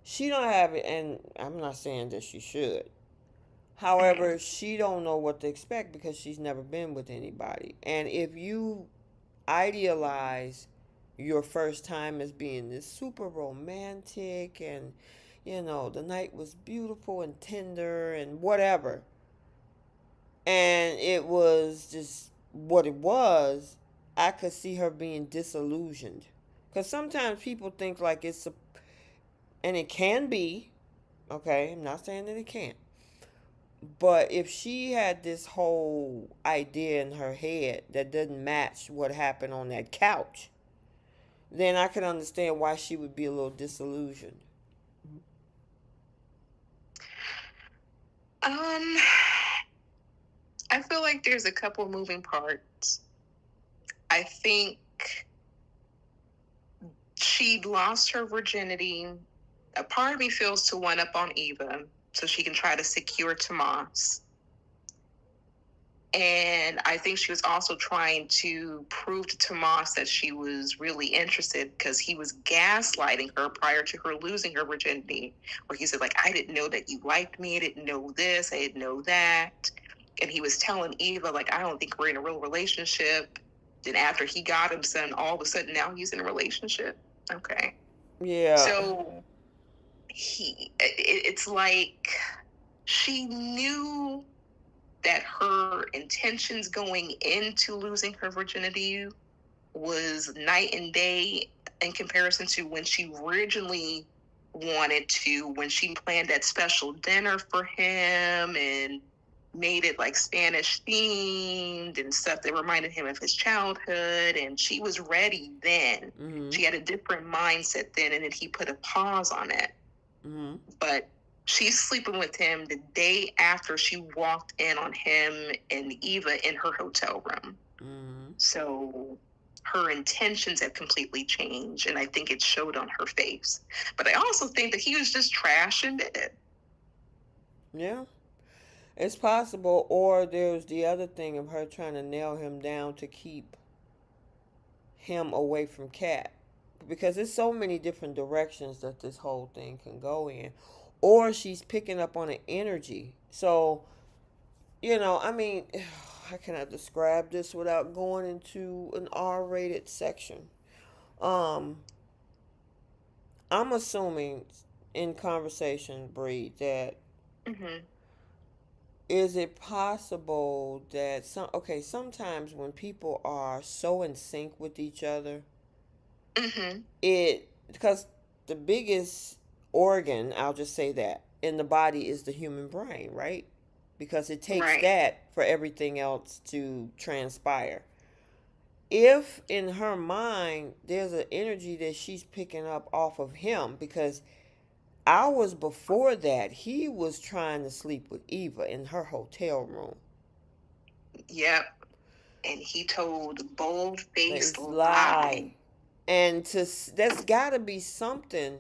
she don't have it, and I'm not saying that she should. Mhm. However, she don't know what to expect because she's never been with anybody. And if you idealize your first time as being this super romantic and the night was beautiful and tender and whatever, and it was just what it was, I could see her being disillusioned. Because sometimes people think like and it can be, okay, I'm not saying that it can't. But if she had this whole idea in her head that doesn't match what happened on that couch, then I can understand why she would be a little disillusioned. Um, I feel like there's a couple moving parts. I think she lost her virginity. A part of me feels to one up on Eva so she can try to secure Tomas. And I think she was also trying to prove to Tomas that she was really interested because he was gaslighting her prior to her losing her virginity, where he said, like, I didn't know that you liked me. I didn't know this. I didn't know that. And he was telling Eva, like, I don't think we're in a real relationship. Then after he got him son, all of a sudden now he's in a relationship. Okay. Yeah. So it's like she knew that her intentions going into losing her virginity was night and day in comparison to when she originally wanted to, when she planned that special dinner for him and made it like Spanish themed and stuff that reminded him of his childhood. And she was ready then. Mm-hmm. She had a different mindset then, and then he put a pause on it. Mm-hmm. But she's sleeping with him the day after she walked in on him and Eva in her hotel room. Mm-hmm. So her intentions have completely changed, and I think it showed on her face. But I also think that he was just trash in bed. Yeah. It's possible, or there's the other thing of her trying to nail him down to keep him away from Kat. Because there's so many different directions that this whole thing can go in. Or she's picking up on an energy. So, I mean, how can I describe this without going into an R-rated section? Um, I'm assuming in conversation, Bree, that Mm-hmm. is it possible that sometimes when people are so in sync with each other, Mm-hmm. because the biggest organ, I'll just say that, in the body is the human brain, right? Because it takes Right. that for everything else to transpire. If in her mind there's an energy that she's picking up off of him, because hours before that he was trying to sleep with Eva in her hotel room. Yep. And he told a bold-faced It's lie lie. And that's got to be something.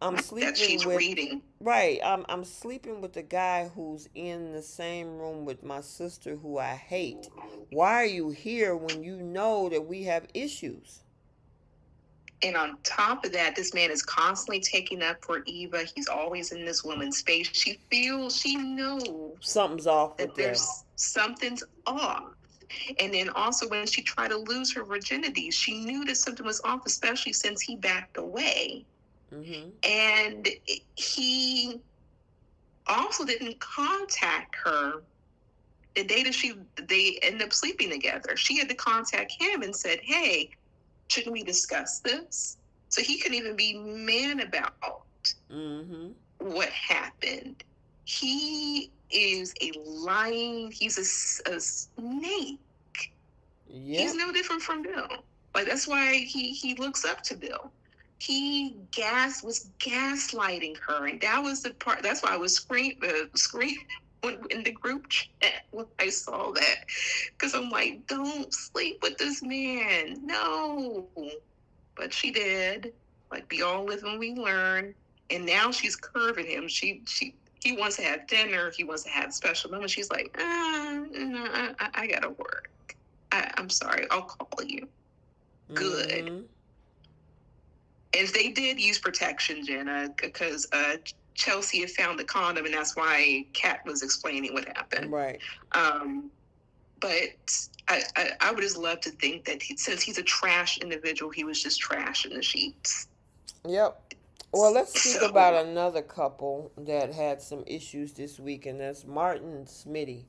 I'm that sleeping she's with reading. Right. I'm sleeping with the guy who's in the same room with my sister who I hate. Why are you here when you know that we have issues? And on top of that, this man is constantly taking up for Eva. He's always in this woman's face. She knows Something's off with that them. there's something's off. And then also when she tried to lose her virginity, she knew that something was off, especially since he backed away. Mm-hmm. And he also didn't contact her the day that they ended up sleeping together. She had to contact him and said, hey, shouldn't we discuss this? So he couldn't even be man about what happened. He is a lying, he's a snake. He's Yep. no different from Bill. Like, that's why he looks up to Bill. He was gaslighting her, and that was the part. That's why I was screaming in the group chat when I saw that, because I'm like, don't sleep with this man, no. But she did. Like, we all live and we learn. And now she's curving him. He wants to have dinner. He wants to have special moments. She's like, no, I gotta work. I'm sorry. I'll call you. Good. Mm-hmm. And they did use protection, Jenna, because Chelsea had found the condom, and that's why Kat was explaining what happened. Right. But I would just love to think that since he's a trash individual, he was just trash in the sheets. Yep. Well, let's speak about another couple that had some issues this week, and that's Martin and Smitty.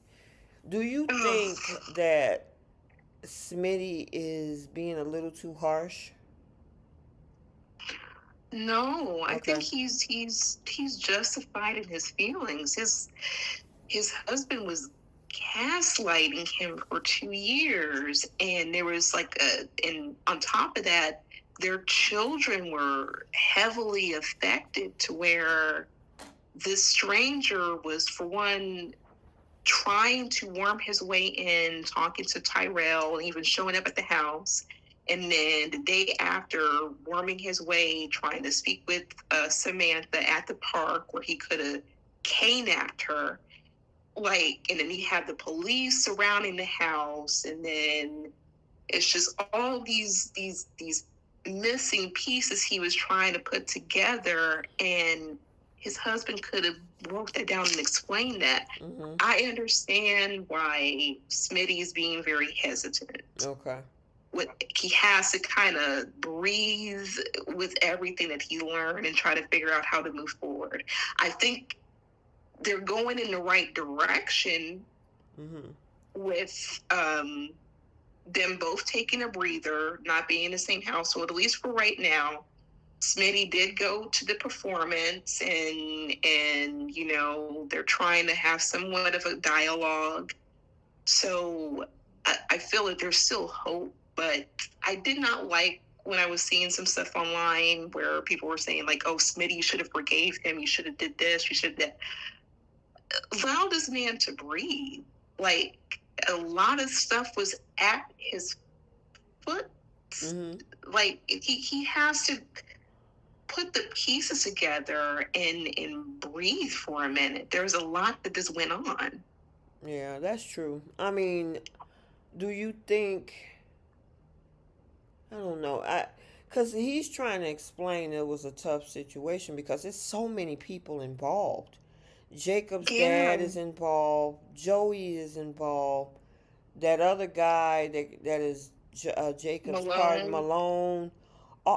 Do you think that Smitty is being a little too harsh? No, I think he's justified in his feelings. His husband was gaslighting him for 2 years, and there was and on top of that, their children were heavily affected, to where this stranger was, for one, trying to worm his way in, talking to Tyrell, and even showing up at the house. And then the day after, worming his way, trying to speak with Samantha at the park, where he could have kidnapped her. And then he had the police surrounding the house, and then it's just all these missing pieces he was trying to put together, and his husband could have broke that down and explained that. Mm-hmm. I understand why Smitty's being very hesitant. Okay. He has to kind of breathe with everything that he learned and try to figure out how to move forward. I think they're going in the right direction with them both taking a breather, not being in the same household, at least for right now. Smitty did go to the performance, and they're trying to have somewhat of a dialogue. So I feel that there's still hope, but I did not like when I was seeing some stuff online where people were saying, like, oh, Smitty, you should have forgave him. You should have did this. You should have that. Allow this man to breathe. Like, a lot of stuff was at his foot. Like, he has to put the pieces together and breathe for a minute. There's a lot that just went on. Yeah, that's true. I mean, do you think, I don't know, because he's trying to explain it was a tough situation because there's so many people involved. Jacob's dad is involved. Joey is involved. That other guy that is Jacob's partner, Malone.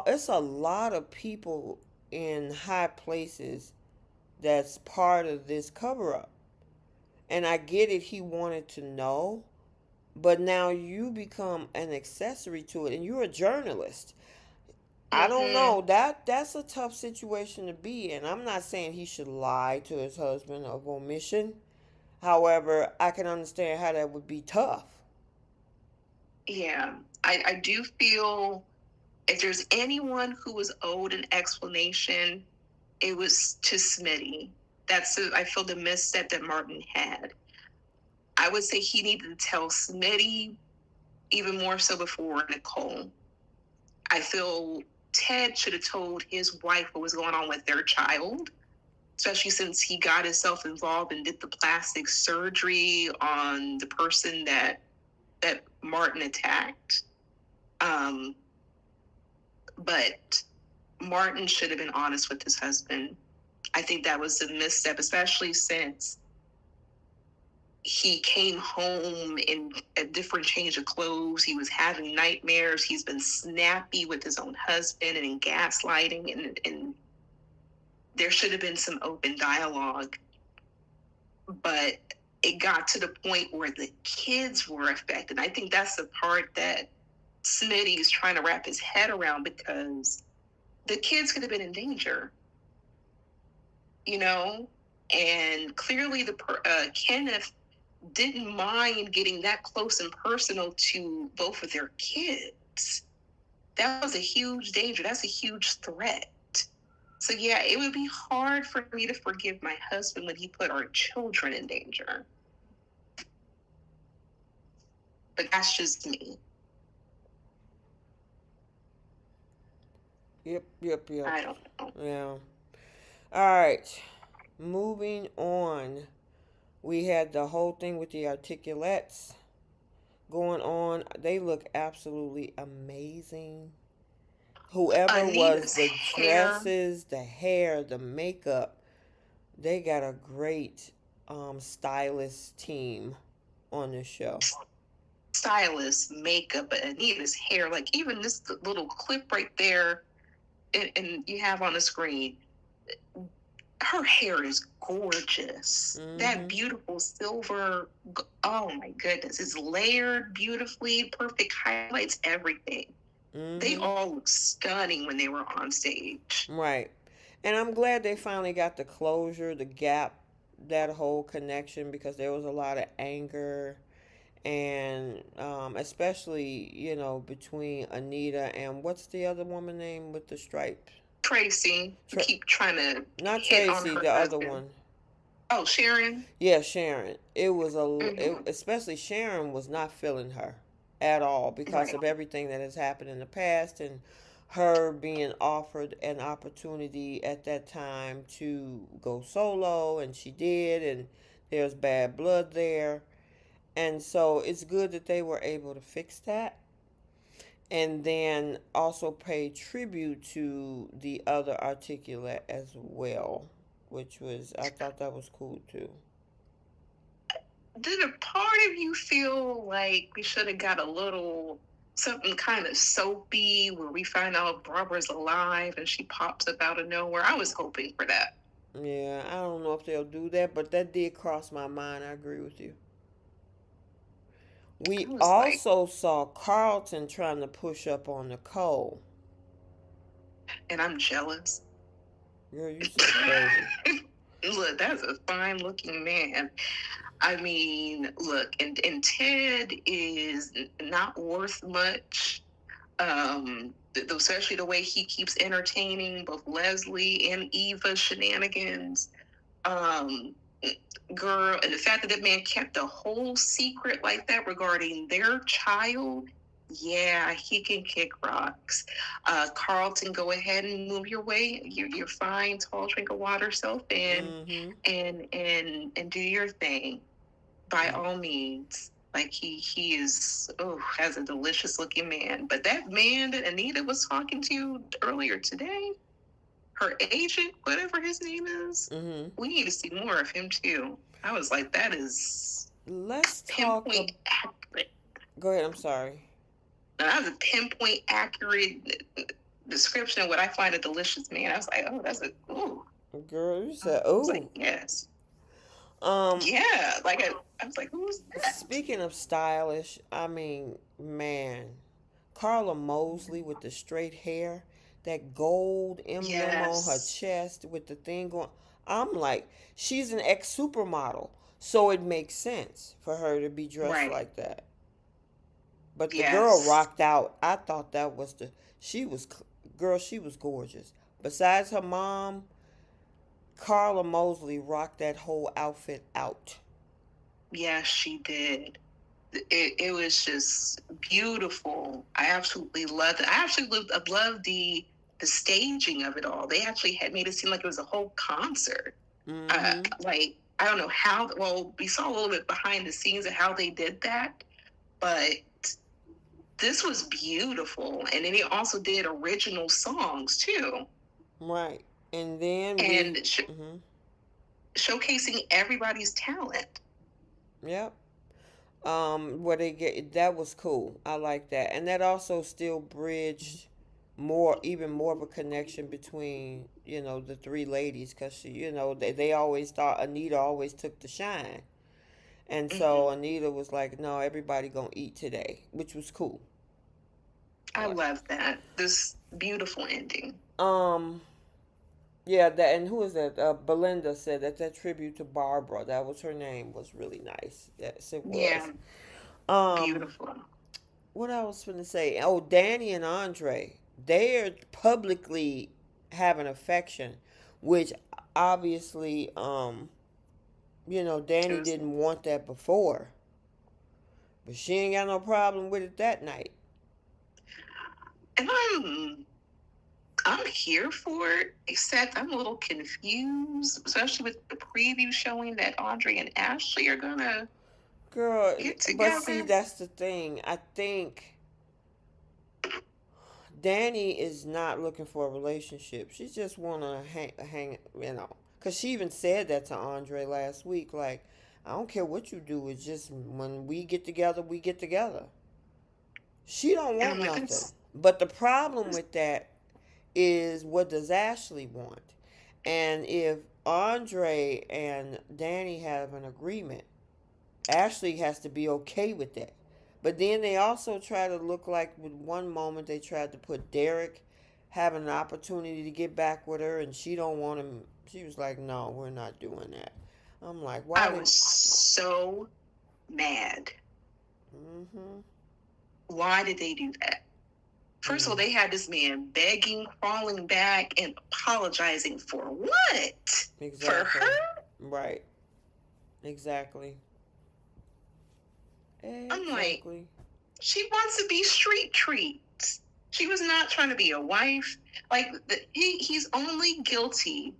It's a lot of people in high places that's part of this cover-up. And I get it, he wanted to know, but now you become an accessory to it, and you're a journalist. I don't know. That's a tough situation to be in. I'm not saying he should lie to his husband of omission. However, I can understand how that would be tough. Yeah, I do feel if there's anyone who was owed an explanation, it was to Smitty. I feel the misstep that Martin had. I would say he needed to tell Smitty even more so before Nicole. I feel Ted should have told his wife what was going on with their child, especially since he got himself involved and did the plastic surgery on the person that Martin attacked. But Martin should have been honest with his husband. I think that was a misstep, especially since he came home in a different change of clothes. He was having nightmares. He's been snappy with his own husband and gaslighting, and there should have been some open dialogue. But it got to the point where the kids were affected. I think that's the part that Smitty is trying to wrap his head around, because the kids could have been in danger. you know, and clearly Kenneth didn't mind getting that close and personal to both of their kids. That was a huge danger. That's a huge threat. So yeah, it would be hard for me to forgive my husband when he put our children in danger. But that's just me. Yep. I don't know. Yeah. All right. Moving on. We had the whole thing with the articulates going on. They look absolutely amazing. Whoever was Anita's the hair. dresses, the hair, the makeup, they got a great stylist team on this show. Stylist, makeup, but Anita's hair, like even this little clip right there, and you have on the screen, her hair is gorgeous. That beautiful silver, oh my goodness, it's layered beautifully, perfect highlights, everything. They all look stunning when they were on stage. Right. And I'm glad they finally got the closure, the gap, that whole connection, because there was a lot of anger, and especially, between Anita and what's the other woman name with the stripes? Tracy, keep trying to Not hit on Tracy, her the other husband. one. Oh, Sharon? Yeah, Sharon. It was especially Sharon was not feeling her at all because of everything that has happened in the past, and her being offered an opportunity at that time to go solo, and she did, and there's bad blood there. And so it's good that they were able to fix that, and then also pay tribute to the other articulate as well, which was, I thought that was cool too. Did a part of you feel like we should have got a little something kind of soapy where we find out Barbara's alive and she pops up out of nowhere? I was hoping for that. Yeah, I don't know if they'll do that, but that did cross my mind. I agree with you. We also saw Carlton trying to push up on Nicole. And I'm jealous. Girl, you so crazy. Look, that's a fine looking man. I mean, look, and Ted is not worth much. Especially the way he keeps entertaining both Leslie and Eva's shenanigans. Girl, and the fact that man kept a whole secret like that regarding their child, yeah, he can kick rocks. Carlton, go ahead and move your way. You're fine. Tall drink of water, self in, and do your thing by all means. Like he is, has a delicious looking man. But that man that Anita was talking to earlier today, her agent, whatever his name is, we need to see more of him too. I was like, that is pinpoint accurate. Go ahead, I'm sorry. Now, that was a pinpoint accurate description of what I find a delicious man. I was like, oh, that's a ooh. Girl, you said ooh. I was like, yes. Yeah, like I was like, who's that? Speaking of stylish, I mean, man, Carla Mosley with the straight hair, that gold emblem on her chest with the thing going. I'm like, she's an ex-supermodel, so it makes sense for her to be dressed like that. But the girl rocked out. I thought that was she was gorgeous. Besides her mom, Carla Mosley rocked that whole outfit out. Yes, she did. It was just beautiful. I absolutely loved it. I loved the staging of it all. They actually had made it seem like it was a whole concert. Like, I don't know how, well, we saw a little bit behind the scenes of how they did that, but this was beautiful. And then they also did original songs too. Right. And then showcasing everybody's talent. Yep. Where they get, that was cool. I like that. And that also still bridged even more of a connection between, the three ladies, because they always thought Anita always took the shine. And so Anita was like, no, everybody gonna eat today, which was cool. I love that. This beautiful ending. Yeah, that, and who is that? Belinda said that tribute to Barbara, that was her name, was really nice. Yes, it was. Yeah, Um, beautiful. what I was going to say? Oh, Danny and Andre, they're publicly having affection, which obviously, Danny Shows. didn't want that before, but she ain't got no problem with it that night. And I'm here for it, except I'm a little confused, especially with the preview showing that Andre and Ashley are gonna Girl, get but see, together. that's the thing. I think Danny is not looking for a relationship. She just want to hang, Because she even said that to Andre last week. Like, I don't care what you do. It's just when we get together, we get together. She don't And want I'm like, nothing. But the problem with that is, what does Ashley want? And if Andre and Danny have an agreement, Ashley has to be okay with that. But then they also try to look like, with one moment they tried to put Derek having an opportunity to get back with her, and she don't want him. She was like, "No, we're not doing that." I'm like, I "Why did?" was so mad. Mm-hmm. Why did they do that? First of all, they had this man begging, crawling back, and apologizing for what? Exactly. For her? Right. Exactly. I'm like, Exactly. she wants to be street treats. She was not trying to be a wife. Like, he's only guilty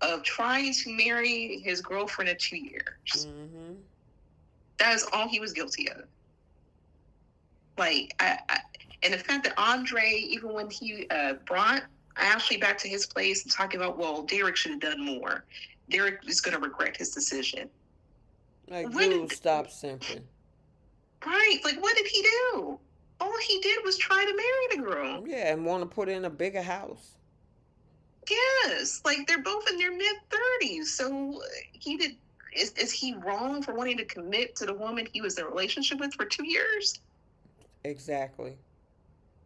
of trying to marry his girlfriend of 2 years. Mm-hmm. That is all he was guilty of. Like, and the fact that Andre, even when he brought Ashley back to his place and talking about, well, Derek should have done more. Derek is going to regret his decision. Like, When dude, did, stop simping. right? Like, what did he do? All he did was try to marry the girl. Yeah, and want to put in a bigger house. Yes, like they're both in their mid-30s. So he did. Is he wrong for wanting to commit to the woman he was in a relationship with for 2 years? Exactly.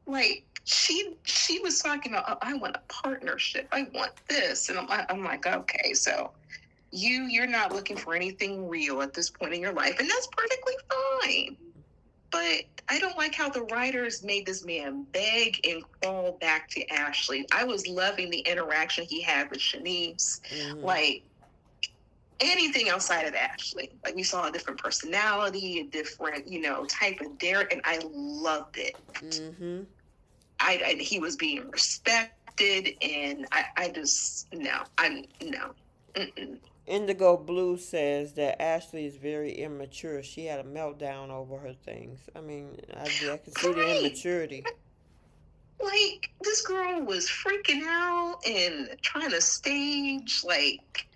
Like she was talking about, oh, I want a partnership. I want this, and I'm like, okay, so you're not looking for anything real at this point in your life, and that's perfectly fine. But I don't like how the writers made this man beg and crawl back to Ashley. I was loving the interaction he had with Shanice. Mm-hmm. Like, anything outside of Ashley. Like, we saw a different personality, a different, type of Derek, and I loved it. Mm-hmm. He was being respected, and I just, no. Mm-mm. Indigo Blue says that Ashley is very immature. She had a meltdown over her things. I mean, I can see the immaturity. Like, this girl was freaking out and trying to stage, like,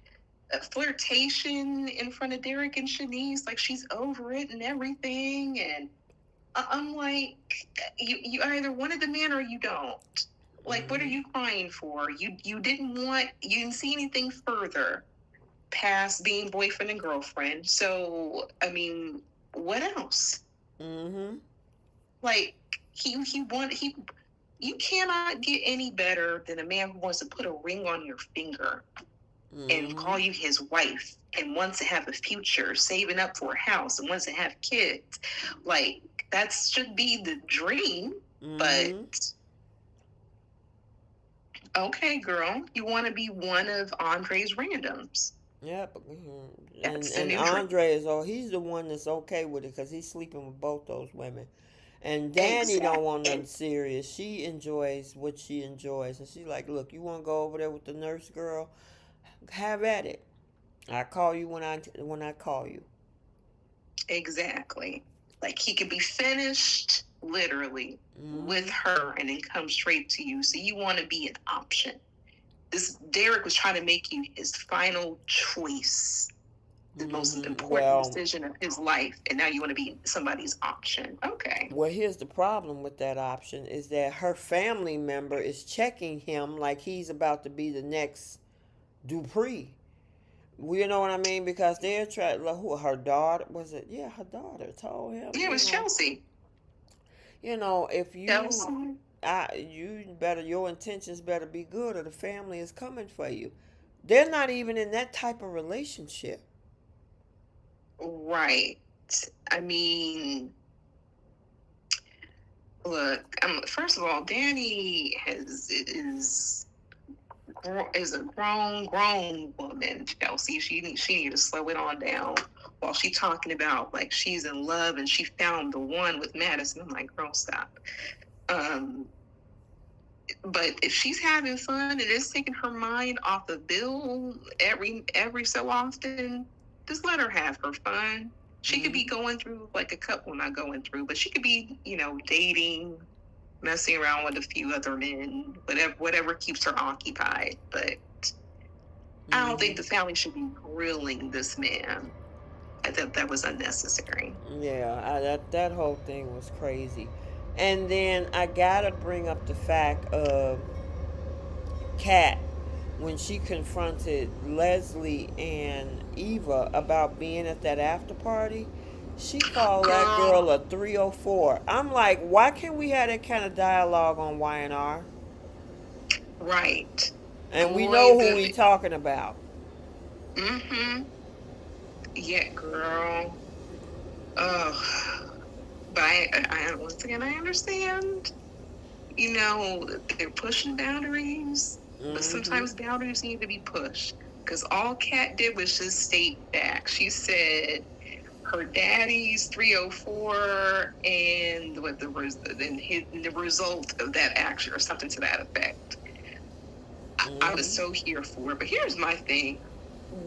a flirtation in front of Derek and Shanice. Like, she's over it and everything. And I'm like, you either wanted the man or you don't. Like, what are you crying for? You didn't see anything further past being boyfriend and girlfriend. So, I mean, what else? Mm-hmm. Like, you cannot get any better than a man who wants to put a ring on your finger and call you his wife and wants to have a future, saving up for a house and wants to have kids. Like, that should be the dream. But okay, girl, you want to be one of Andre's randoms. Yep. And Andre he's the one that's okay with it because he's sleeping with both those women. And Danny don't want nothing serious. She enjoys what she enjoys. And she's like, look, you want to go over there with the nurse girl? Have at it. I call you when I call you. Exactly. Like, he could be finished, literally, with her and then come straight to you. So you want to be an option. This Derek was trying to make you his final choice, the most important decision of his life, and now you want to be somebody's option. Okay. Well, here's the problem with that option is that her family member is checking him like he's about to be the next Dupree. You know what I mean? Because they're trying. Who, her daughter was it? Yeah, her daughter told him. Yeah, it was Chelsea. If you Chelsea. your intentions better be good, or the family is coming for you. They're not even in that type of relationship. Right. I mean, look. First of all, Danny is a grown woman. Chelsea, she need to slow it on down. While she talking about like she's in love and she found the one with Madison, I'm like, girl, stop. But if she's having fun and it's taking her mind off the bill every so often, just let her have her fun. She could be going through like a couple, not going through, but she could be, dating, messing around with a few other men, whatever keeps her occupied. But I don't think the family should be grilling this man. I thought that was unnecessary. Yeah, that whole thing was crazy. And then I gotta bring up the fact of Kat when she confronted Leslie and Eva about being at that after party. She called that girl a 304. I'm like, why can't we have that kind of dialogue on Y&R? Right. And we know who we talking about. Mm-hmm. Yeah, girl. But I once again, I understand. They're pushing boundaries, but sometimes boundaries need to be pushed. Because all Kat did was just state back. She said her daddy's 304 and the result of that action or something to that effect. I was so here for it. But here's my thing.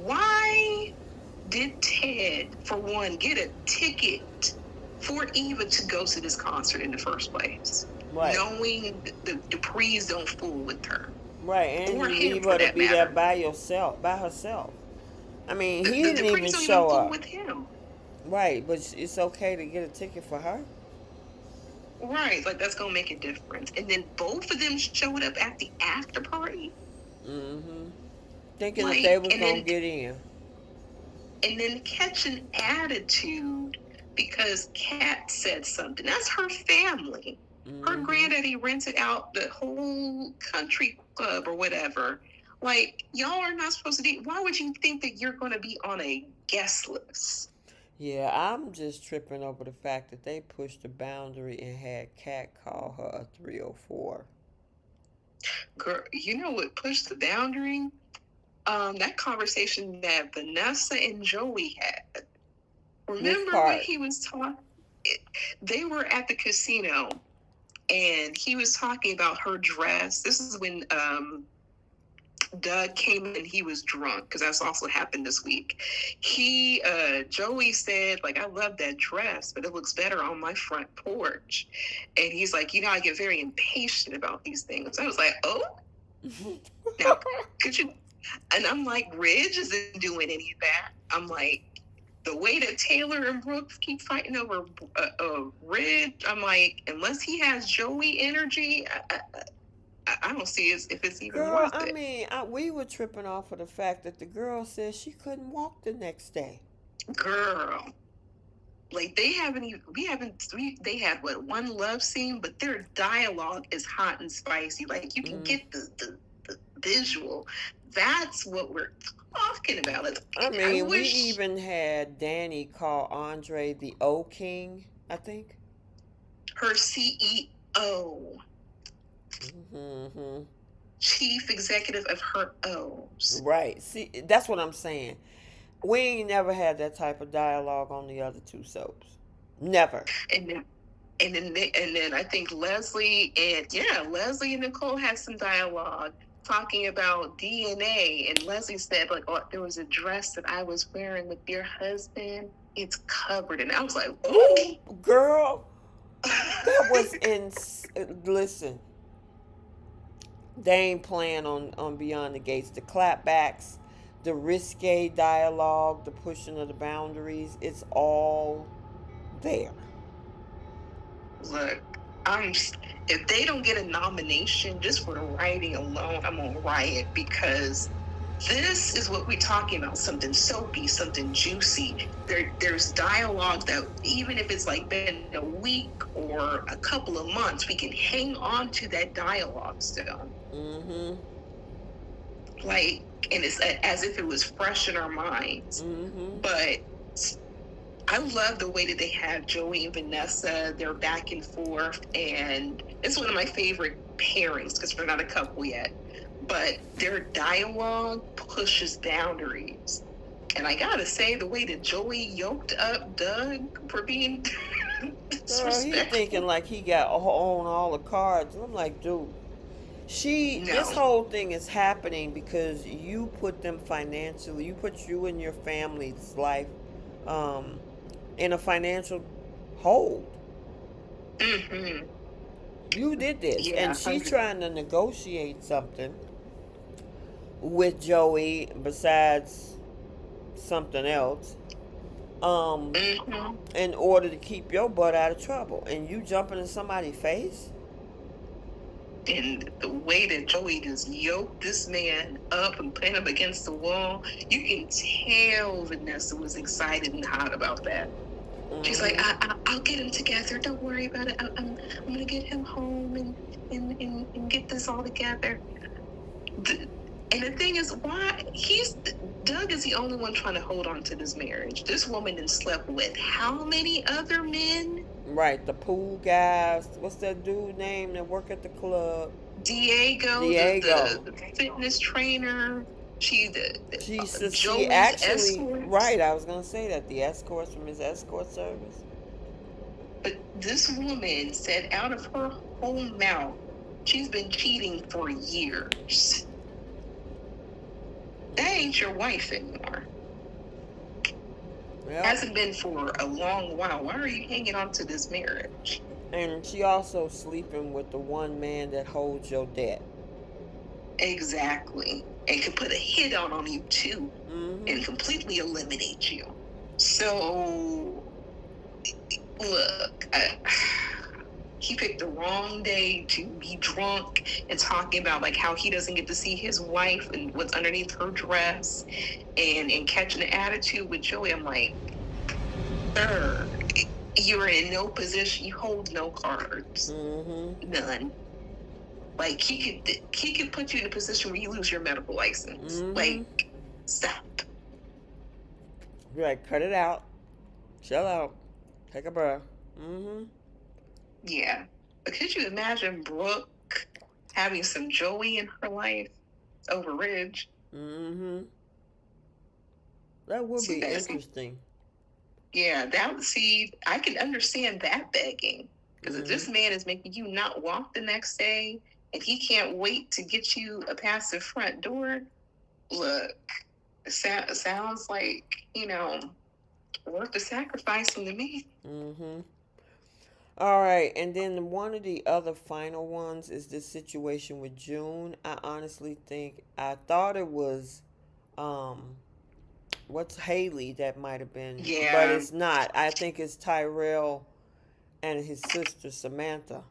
Why did Ted, for one, get a ticket for Eva to go to this concert in the first place? Right. Knowing the Duprees don't fool with her. Right, and you leave her to be there by herself. I mean, he didn't even show up. With him. Right, but it's okay to get a ticket for her. Right, like that's gonna make a difference. And then both of them showed up at the after party. Thinking that they was gonna get in. And then catch an attitude because Kat said something. That's her family. Her granddaddy rented out the whole country club or whatever. Like, y'all are not supposed to be. Why would you think that you're going to be on a guest list? Yeah, I'm just tripping over the fact that they pushed the boundary and had Kat call her a 304. Girl, you know what pushed the boundary? That conversation that Vanessa and Joey had. Remember when he was talking? They were at the casino. And he was talking about her dress. This is when Doug came in and he was drunk, because that's also happened this week. Joey said, like, I love that dress, but it looks better on my front porch. And he's like, I get very impatient about these things. I was like, oh? Now, could you? And I'm like, Ridge isn't doing any of that. I'm like, the way that Taylor and Brooks keep fighting over Ridge, I'm like, unless he has Joey energy, I don't see if it's even worth it. I mean, we were tripping off of the fact that the girl said she couldn't walk the next day. Girl, like they had one love scene, but their dialogue is hot and spicy. Like you can get the visual. That's what we're talking about. We even had Danny call Andre the O King, I think. Her CEO. Chief executive of her O's. Right. See, that's what I'm saying. We ain't never had that type of dialogue on the other two soaps. Never. And then I think Leslie and Nicole had some dialogue talking about DNA, and Leslie said, like, oh, there was a dress that I was wearing with your husband. It's covered. And I was like, oh. Girl, that was listen, they ain't playing on Beyond the Gates. The clapbacks, the risque dialogue, the pushing of the boundaries, it's all there. Look, if they don't get a nomination just for the writing alone, I'm gonna riot, because This is what we're talking about, something soapy, something juicy. There's dialogue that even if it's like been a week or a couple of months, we can hang on to that dialogue still. Mm-hmm. Like, and it's as if it was fresh in our minds. Mm-hmm. But I love the way that they have Joey and Vanessa. They're back and forth, and it's one of my favorite pairings because we're not a couple yet. But their dialogue pushes boundaries. And I gotta say, the way that Joey yoked up Doug for being Girl, he disrespectful. thinking like he got on all the cards. And I'm like, dude, this No. whole thing is happening because you put them financially, you put you and your family's life in a financial hold. Mm-hmm. You did this. Yeah, And she's trying to negotiate something with Joey besides something else Mm-hmm. in order to keep your butt out of trouble. And you jumping in somebody's face? And the way that Joey just yoked this man up and put him against the wall, you can tell Vanessa was excited and hot about that. She's like, I'll get him together. Don't worry about it. I'm going to get him home and get this all together. And the thing is, Doug is the only one trying to hold on to this marriage. This woman has slept with how many other men? Right, the pool guys. What's that dude name that work at the club? Diego. The fitness trainer. She's she actually escort. Right, I was gonna say that the escorts from his escort service. But this woman said out of her own mouth, she's been cheating for years. That ain't your wife anymore. Yep. Hasn't been for a long while. Why are you hanging on to this marriage? And she also sleeping with the one man that holds your debt. Exactly. And can put a hit out on you too, and completely eliminate you. So, look, he picked the wrong day to be drunk and talking about like how he doesn't get to see his wife and what's underneath her dress, and catching an attitude with Joey. I'm like, sir, you're in no position. You hold no cards, none. Like he could put you in a position where you lose your medical license. Like, stop. You're like, cut it out, chill out, take a breath. Yeah, but could you imagine Brooke having some Joey in her life over Ridge? That would be interesting. Yeah, I can understand that begging. Because if this man is making you not walk the next day, and he can't wait to get you a past the front door, look, it sounds like, worth the sacrificing to me. All right, and then one of the other final ones is this situation with June. I honestly thought it was, what's Haley that might have been, but it's not. I think it's Tyrell and his sister Samantha.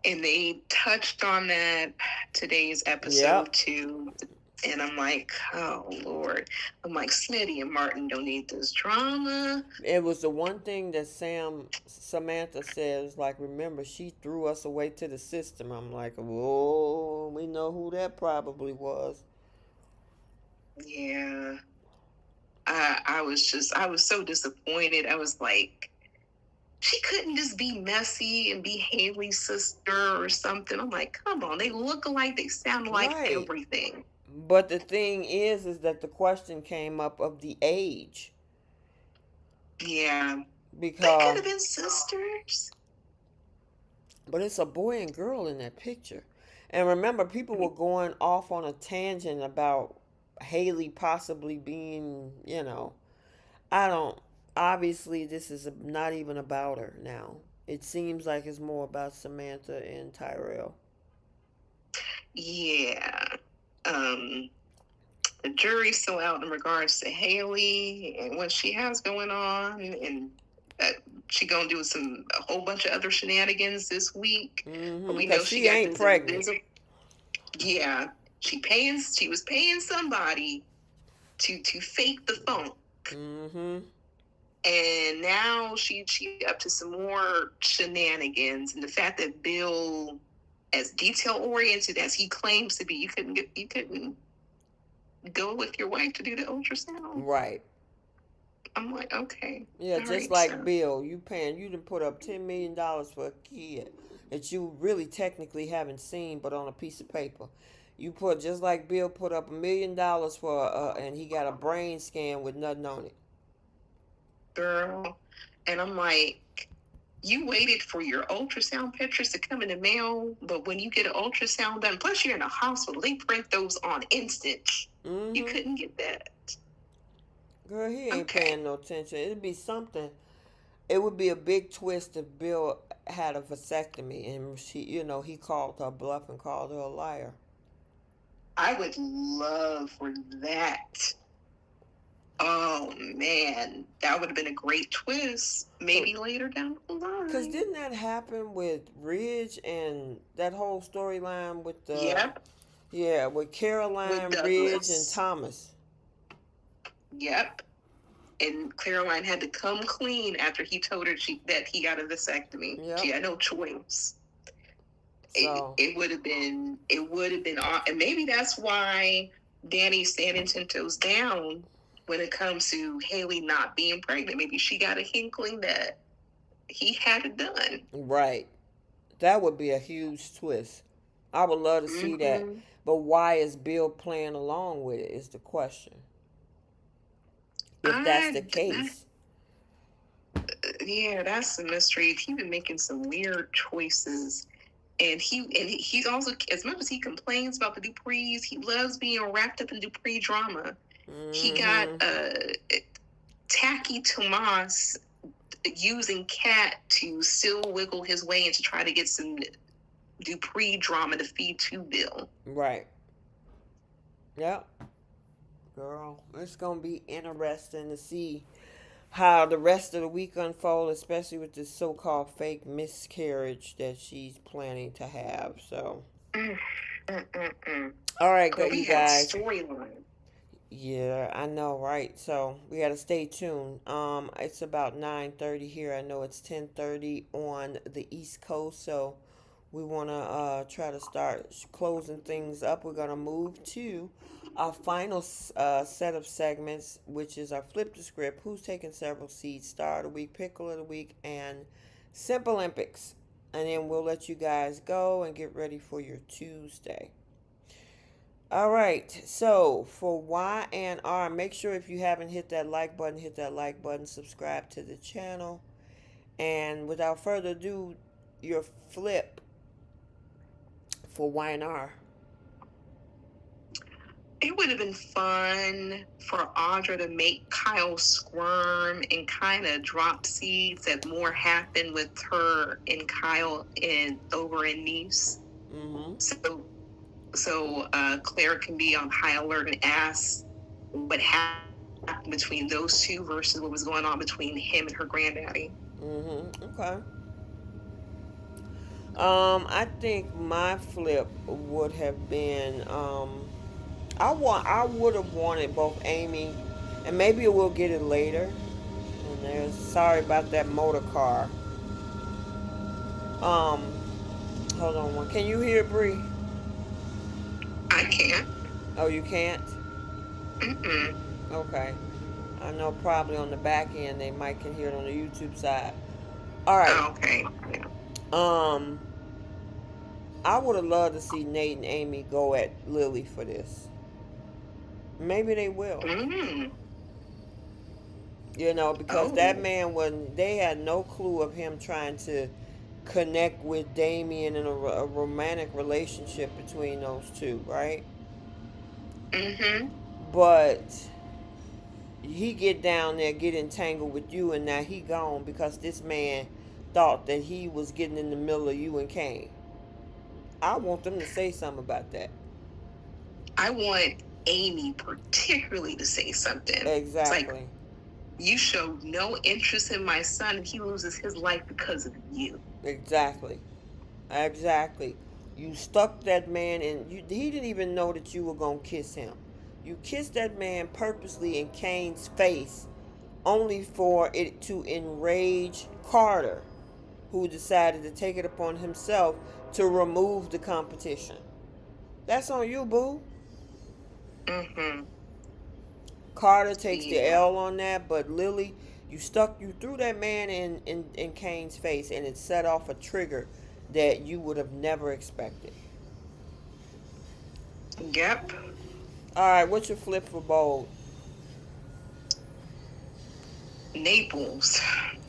And they touched on that today's episode too. And I'm like, oh, Lord. I'm like, Smitty and Martin don't need this drama. It was the one thing that Samantha says, like, remember, she threw us away to the system. I'm like, whoa, we know who that probably was. Yeah. I was so disappointed. I was like, she couldn't just be messy and be Haley's sister or something. I'm like, come on. They look alike. They sound like everything. But the thing is that the question came up of the age. Yeah. Because they could have been sisters. But it's a boy and girl in that picture. And remember, people were going off on a tangent about Haley possibly being, obviously this is not even about her now. It seems like it's more about Samantha and Tyrell. Yeah. The jury's still out in regards to Haley and what she has going on, and she gonna do a whole bunch of other shenanigans this week. But we know she ain't pregnant. Yeah, She was paying somebody to fake the funk. Mm-hmm. And now she up to some more shenanigans. And the fact that Bill, as detail oriented as he claims to be, you couldn't go with your wife to do the ultrasound. Right. I'm like, okay. Yeah, just like Bill, you done put up $10 million for a kid that you really technically haven't seen, but on a piece of paper. You put, just like Bill put up $1 million for, and he got a brain scan with nothing on it. Girl. And I'm like, you waited for your ultrasound pictures to come in the mail, but when you get an ultrasound done, plus you're in a hospital, they print those on instant. Mm-hmm. You couldn't get that. Girl, he ain't paying no attention. It'd be something. It would be a big twist if Bill had a vasectomy and he called her bluff and called her a liar. I would love for that. Oh man, that would have been a great twist. Maybe later down the line. Because didn't that happen with Ridge and that whole storyline with the with Caroline, with Ridge, and Thomas? Yep. And Caroline had to come clean after he told her that he got a vasectomy. Yep. She had no choice. So. It would have been, and maybe that's why Danny's standing 10 toes down when it comes to Haley not being pregnant. Maybe she got a inkling that he had it done. Right. That would be a huge twist. I would love to see that. But why is Bill playing along with it is the question. If that's the case. Yeah, that's a mystery. He's been making some weird choices. And he's also, as much as he complains about the Duprees, he loves being wrapped up in Dupree drama. Mm-hmm. He got Tacky Tomas using Kat to still wiggle his way and to try to get some Dupree drama to feed to Bill. Right. Yep. Girl, it's going to be interesting to see how the rest of the week unfolds, especially with this so-called fake miscarriage that she's planning to have. So, all right, good, you guys. Storyline. Yeah, I know, right? So we got to stay tuned. It's about 9:30 here. I know it's 10:30 on the East Coast, so we want to try to start closing things up. We're going to move to our final set of segments, which is our Flip the Script, Who's Taking Several Seats, Star of the Week, Pickle of the Week, and Simple Olympics. And then we'll let you guys go and get ready for your Tuesday. All right, so for Y and R, make sure if you haven't hit that like button, subscribe to the channel. And without further ado, your flip for Y and R. It would have been fun for Audra to make Kyle squirm and kind of drop seeds that more happened with her and Kyle over in Nice. Mm-hmm. So Claire can be on high alert and ask what happened between those two versus what was going on between him and her granddaddy. Mm-hmm. Okay. I think my flip would have been I would have wanted both Amy, and maybe we'll get it later. And sorry about that motor car. Hold on one. Can you hear Bree? I can't. Oh, you can't? Mm-mm. Okay. I know probably on the back end they might can hear it on the YouTube side. All right. Okay. I would have loved to see Nate and Amy go at Lily for this. Maybe they will. Mm-hmm. You know, because that man they had no clue of him trying to connect with Damien in a romantic relationship between those two, right? Mm-hmm. But he get down there, get entangled with you, and now he gone because this man thought that he was getting in the middle of you and Kane. I want them to say something about that. I want Amy particularly to say something. Exactly. It's like, you showed no interest in my son and he loses his life because of you. Exactly. You stuck that man, and he didn't even know that you were going to kiss him. You kissed that man purposely in Kane's face, only for it to enrage Carter, who decided to take it upon himself to remove the competition. That's on you, boo. Mm-hmm. Carter takes the Yeah. L on that, but Lily, you threw that man in Kane's face, and it set off a trigger that you would have never expected. Yep. All right, what's your flip for bold? Naples.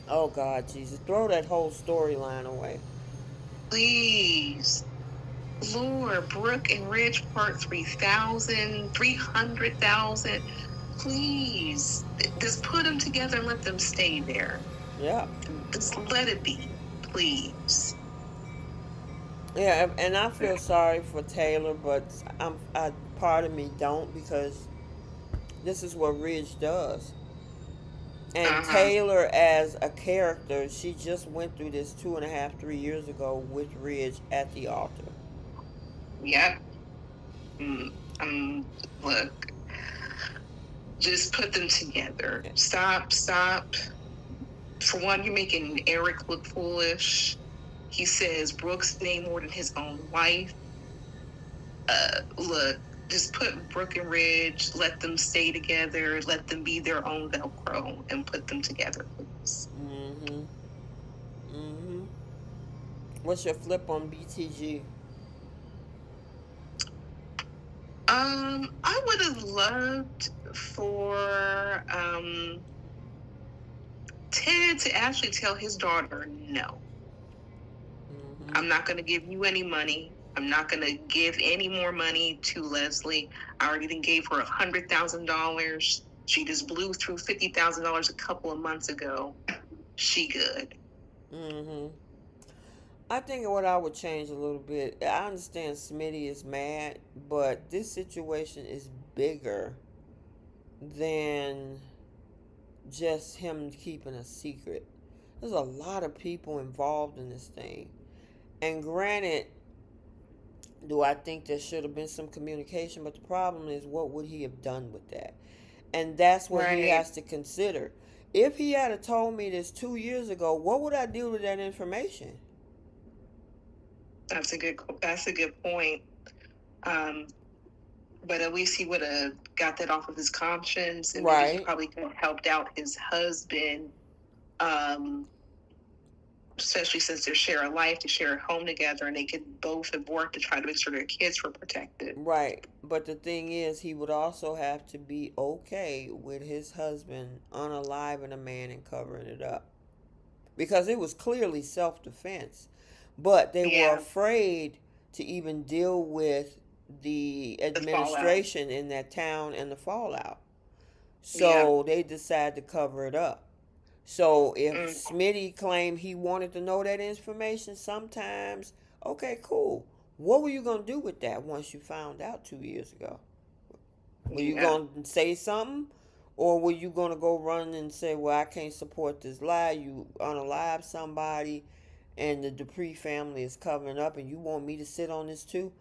Oh God, Jesus, throw that whole storyline away. Please. Lord, Brooke and Ridge Part 3,000, 300,000. Please. Just put them together and let them stay there. Yeah, Just let it be. Please. yeah, and I feel sorry for Taylor, but part of me don't, because this is what Ridge does. And Uh-huh. Taylor, as a character, she just went through this 2.5, 3 years ago with Ridge at the altar. Yep. Mm, look, just put them together. Stop. For one, you're making Eric look foolish. He says Brooke's name more than his own wife. Look, just put Brooke and Ridge, let them stay together, let them be their own Velcro, and put them together, please. Mm-hmm. Mm-hmm. What's your flip on BTG? I would have loved for Ted to actually tell his daughter, no, Mm-hmm. I'm not going to give you any money. I'm not going to give any more money to Leslie. I already gave her $100,000. She just blew through $50,000 a couple of months ago. She good. Mm-hmm. I think what I would change a little bit, I understand Smitty is mad, but this situation is bigger than just him keeping a secret. There's a lot of people involved in this thing. And granted, do I think there should have been some communication? But the problem is, what would he have done with that? And that's what he Right. has to consider. If he had told me this 2 years ago, what would I do with that information? That's a good point. But at least he would have got that off of his conscience, and maybe he Right. probably could have helped out his husband, um, especially since they share a life, they share a home together, and they could both have worked to try to make sure their kids were protected. Right. But the thing is, he would also have to be okay with his husband unaliving a man and covering it up. Because it was clearly self-defense. But they were afraid to even deal with the administration in that town and the fallout. So they decided to cover it up. So if Smitty claimed he wanted to know that information, sometimes, okay, cool. What were you going to do with that once you found out 2 years ago? Were you going to say something? Or were you going to go run and say, well, I can't support this lie. You unalive somebody and the Dupree family is covering up and you want me to sit on this too?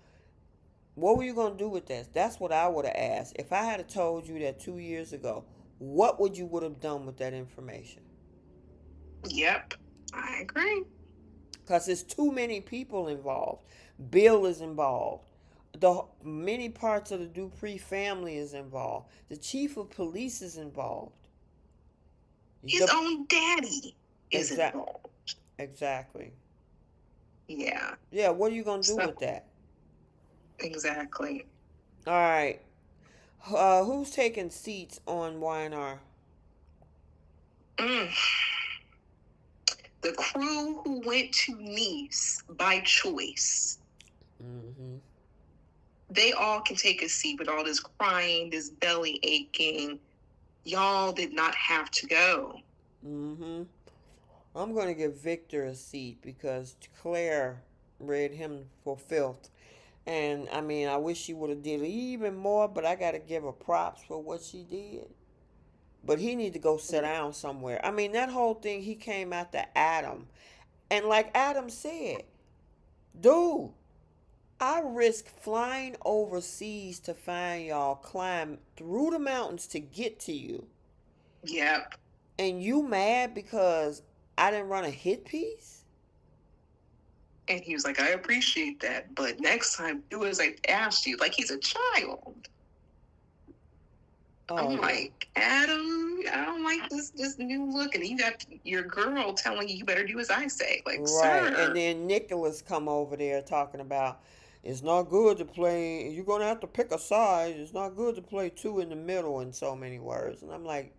What were you going to do with that? That's what I would have asked. If I had told you that 2 years ago, what would you would have done with that information? Yep, I agree. Because there's too many people involved. Bill is involved. Many parts of the Dupree family is involved. The chief of police is involved. His own daddy is involved. Exactly. Yeah. Yeah, what are you going to do with that? Exactly. All right. Who's taking seats on Y&R? The crew who went to Nice by choice. Mm-hmm. They all can take a seat with all this crying, this belly aching. Y'all did not have to go. Mm-hmm. I'm going to give Victor a seat because Claire read him for filth. And, I mean, I wish she would have did even more, but I got to give her props for what she did. But he need to go sit down somewhere. I mean, that whole thing, he came after Adam. And like Adam said, dude, I risk flying overseas to find y'all, climb through the mountains to get to you, Yep. and you mad because I didn't run a hit piece? And he was like, I appreciate that, but next time do as I asked you. Like he's a child. Oh, I'm yeah. like, Adam, I don't like this new look. And you got your girl telling you better do as I say. Like, Right. sir. And then Nicholas come over there talking about it's not good to play. You're gonna have to pick a side. It's not good to play two in the middle in so many words. And I'm like,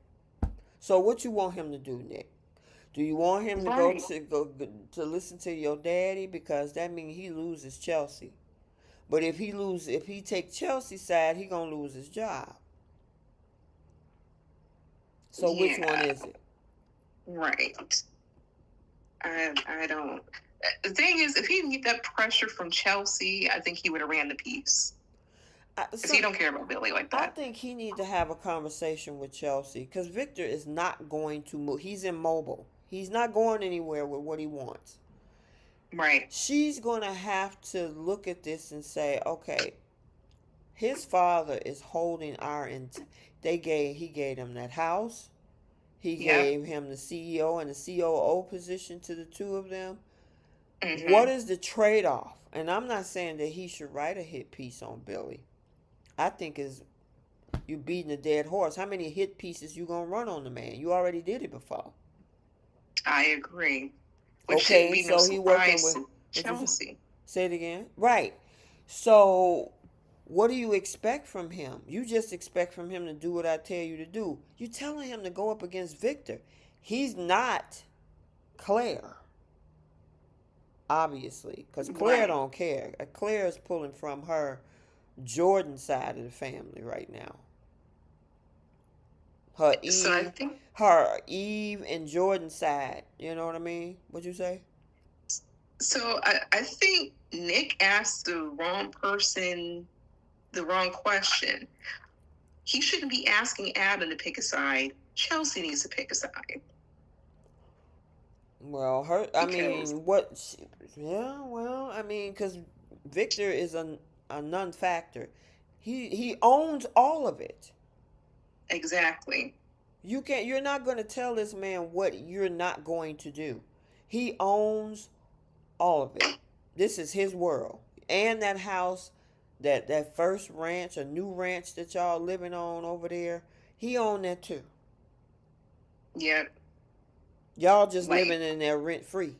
so what you want him to do, Nick? Do you want him to Right. go to listen to your daddy, because that means he loses Chelsea? But if he take Chelsea's side, he gonna lose his job. So which one Yeah. is it? Right. I don't. The thing is, if he didn't get that pressure from Chelsea, I think he would have ran the piece. Because he don't care about Billy like I that. think he need to have a conversation with Chelsea, because Victor is not going to move. He's immobile. He's not going anywhere with what he wants. Right. She's going to have to look at this and say, okay, his father is holding he gave him that house. He gave him the CEO and the COO position to the two of them. Mm-hmm. What is the trade-off? And I'm not saying that he should write a hit piece on Billy. I think you beating a dead horse. How many hit pieces you gonna run on the man? You already did it before. I agree. Which shouldn't be no surprise to Chelsea. Say it again. Right. So what do you expect from him? You just expect from him to do what I tell you to do. You're telling him to go up against Victor. He's not Claire, obviously, because Claire don't care. Claire is pulling from her Jordan side of the family right now. Her Eve and Jordan side. You know what I mean? What'd you say? So I think Nick asked the wrong person the wrong question. He shouldn't be asking Adam to pick a side. Chelsea needs to pick a side. Well, because Victor is a non-factor. He owns all of it. Exactly. You're not going to tell this man what you're not going to do. He owns all of it. This is his world. And that house, that first ranch, a new ranch that y'all living on over there, he owned that too. Yep. Y'all just living in there rent free.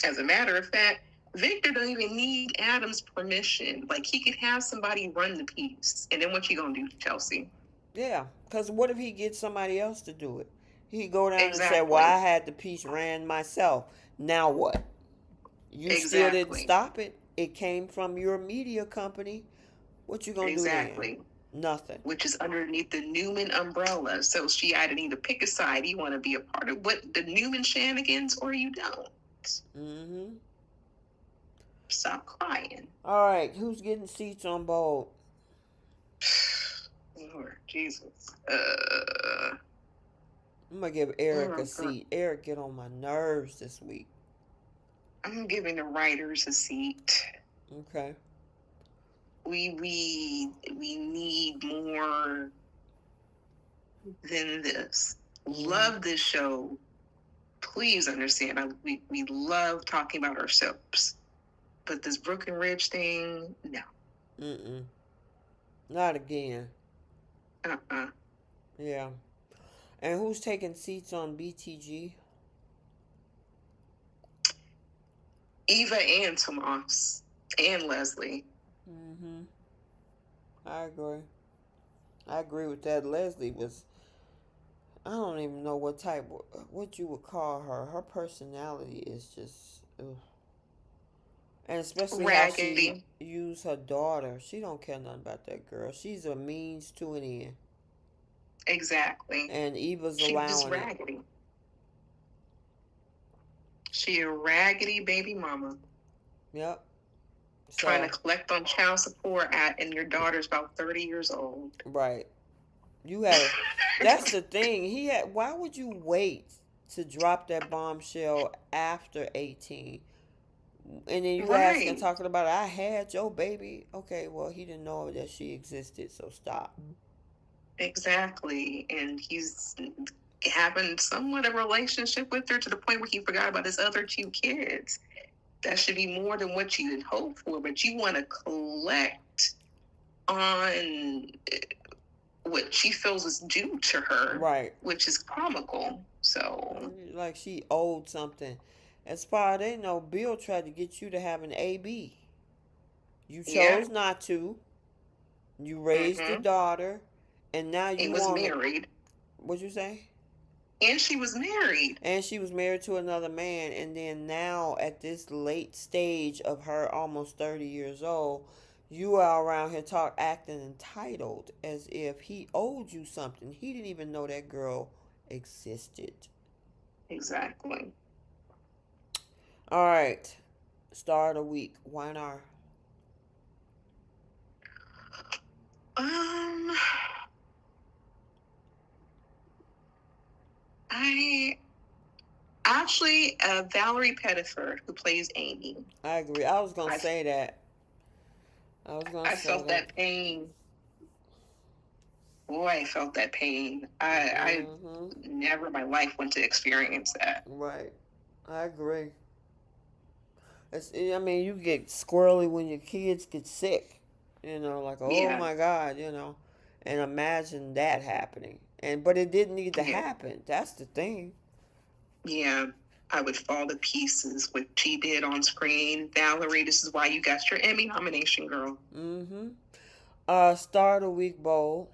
As a matter of fact, Victor don't even need Adam's permission. Like, he could have somebody run the piece. And then what you gonna do, Chelsea? Yeah, because what if he gets somebody else to do it? He go down and say, well, I had the piece ran myself. Now what? You still didn't stop it. It came from your media company. What you gonna do then? Nothing. Which is underneath the Newman umbrella. So she either need to pick a side. You want to be a part of what the Newman shenanigans, or you don't. Mm-hmm. Stop crying. All right, who's getting seats on board? Lord Jesus. I'm gonna give Eric a seat. Eric get on my nerves this week. I'm giving the writers a seat. Okay. We need more than this. Love this show. Please understand, we love talking about our soaps. But this Broken Ridge thing, no. Mm-mm. Not again. Uh-uh. Yeah. And who's taking seats on BTG? Eva and Tomas. And Leslie. Mm-hmm. I agree with that. Leslie was, I don't even know what you would call her. Her personality is just, ugh. And especially raggedy. How she used her daughter. She don't care nothing about that girl. She's a means to an end. Exactly. And Eva's allowing just raggedy. It. She a raggedy baby mama. Yep. Trying to collect on child support and your daughter's about 30 years old. Right. That's the thing. Why would you wait to drop that bombshell after 18? And then you asking, Right. talking about, I had your baby. Okay, well, he didn't know that she existed, so stop. Exactly. And he's having somewhat of a relationship with her to the point where he forgot about his other two kids. That should be more than what you had hoped for, but you want to collect on what she feels is due to her, Right. which is comical. So, Like she owed something. As far as they know, Bill tried to get you to have an AB. You yeah. chose not to. You raised the Mm-hmm. daughter, and now It you was want to. married. What'd you say? And she was married. And she was married to another man, and then now at this late stage of her almost 30 years old, you are around here acting entitled as if he owed you something. He didn't even know that girl existed. Exactly. All right, star of the week. Why not? Um, I actually Valerie Pettiford, who plays Amy. I agree. I was gonna I say that. I was gonna I say felt that. that pain. Boy, I felt that pain. I Mm-hmm. never in my life want to experience that. Right. I agree. I mean, you get squirrely when your kids get sick. Like, oh Yeah, my God, and imagine that happening. But it didn't need to yeah, happen. That's the thing. yeah. I would fall to pieces what she did on screen. Valerie, this is why you got your Emmy nomination, girl. Mm-hmm. Star of the week bowl.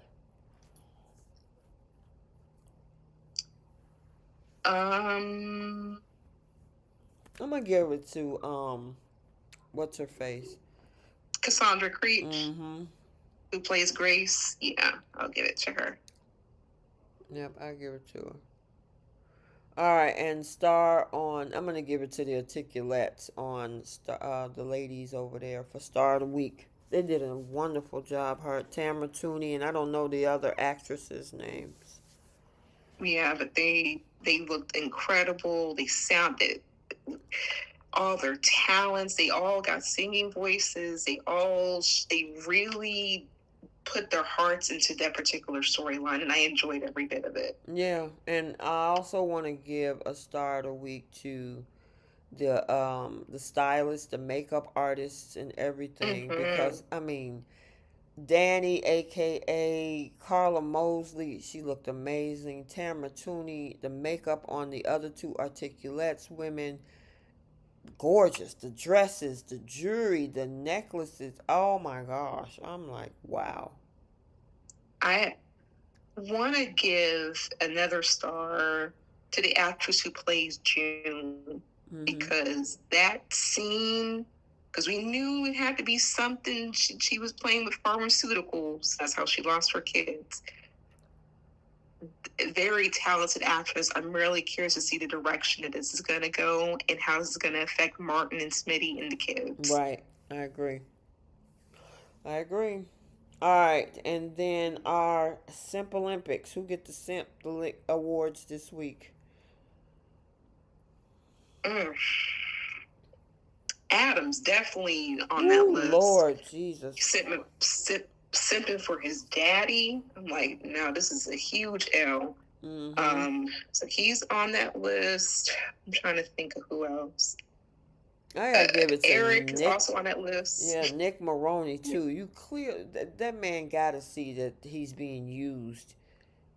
Um, I'm gonna give it to what's her face? Cassandra Creech, Mm-hmm. who plays Grace. Yeah, I'll give it to her. Yep, I give it to her. All right, and star on. I'm gonna give it to the articulates on the ladies over there for star of the week. They did a wonderful job. Her Tamara Tooney, and I don't know the other actresses' names. Yeah, but they looked incredible. They sounded all their talents. They all got singing voices. They really put their hearts into that particular storyline, and I enjoyed every bit of it. Yeah, and I also want to give a star of the week to the stylists, the makeup artists, and everything Mm-hmm. because I mean Danny, aka Carla Mosley, she looked amazing. Tamara Tooney, the makeup on the other two articulates women, gorgeous. The dresses, the jewelry, the necklaces. Oh my gosh. I'm like, wow. I want to give another star to the actress who plays June Mm-hmm. because that scene, because we knew it had to be something. She was playing with pharmaceuticals. That's how she lost her kids. Very talented actress. I'm really curious to see the direction that this is going to go and how this is going to affect Martin and Smitty and the kids. Right. I agree. I agree. All right, and then our Simp Olympics. Who get the Simp awards this week? Mm. Adam's definitely on that Ooh, list. Lord Jesus. Simping for his daddy. I'm like, no, this is a huge L. Mm-hmm. So he's on that list. I'm trying to think of who else. I gotta give it to Eric is Nick. also on that list. Yeah, Nick Maroney too. You clear that man gotta see that he's being used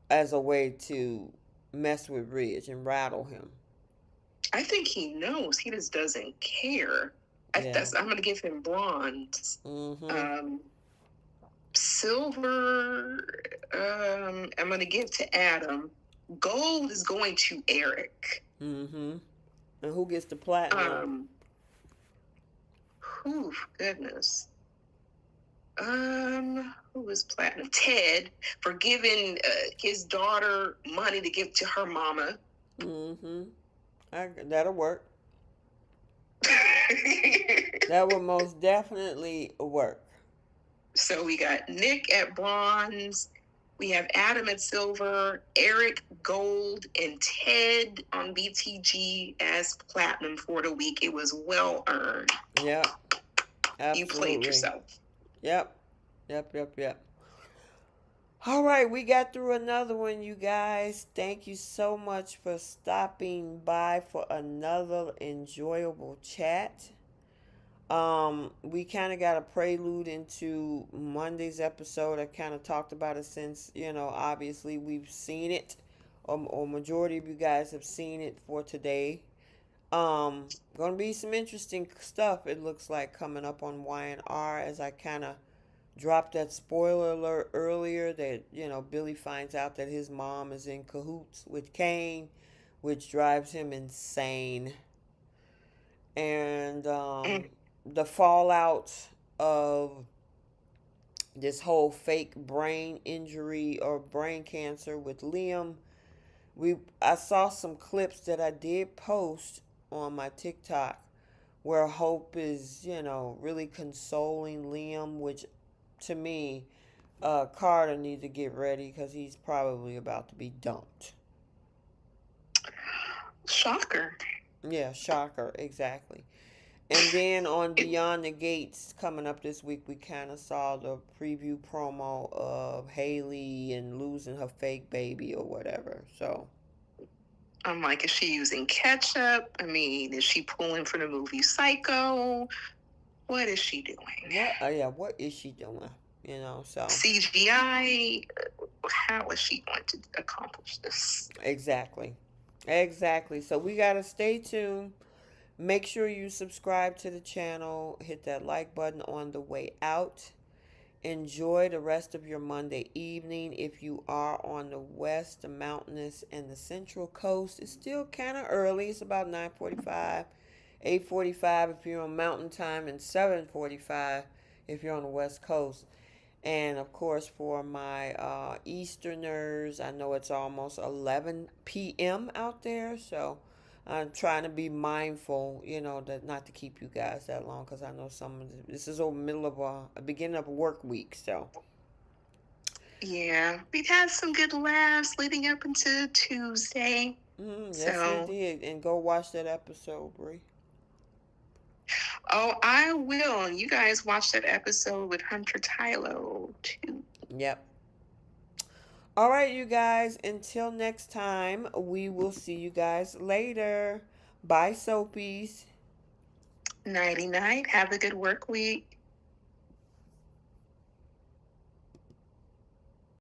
as a way to mess with Ridge and rattle him. I think he knows. He just doesn't care. Yeah. I'm going to give him bronze. Mm-hmm. Silver, I'm going to give to Adam. Gold is going to Eric. Mm-hmm. And who gets the platinum? Goodness. Who is platinum? Ted for giving his daughter money to give to her mama. Mm-hmm. That'll work. That would most definitely work. So we got Nick at bronze, We have Adam at silver, Eric gold, and Ted on BTG as platinum for the week. It was well earned. Yep. Absolutely. You played yourself. Yep. Yep. All right, we got through another one, you guys. Thank you so much for stopping by for another enjoyable chat. We kind of got a prelude into Monday's episode. I kind of talked about it since, obviously we've seen it, or majority of you guys have seen it for today. Gonna be some interesting stuff, it looks like, coming up on Y&R, as I kind of dropped that spoiler alert earlier that, Billy finds out that his mom is in cahoots with Kane, which drives him insane. And the fallout of this whole fake brain injury or brain cancer with Liam. I saw some clips that I did post on my TikTok where Hope is, really consoling Liam, which to me, Carter needs to get ready because he's probably about to be dumped. Shocker. Yeah, shocker, exactly. And then on Beyond the Gates coming up this week, we kind of saw the preview promo of Haley and losing her fake baby or whatever. So I'm like, is she using ketchup? I mean, is she pulling for the movie Psycho? What is she doing? What is she doing? So CGI. How is she going to accomplish this? Exactly. So we gotta stay tuned. Make sure you subscribe to the channel. Hit that like button on the way out. Enjoy the rest of your Monday evening. If you are on the west, the mountainous, and the central coast, it's still kind of early. It's about 9:45, 8:45 if you're on mountain time, and 7:45 if you're on the west coast. And of course, for my Easterners, I know it's almost 11 p.m. out there, so I'm trying to be mindful, that not to keep you guys that long, because I know this is over middle of a beginning of a work week, so. Yeah, we've had some good laughs leading up into Tuesday. Yes, indeed. And go watch that episode, Bree. Oh, I will. You guys watch that episode with Hunter Tylo, too. Yep. All right, you guys. Until next time, we will see you guys later. Bye, Soapies. Nighty-night. Have a good work week.